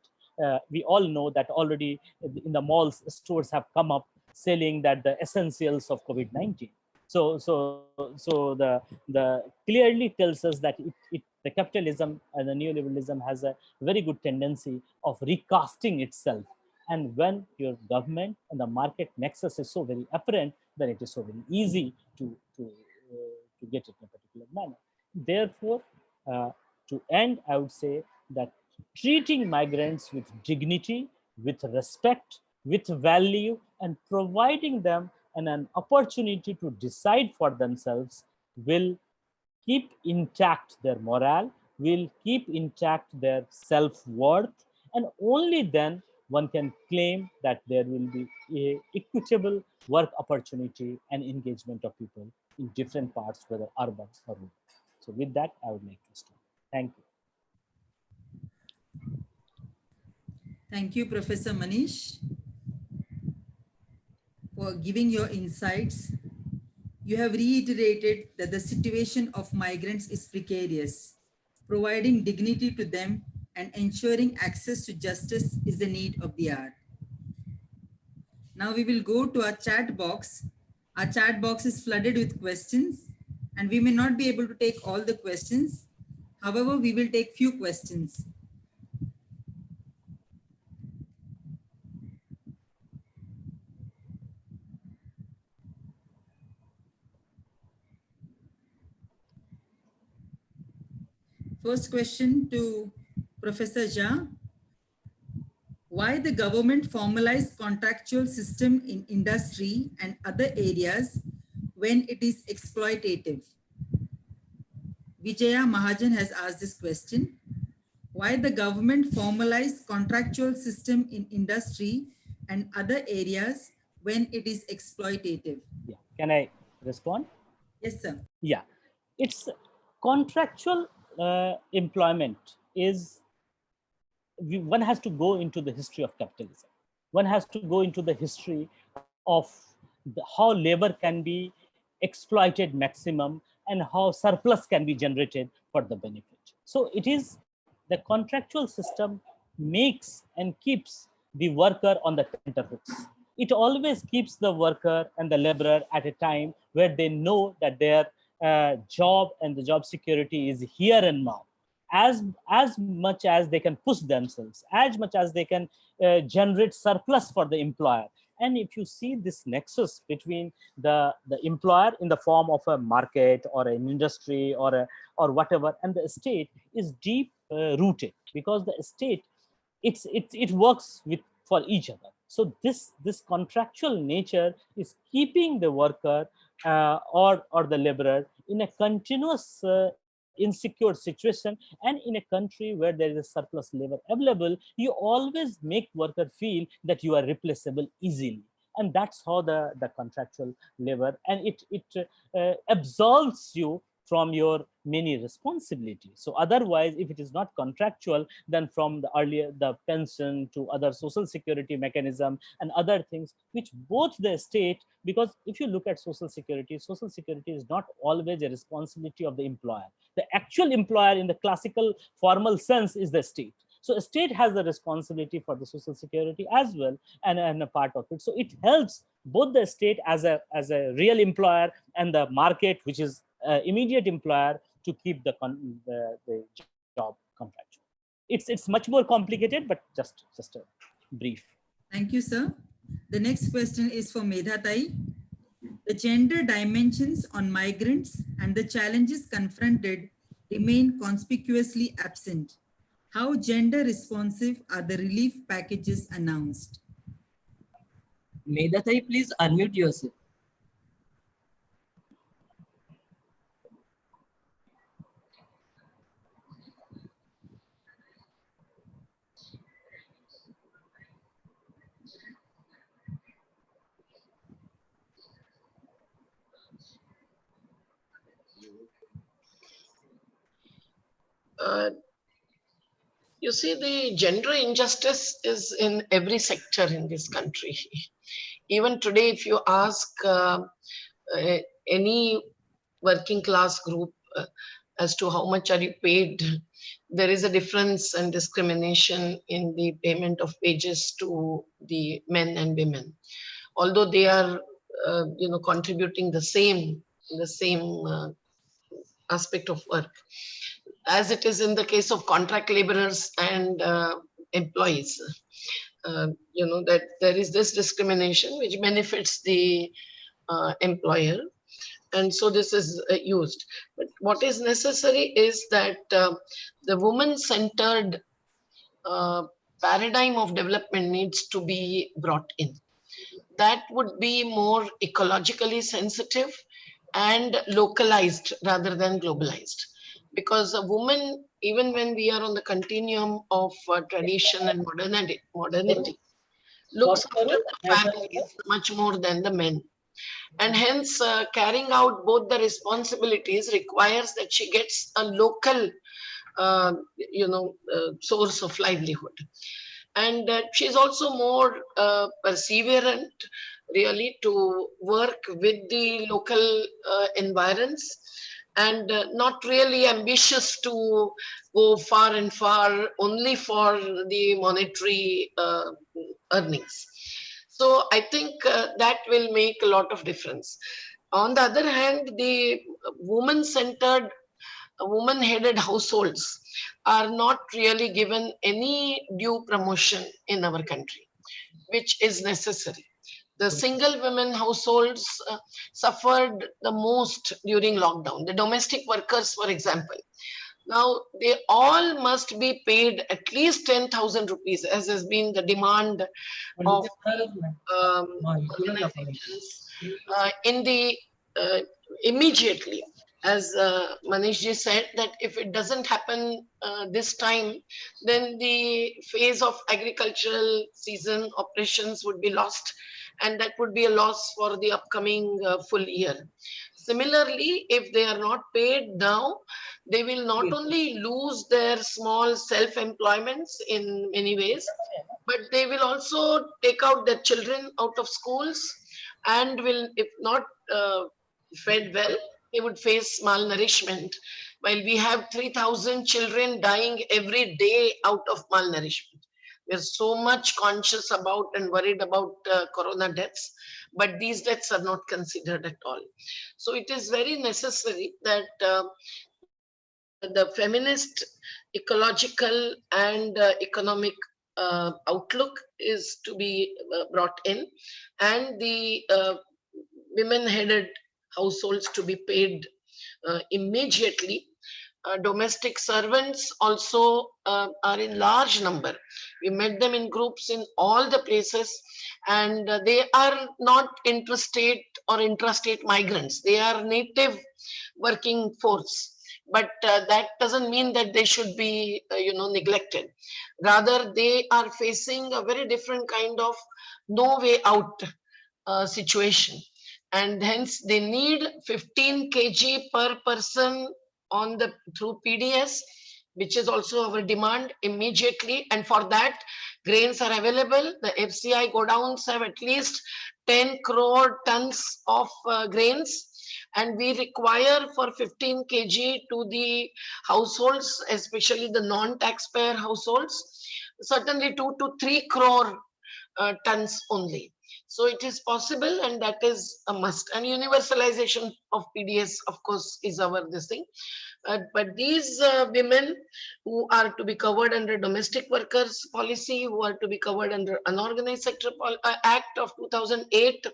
We all know that already in the malls, stores have come up selling that the essentials of COVID-19. So the clearly tells us that the capitalism and the neoliberalism has a very good tendency of recasting itself. And when your government and the market nexus is so very apparent, then it is so very easy to get it in a particular manner. Therefore, to end, I would say that treating migrants with dignity, with respect, with value, and providing them an opportunity to decide for themselves will keep intact their morale, will keep intact their self-worth, and only then one can claim that there will be a equitable work opportunity and engagement of people in different parts, whether urban or rural. So with that, I would like to stop. Thank you. Thank you, Professor Manish, for giving your insights. You have reiterated that the situation of migrants is precarious. Providing dignity to them and ensuring access to justice is the need of the hour. Now we will go to our chat box. Our chat box is flooded with questions, and we may not be able to take all the questions. However, we will take few questions. First question to Professor Jha. Why the government formalized contractual system in industry and other areas when it is exploitative? Vijaya Mahajan has asked this question. Why the government formalized contractual system in industry and other areas when it is exploitative? Yeah. Can I respond? Yes, sir. Yeah. It's contractual employment is, one has to go into the history of capitalism. One has to go into the history of how labor can be exploited maximum and how surplus can be generated for the benefit. So it is the contractual system makes and keeps the worker on the tenterhooks. It always keeps the worker and the laborer at a time where they know that their job and the job security is here and now. As much as they can push themselves, as much as they can generate surplus for the employer. And if you see this nexus between the employer in the form of a market or an industry or whatever, and the state is deep rooted, because the state, it works with for each other. So this contractual nature is keeping the worker or the laborer in a continuous insecure situation. And in a country where there is a surplus labor available, you always make worker feel that you are replaceable easily. And that's how the contractual labor, and it absolves you from your many responsibilities. So otherwise, if it is not contractual, then from the earlier, the pension to other social security mechanism and other things, which both the state, because if you look at social security is not always a responsibility of the employer. The actual employer in the classical formal sense is the state. So a state has the responsibility for the social security as well, and a part of it. So it helps both the state as a real employer and the market, which is immediate employer, to keep the job contractual. It's much more complicated, but just a brief. Thank you, sir. The next question is for Medhatai. The gender dimensions on migrants and the challenges confronted remain conspicuously absent. How gender responsive are the relief packages announced? Medhatai, please unmute yourself. You see, the gender injustice is in every sector in this country. Even today, if you ask any working class group as to how much are you paid, there is a difference and discrimination in the payment of wages to the men and women, although they are contributing the same aspect of work, as it is in the case of contract laborers and employees. That there is this discrimination which benefits the employer, and so this is used. But what is necessary is that the woman-centered paradigm of development needs to be brought in. That would be more ecologically sensitive and localized rather than globalized. Because a woman, even when we are on the continuum of tradition and modernity, looks after the families much more than the men. And hence, carrying out both the responsibilities requires that she gets a local, source of livelihood. And she's also more perseverant, really, to work with the local environs, and not really ambitious to go far and far only for the monetary earnings. So I think that will make a lot of difference. On the other hand, the woman-centered, woman-headed households are not really given any due promotion in our country, which is necessary. The single women households suffered the most during lockdown. The domestic workers, for example, now they all must be paid at least 10,000 rupees, as has been the demand of organizations in the immediately. As Manishji said, that if it doesn't happen this time, then the phase of agricultural season operations would be lost, and that would be a loss for the upcoming full year. Similarly, if they are not paid now, They will not only lose their small self-employments in many ways, but they will also take out their children out of schools and will, if not fed well, they would face malnourishment. While we have 3,000 children dying every day out of malnourishment. We're so much conscious about and worried about corona deaths, but these deaths are not considered at all. So it is very necessary that the feminist, ecological, and economic outlook is to be brought in, and the women-headed households to be paid immediately. Domestic servants also are in large number. We met them in groups in all the places, and they are not interstate or intrastate migrants. They are native working force. But that doesn't mean that they should be, neglected. Rather, they are facing a very different kind of no way out situation, and hence they need 15 kg per person on the through PDS, which is also our demand immediately. And for that, grains are available. The FCI godowns have at least 10 crore tons of grains, and we require for 15 kg to the households, especially the non-taxpayer households, certainly 2 to 3 crore tons only. So it is possible, and that is a must. And universalization of PDS, of course, is our this thing. But these women who are to be covered under domestic workers policy, who are to be covered under unorganized sector act of 2008,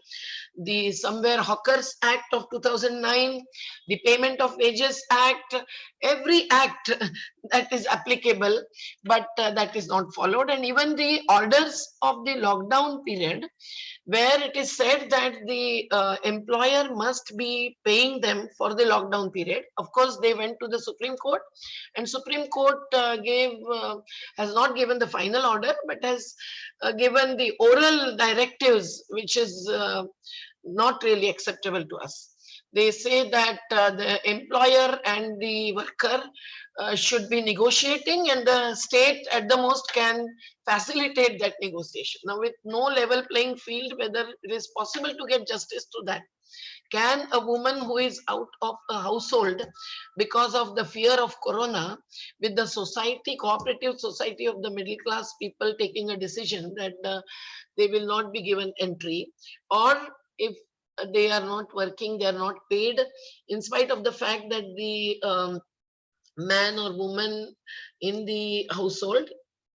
the Somewhere Hawkers Act of 2009, the Payment of Wages Act, every act that is applicable, but that is not followed. And even the orders of the lockdown period, where it is said that the employer must be paying them for the lockdown period. Of course, they went to the Supreme Court, and Supreme Court has not given the final order, but has given the oral directives, which is not really acceptable to us. They say that the employer and the worker should be negotiating, and the state at the most can facilitate that negotiation. Now, with no level playing field, whether it is possible to get justice to that. Can a woman who is out of a household because of the fear of corona, with the society, cooperative society of the middle class people taking a decision that they will not be given entry, or if they are not working, they are not paid, in spite of the fact that the man or woman in the household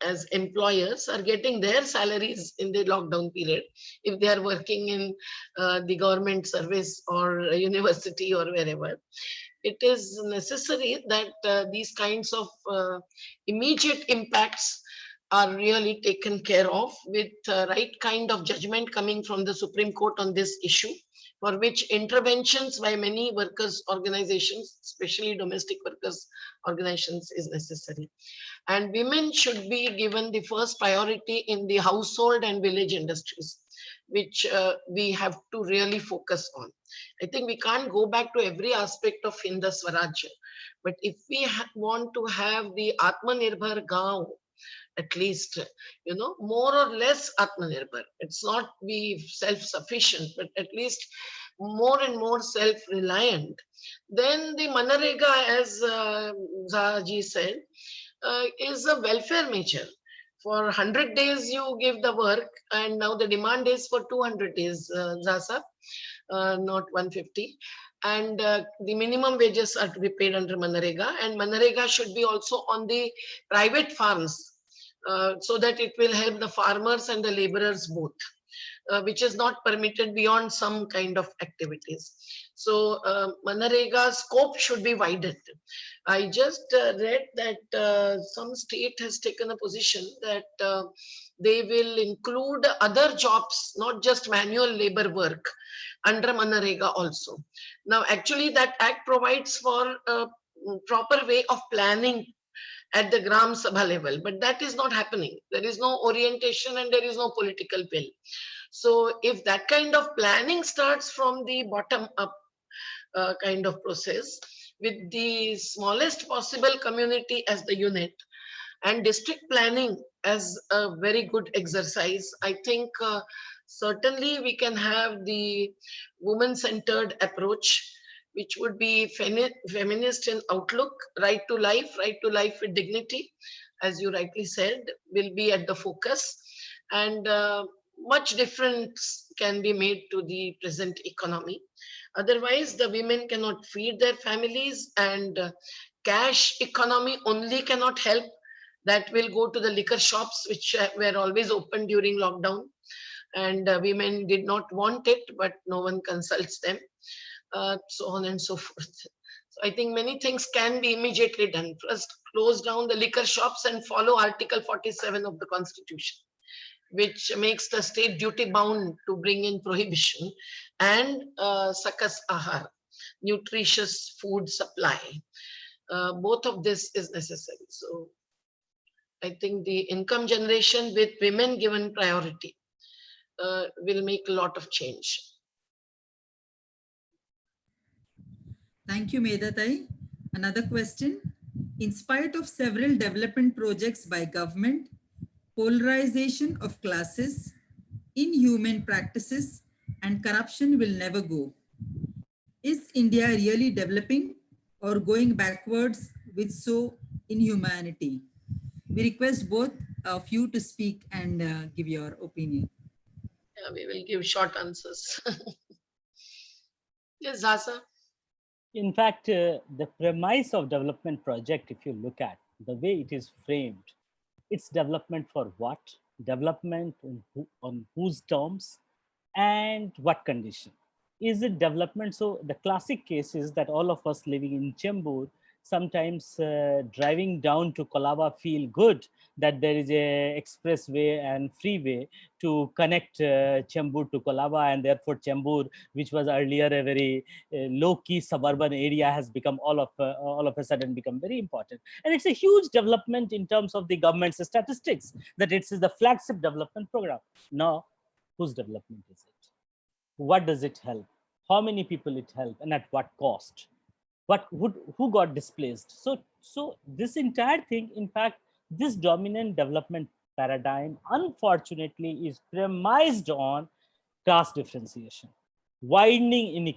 as employers are getting their salaries in the lockdown period, if they are working in the government service or university or wherever. It is necessary that these kinds of immediate impacts are really taken care of, with right kind of judgment coming from the Supreme Court on this issue, for which interventions by many workers organizations, especially domestic workers organizations, is necessary. And women should be given the first priority in the household and village industries, which we have to really focus on. I think we can't go back to every aspect of Hinda Swaraj, but if we want to have the Atmanirbhar Gaon, at least, more or less Atmanirbhar. It's not be self-sufficient, but at least more and more self-reliant. Then the Manarega, as Zahaji said, is a welfare measure. For 100 days you give the work, and now the demand is for 200 days, Zasa, not 150. And the minimum wages are to be paid under Manarega, and Manarega should be also on the private farms, so that it will help the farmers and the laborers both, which is not permitted beyond some kind of activities. So Manarega scope should be widened. I just read that some state has taken a position that they will include other jobs, not just manual labor work, under Manarega also. Now, actually, that act provides for a proper way of planning at the Gram Sabha level, but that is not happening. There is no orientation and there is no political will. So if that kind of planning starts from the bottom up kind of process, with the smallest possible community as the unit, and district planning as a very good exercise. I think certainly we can have the woman-centered approach, which would be feminist in outlook. Right to life with dignity, as you rightly said, will be at the focus. And much difference can be made to the present economy. Otherwise, the women cannot feed their families, and cash economy only cannot help. That will go to the liquor shops, which were always open during lockdown, and women did not want it, but no one consults them, so on and so forth. So I think many things can be immediately done. First, close down the liquor shops and follow Article 47 of the Constitution, which makes the state duty bound to bring in prohibition, and sakas ahar, nutritious food supply. Both of this is necessary. So I think the income generation with women given priority will make a lot of change. Thank you, Medatai. Another question. In spite of several development projects by government, polarization of classes, inhuman practices, and corruption will never go. Is India really developing or going backwards with so inhumanity? We request both of you to speak and give your opinion. Yeah, we will give short answers. Yes, Zasa. In fact, the premise of development project, if you look at the way it is framed, it's development for what? Development on whose terms and what condition? Is it development? So the classic case is that all of us living in Chembur, sometimes driving down to Kolaba feel good that there is a expressway and freeway to connect Chembur to Kolaba, and therefore Chembur, which was earlier a very low-key suburban area, has become all of a sudden become very important. And it's a huge development in terms of the government's statistics, that it's the flagship development program. Now, whose development is it? What does it help? How many people it help, and at what cost? Who got displaced? So this entire thing, in fact, this dominant development paradigm, unfortunately, is premised on class differentiation, widening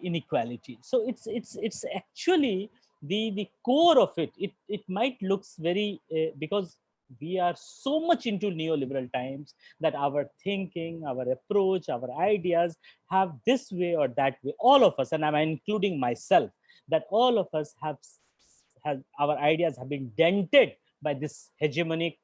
inequality. So it's actually the core of it. It might looks very because we are so much into neoliberal times that our thinking, our approach, our ideas have this way or that way. All of us, and I'm including myself, that all of us have our ideas have been dented by this hegemonic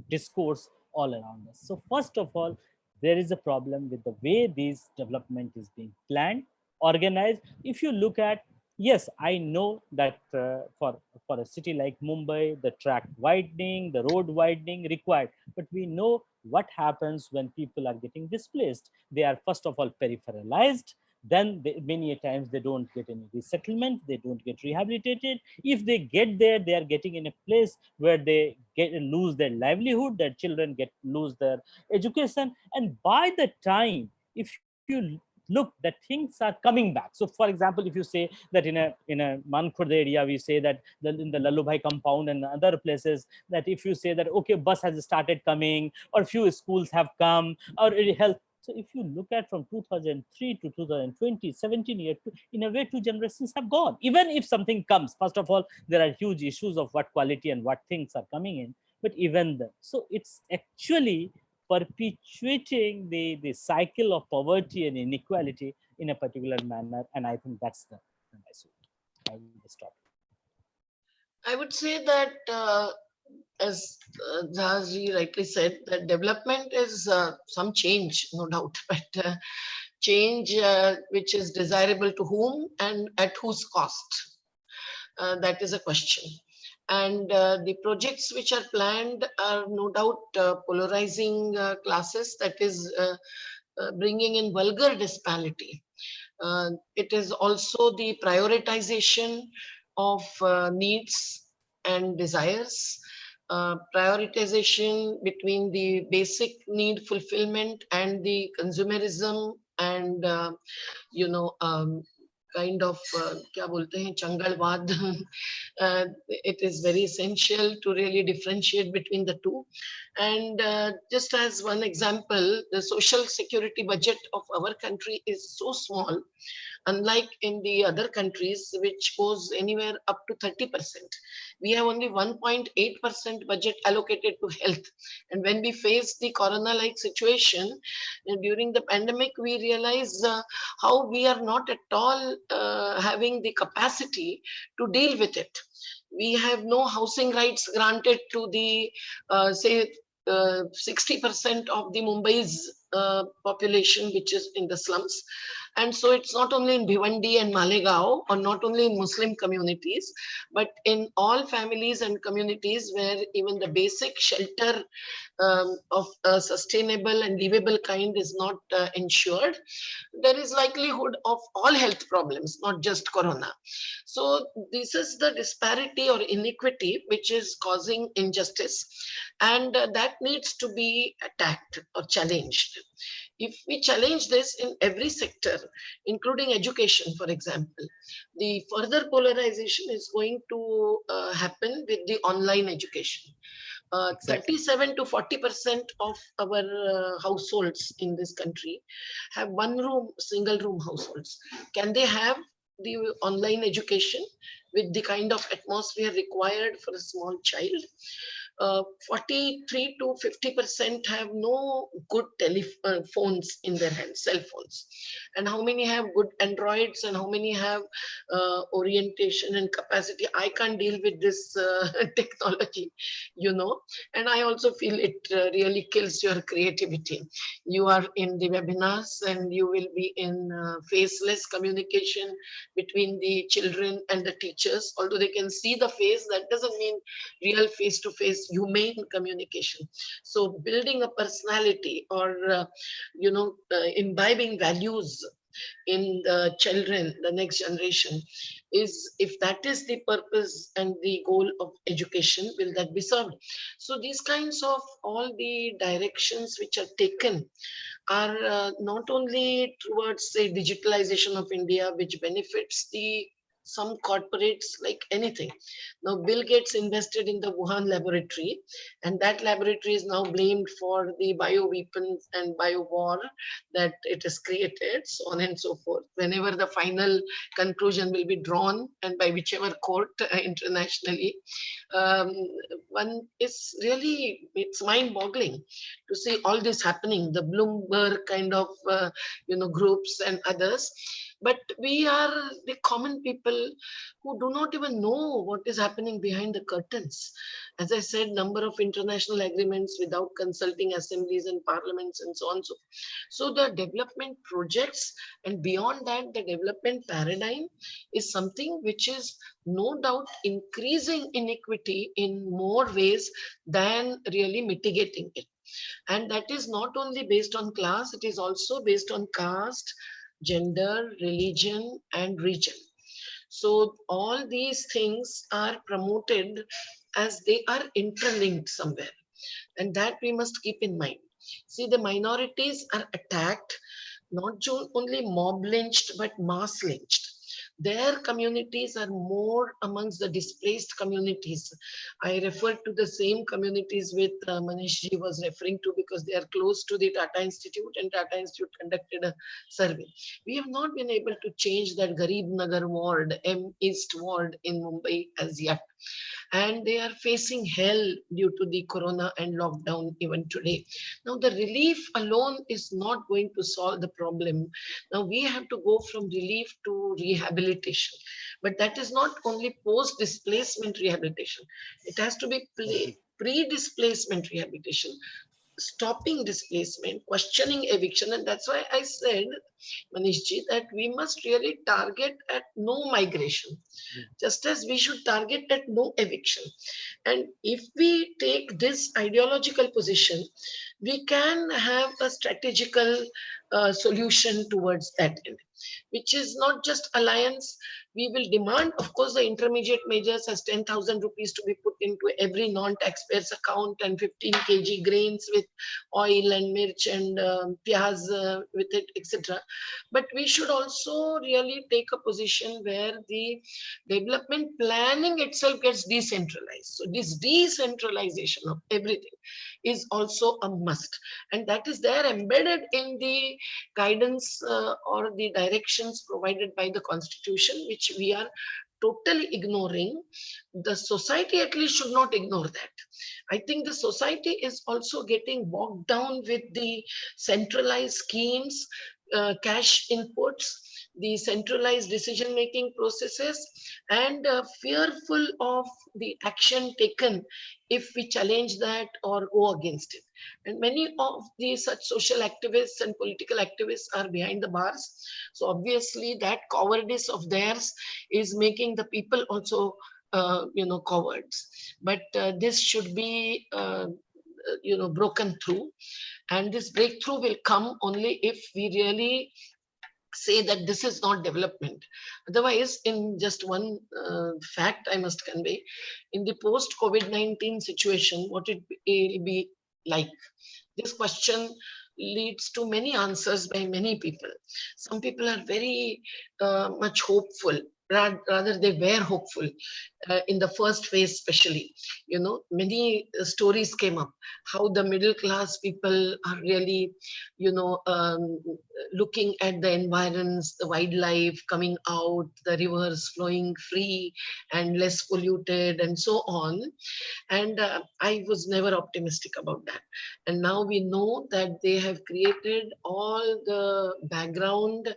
discourse all around us. So first of all, there is a problem with the way this development is being planned, organized. If you look at, yes, I know that for a city like Mumbai, the track widening, the road widening required, but we know what happens when people are getting displaced. They are first of all peripheralized, then many a times they don't get any resettlement, they don't get rehabilitated. If they get there, they are getting in a place where they lose their livelihood, their children lose their education, and by the time, if you look, that things are coming back. So for example, if you say that in a Mankhurd area, we say that in the Lalubhai compound and other places, that if you say that okay, bus has started coming, or few schools have come, or health. So if you look at from 2003 to 2020, 17 years, in a way, 2 generations have gone. Even if something comes, first of all, there are huge issues of what quality and what things are coming in. But even then, so it's actually perpetuating the cycle of poverty and inequality in a particular manner. And I think that's the message. I will stop. I would say that, as Zahaji rightly said, that development is some change, no doubt, but change which is desirable to whom and at whose cost? That is a question. And the projects which are planned are no doubt polarizing classes, that is bringing in vulgar disparity. It is also the prioritization of needs and desires, prioritization between the basic need fulfillment and the consumerism and kind of क्या बोलते हैं चंगलवाद. It is very essential to really differentiate between the two. And just as one example, the social security budget of our country is so small, unlike in the other countries, which goes anywhere up to 30%. We have only 1.8% budget allocated to health. And when we face the corona-like situation during the pandemic, we realize how we are not at all having the capacity to deal with it. We have no housing rights granted to the, say, 60% of the Mumbai's population, which is in the slums. And so it's not only in Bhiwandi and Malegaon, or not only in Muslim communities, but in all families and communities where even the basic shelter of a sustainable and livable kind is not ensured, there is likelihood of all health problems, not just corona. So this is the disparity or inequity which is causing injustice, and that needs to be attacked or challenged. If we challenge this in every sector, including education, for example, the further polarization is going to happen with the online education. Exactly. 37 to 40% of our households in this country have one room, single room households. Can they have the online education with the kind of atmosphere required for a small child? 43 to 50% have no good phones in their hands, cell phones. And how many have good Androids, and how many have orientation and capacity? I can't deal with this technology, you know. And I also feel it really kills your creativity. You are in the webinars and you will be in faceless communication between the children and the teachers. Although they can see the face, that doesn't mean real face-to-face humane communication. So building a personality, or imbibing values in the children, the next generation, is, if that is the purpose and the goal of education, will that be served? So these kinds of all the directions which are taken are not only towards, say, digitalization of India, which benefits the some corporates like anything. Now, Bill Gates invested in the Wuhan laboratory, and that laboratory is now blamed for the bioweapons and biowar that it has created, so on and so forth. Whenever the final conclusion will be drawn, and by whichever court internationally, um, one is really, it's mind-boggling to see all this happening, the Bloomberg kind of groups and others. But we are the common people who do not even know what is happening behind the curtains. As I said, number of international agreements without consulting assemblies and parliaments and so on. So the development projects, and beyond that, the development paradigm is something which is no doubt increasing inequity in more ways than really mitigating it. And that is not only based on class, it is also based on caste, gender, religion, and region. So all these things are promoted as they are interlinked somewhere. And that we must keep in mind. See, the minorities are attacked, not only mob lynched, but mass lynched. Their communities are more amongst the displaced communities. I refer to the same communities with Manishji was referring to, because they are close to the Tata Institute, and Tata Institute conducted a survey. We have not been able to change that Garib Nagar ward, M East ward in Mumbai as yet. And they are facing hell due to the corona and lockdown even today. Now, the relief alone is not going to solve the problem. Now, we have to go from relief to rehabilitation. But that is not only post-displacement rehabilitation. It has to be pre-displacement rehabilitation, stopping displacement, questioning eviction. And that's why I said, Manishji, that we must really target at no migration, just as we should target at no eviction. And if we take this ideological position, we can have a strategical solution towards that end, which is not just alliance. We will demand, of course, the intermediate measures as 10,000 rupees to be put into every non-taxpayer's account, and 15 kg grains with oil and mirch and pyaz with it, etc. but we should also really take a position where the development planning itself gets decentralized. So this decentralization of everything is also a must, and that is there embedded in the guidance or the directions provided by the constitution, which we are totally ignoring. The society at least should not ignore that. I think the society is also getting bogged down with the centralized schemes, cash inputs, the centralized decision-making processes, and fearful of the action taken if we challenge that or go against it. And many of the such social activists and political activists are behind the bars. So obviously that cowardice of theirs is making the people also cowards. But this should be broken through, and this breakthrough will come only if we really say that this is not development. Otherwise, in just one fact I must convey, in the post COVID-19 situation, what it will be like, this question leads to many answers by many people. Some people are very much hopeful, rather they were hopeful in the first phase, especially. Many stories came up how the middle class people are really looking at the environs, the wildlife coming out, the rivers flowing free and less polluted and so on. And I was never optimistic about that. And now we know that they have created all the background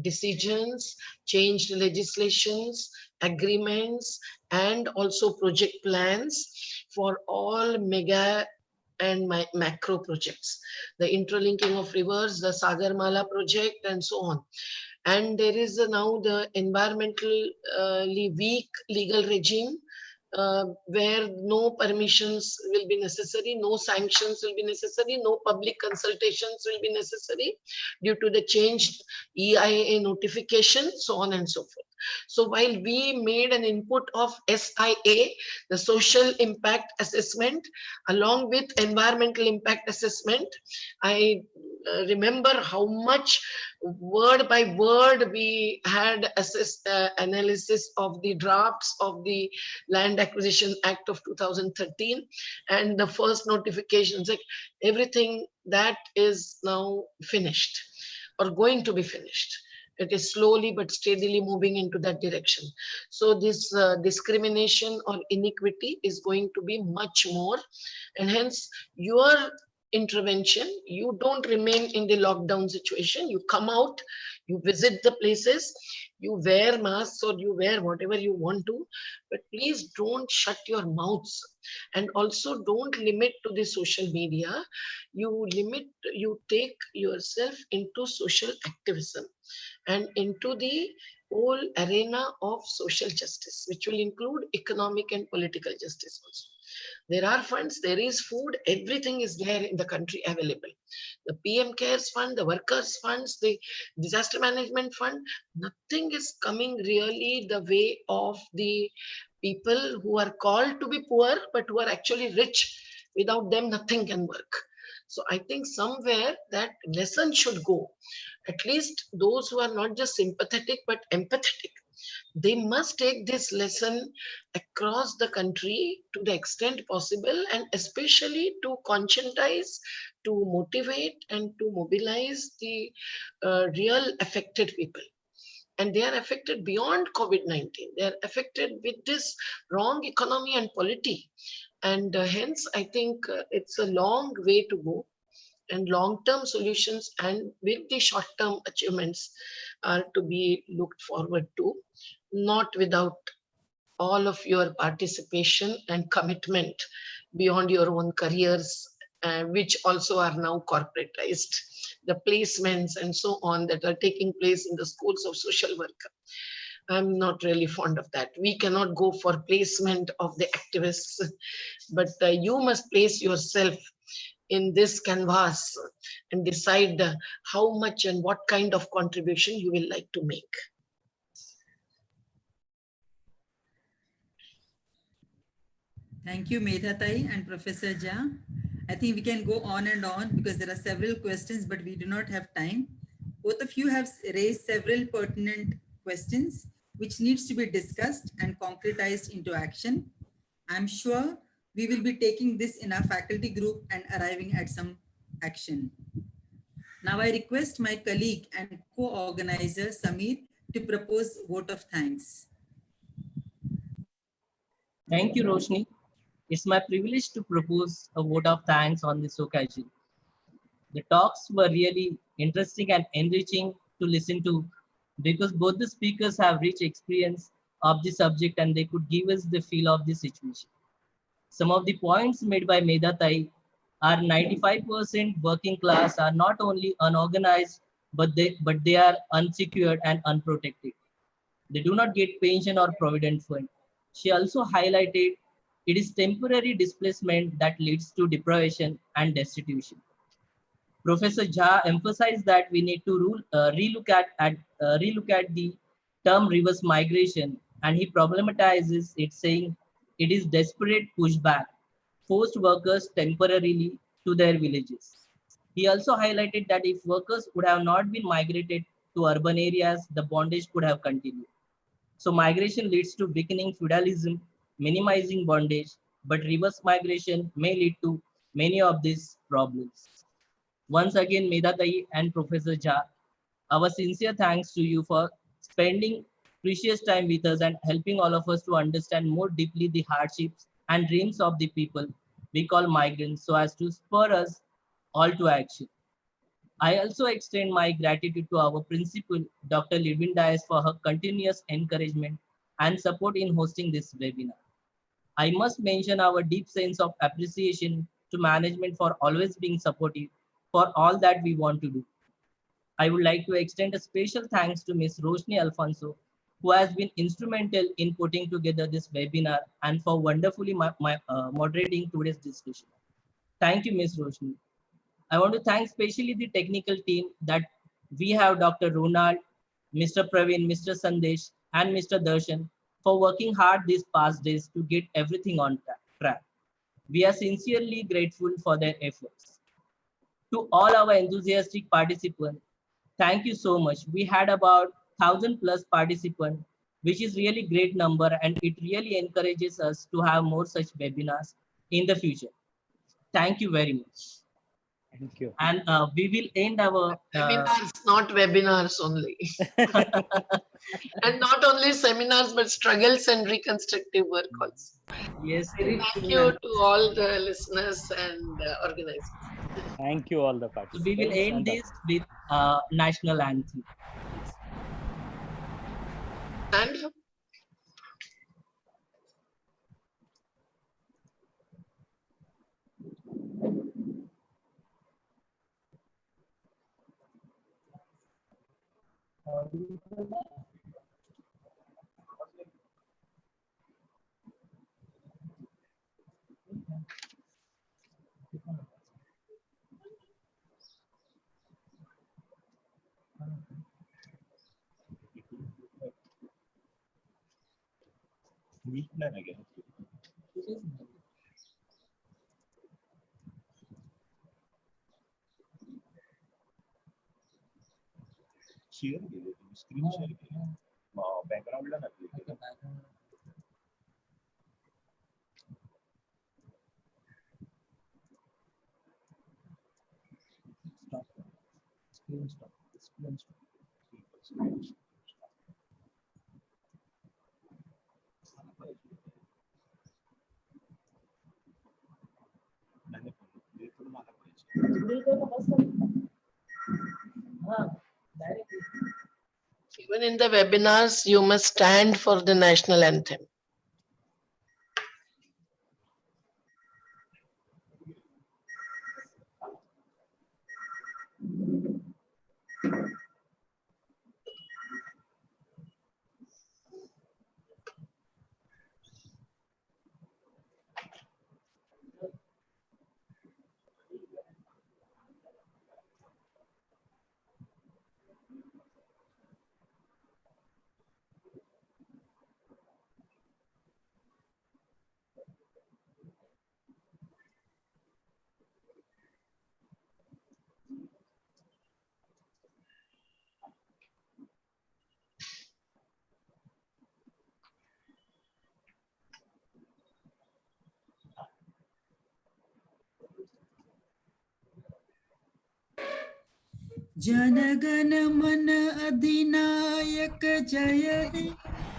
decisions, changed legislations, agreements, and also project plans for all mega and macro projects, the interlinking of rivers, the Sagarmala project, and so on. And there is now the environmentally weak legal regime, where no permissions will be necessary, no sanctions will be necessary, no public consultations will be necessary due to the changed EIA notification, so on and so forth. So while we made an input of SIA, the social impact assessment, along with environmental impact assessment, I remember how much word by word we had assessed analysis of the drafts of the Land Acquisition Act of 2013 and the first notifications. Like everything that is now finished or going to be finished. It is slowly but steadily moving into that direction. So this discrimination or inequity is going to be much more, and hence your intervention, you don't remain in the lockdown situation. You come out, you visit the places, you wear masks or you wear whatever you want to, but please don't shut your mouths, and also don't limit to the social media. You take yourself into social activism and into the whole arena of social justice, which will include economic and political justice also. There are funds, there is food, everything is there in the country available. The PM Cares Fund, the Workers Funds, the Disaster Management Fund, nothing is coming really the way of the people who are called to be poor, but who are actually rich. Without them, nothing can work. So I think somewhere that lesson should go. At least those who are not just sympathetic, but empathetic, they must take this lesson across the country to the extent possible, and especially to conscientize, to motivate, and to mobilize the real affected people. And they are affected beyond COVID-19. They are affected with this wrong economy and polity. And hence, I think it's a long way to go. And long-term solutions and with the short-term achievements are to be looked forward to, not without all of your participation and commitment beyond your own careers, which also are now corporatized. The placements and so on that are taking place in the schools of social work. I'm not really fond of that. We cannot go for placement of the activists, but you must place yourself in this canvas and decide how much and what kind of contribution you will like to make. Thank you, Medhatai and Professor Jha. I think we can go on and on because there are several questions, but we do not have time. Both of you have raised several pertinent questions which needs to be discussed and concretized into action. I'm sure we will be taking this in our faculty group and arriving at some action. Now I request my colleague and co-organizer Samir to propose vote of thanks. Thank you, Roshni. It's my privilege to propose a vote of thanks on this occasion. The talks were really interesting and enriching to listen to because both the speakers have rich experience of the subject and they could give us the feel of the situation. Some of the points made by Medatai are 95% working class are not only unorganized, but they are unsecured and unprotected. They do not get pension or provident fund. She also highlighted it is temporary displacement that leads to deprivation and destitution. Professor Jha emphasized that we need to relook at the term reverse migration, and he problematizes it, saying it is desperate pushback, forced workers temporarily to their villages. He also highlighted that if workers would have not been migrated to urban areas, the bondage could have continued. So migration leads to weakening feudalism, minimizing bondage, but reverse migration may lead to many of these problems. Once again, Medatai and Professor Jha, our sincere thanks to you for spending precious time with us and helping all of us to understand more deeply the hardships and dreams of the people we call migrants so as to spur us all to action. I also extend my gratitude to our principal, Dr. Lidwin Dias, for her continuous encouragement and support in hosting this webinar. I must mention our deep sense of appreciation to management for always being supportive for all that we want to do. I would like to extend a special thanks to Ms. Roshni Alfonso, who has been instrumental in putting together this webinar and for wonderfully moderating today's discussion. Thank you, Ms. Roshni. I want to thank especially the technical team that we have Dr. Ronald, Mr. Praveen, Mr. Sandesh, and Mr. Darshan for working hard these past days to get everything on track. We are sincerely grateful for their efforts. To all our enthusiastic participants, thank you so much. We had about 1,000+ participants, which is really great number, and it really encourages us to have more such webinars in the future. Thank you very much. Thank you. And we will end our Seminars, not webinars only. And not only seminars, but struggles and reconstructive work also. yes, Very yes. Thank true, you ma'am. to all the listeners and organizers. Thank you all the So we will participants end and the this with national anthem. Yes. And share केले तुम्ही screen share केली बॅकग्राऊंडला नकली even in the webinars, you must stand for the national anthem. जनगण मन अधिनायक जय हे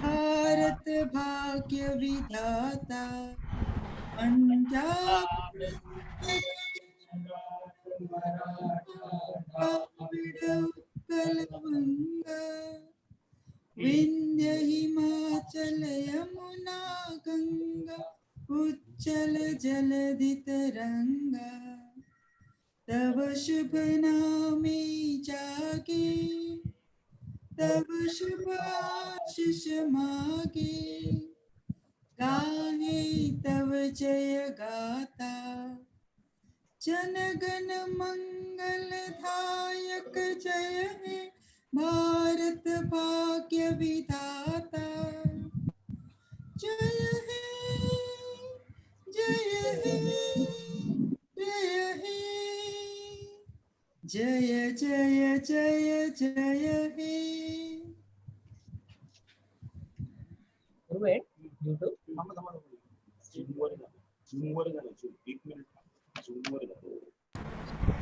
भारत भाग्य विधाता पंजाब द्राविड़ उत्कल बंगा विंध्य हिमाचल यमुना गंगा उच्चल जलधि तरंगा तव शुभ नामे जागे तव शुभ आशीष मागे गाहे तव जय गाथा जनगण मंगलदायक जय हे भारत भाग्य विधाता जय हे जय हे जय हे जय जय जय जय हे Wait, YouTube. Zoom वर झालं. Zoom वर झालं. Zoom. 1 मिनिट. Zoom वर झालं.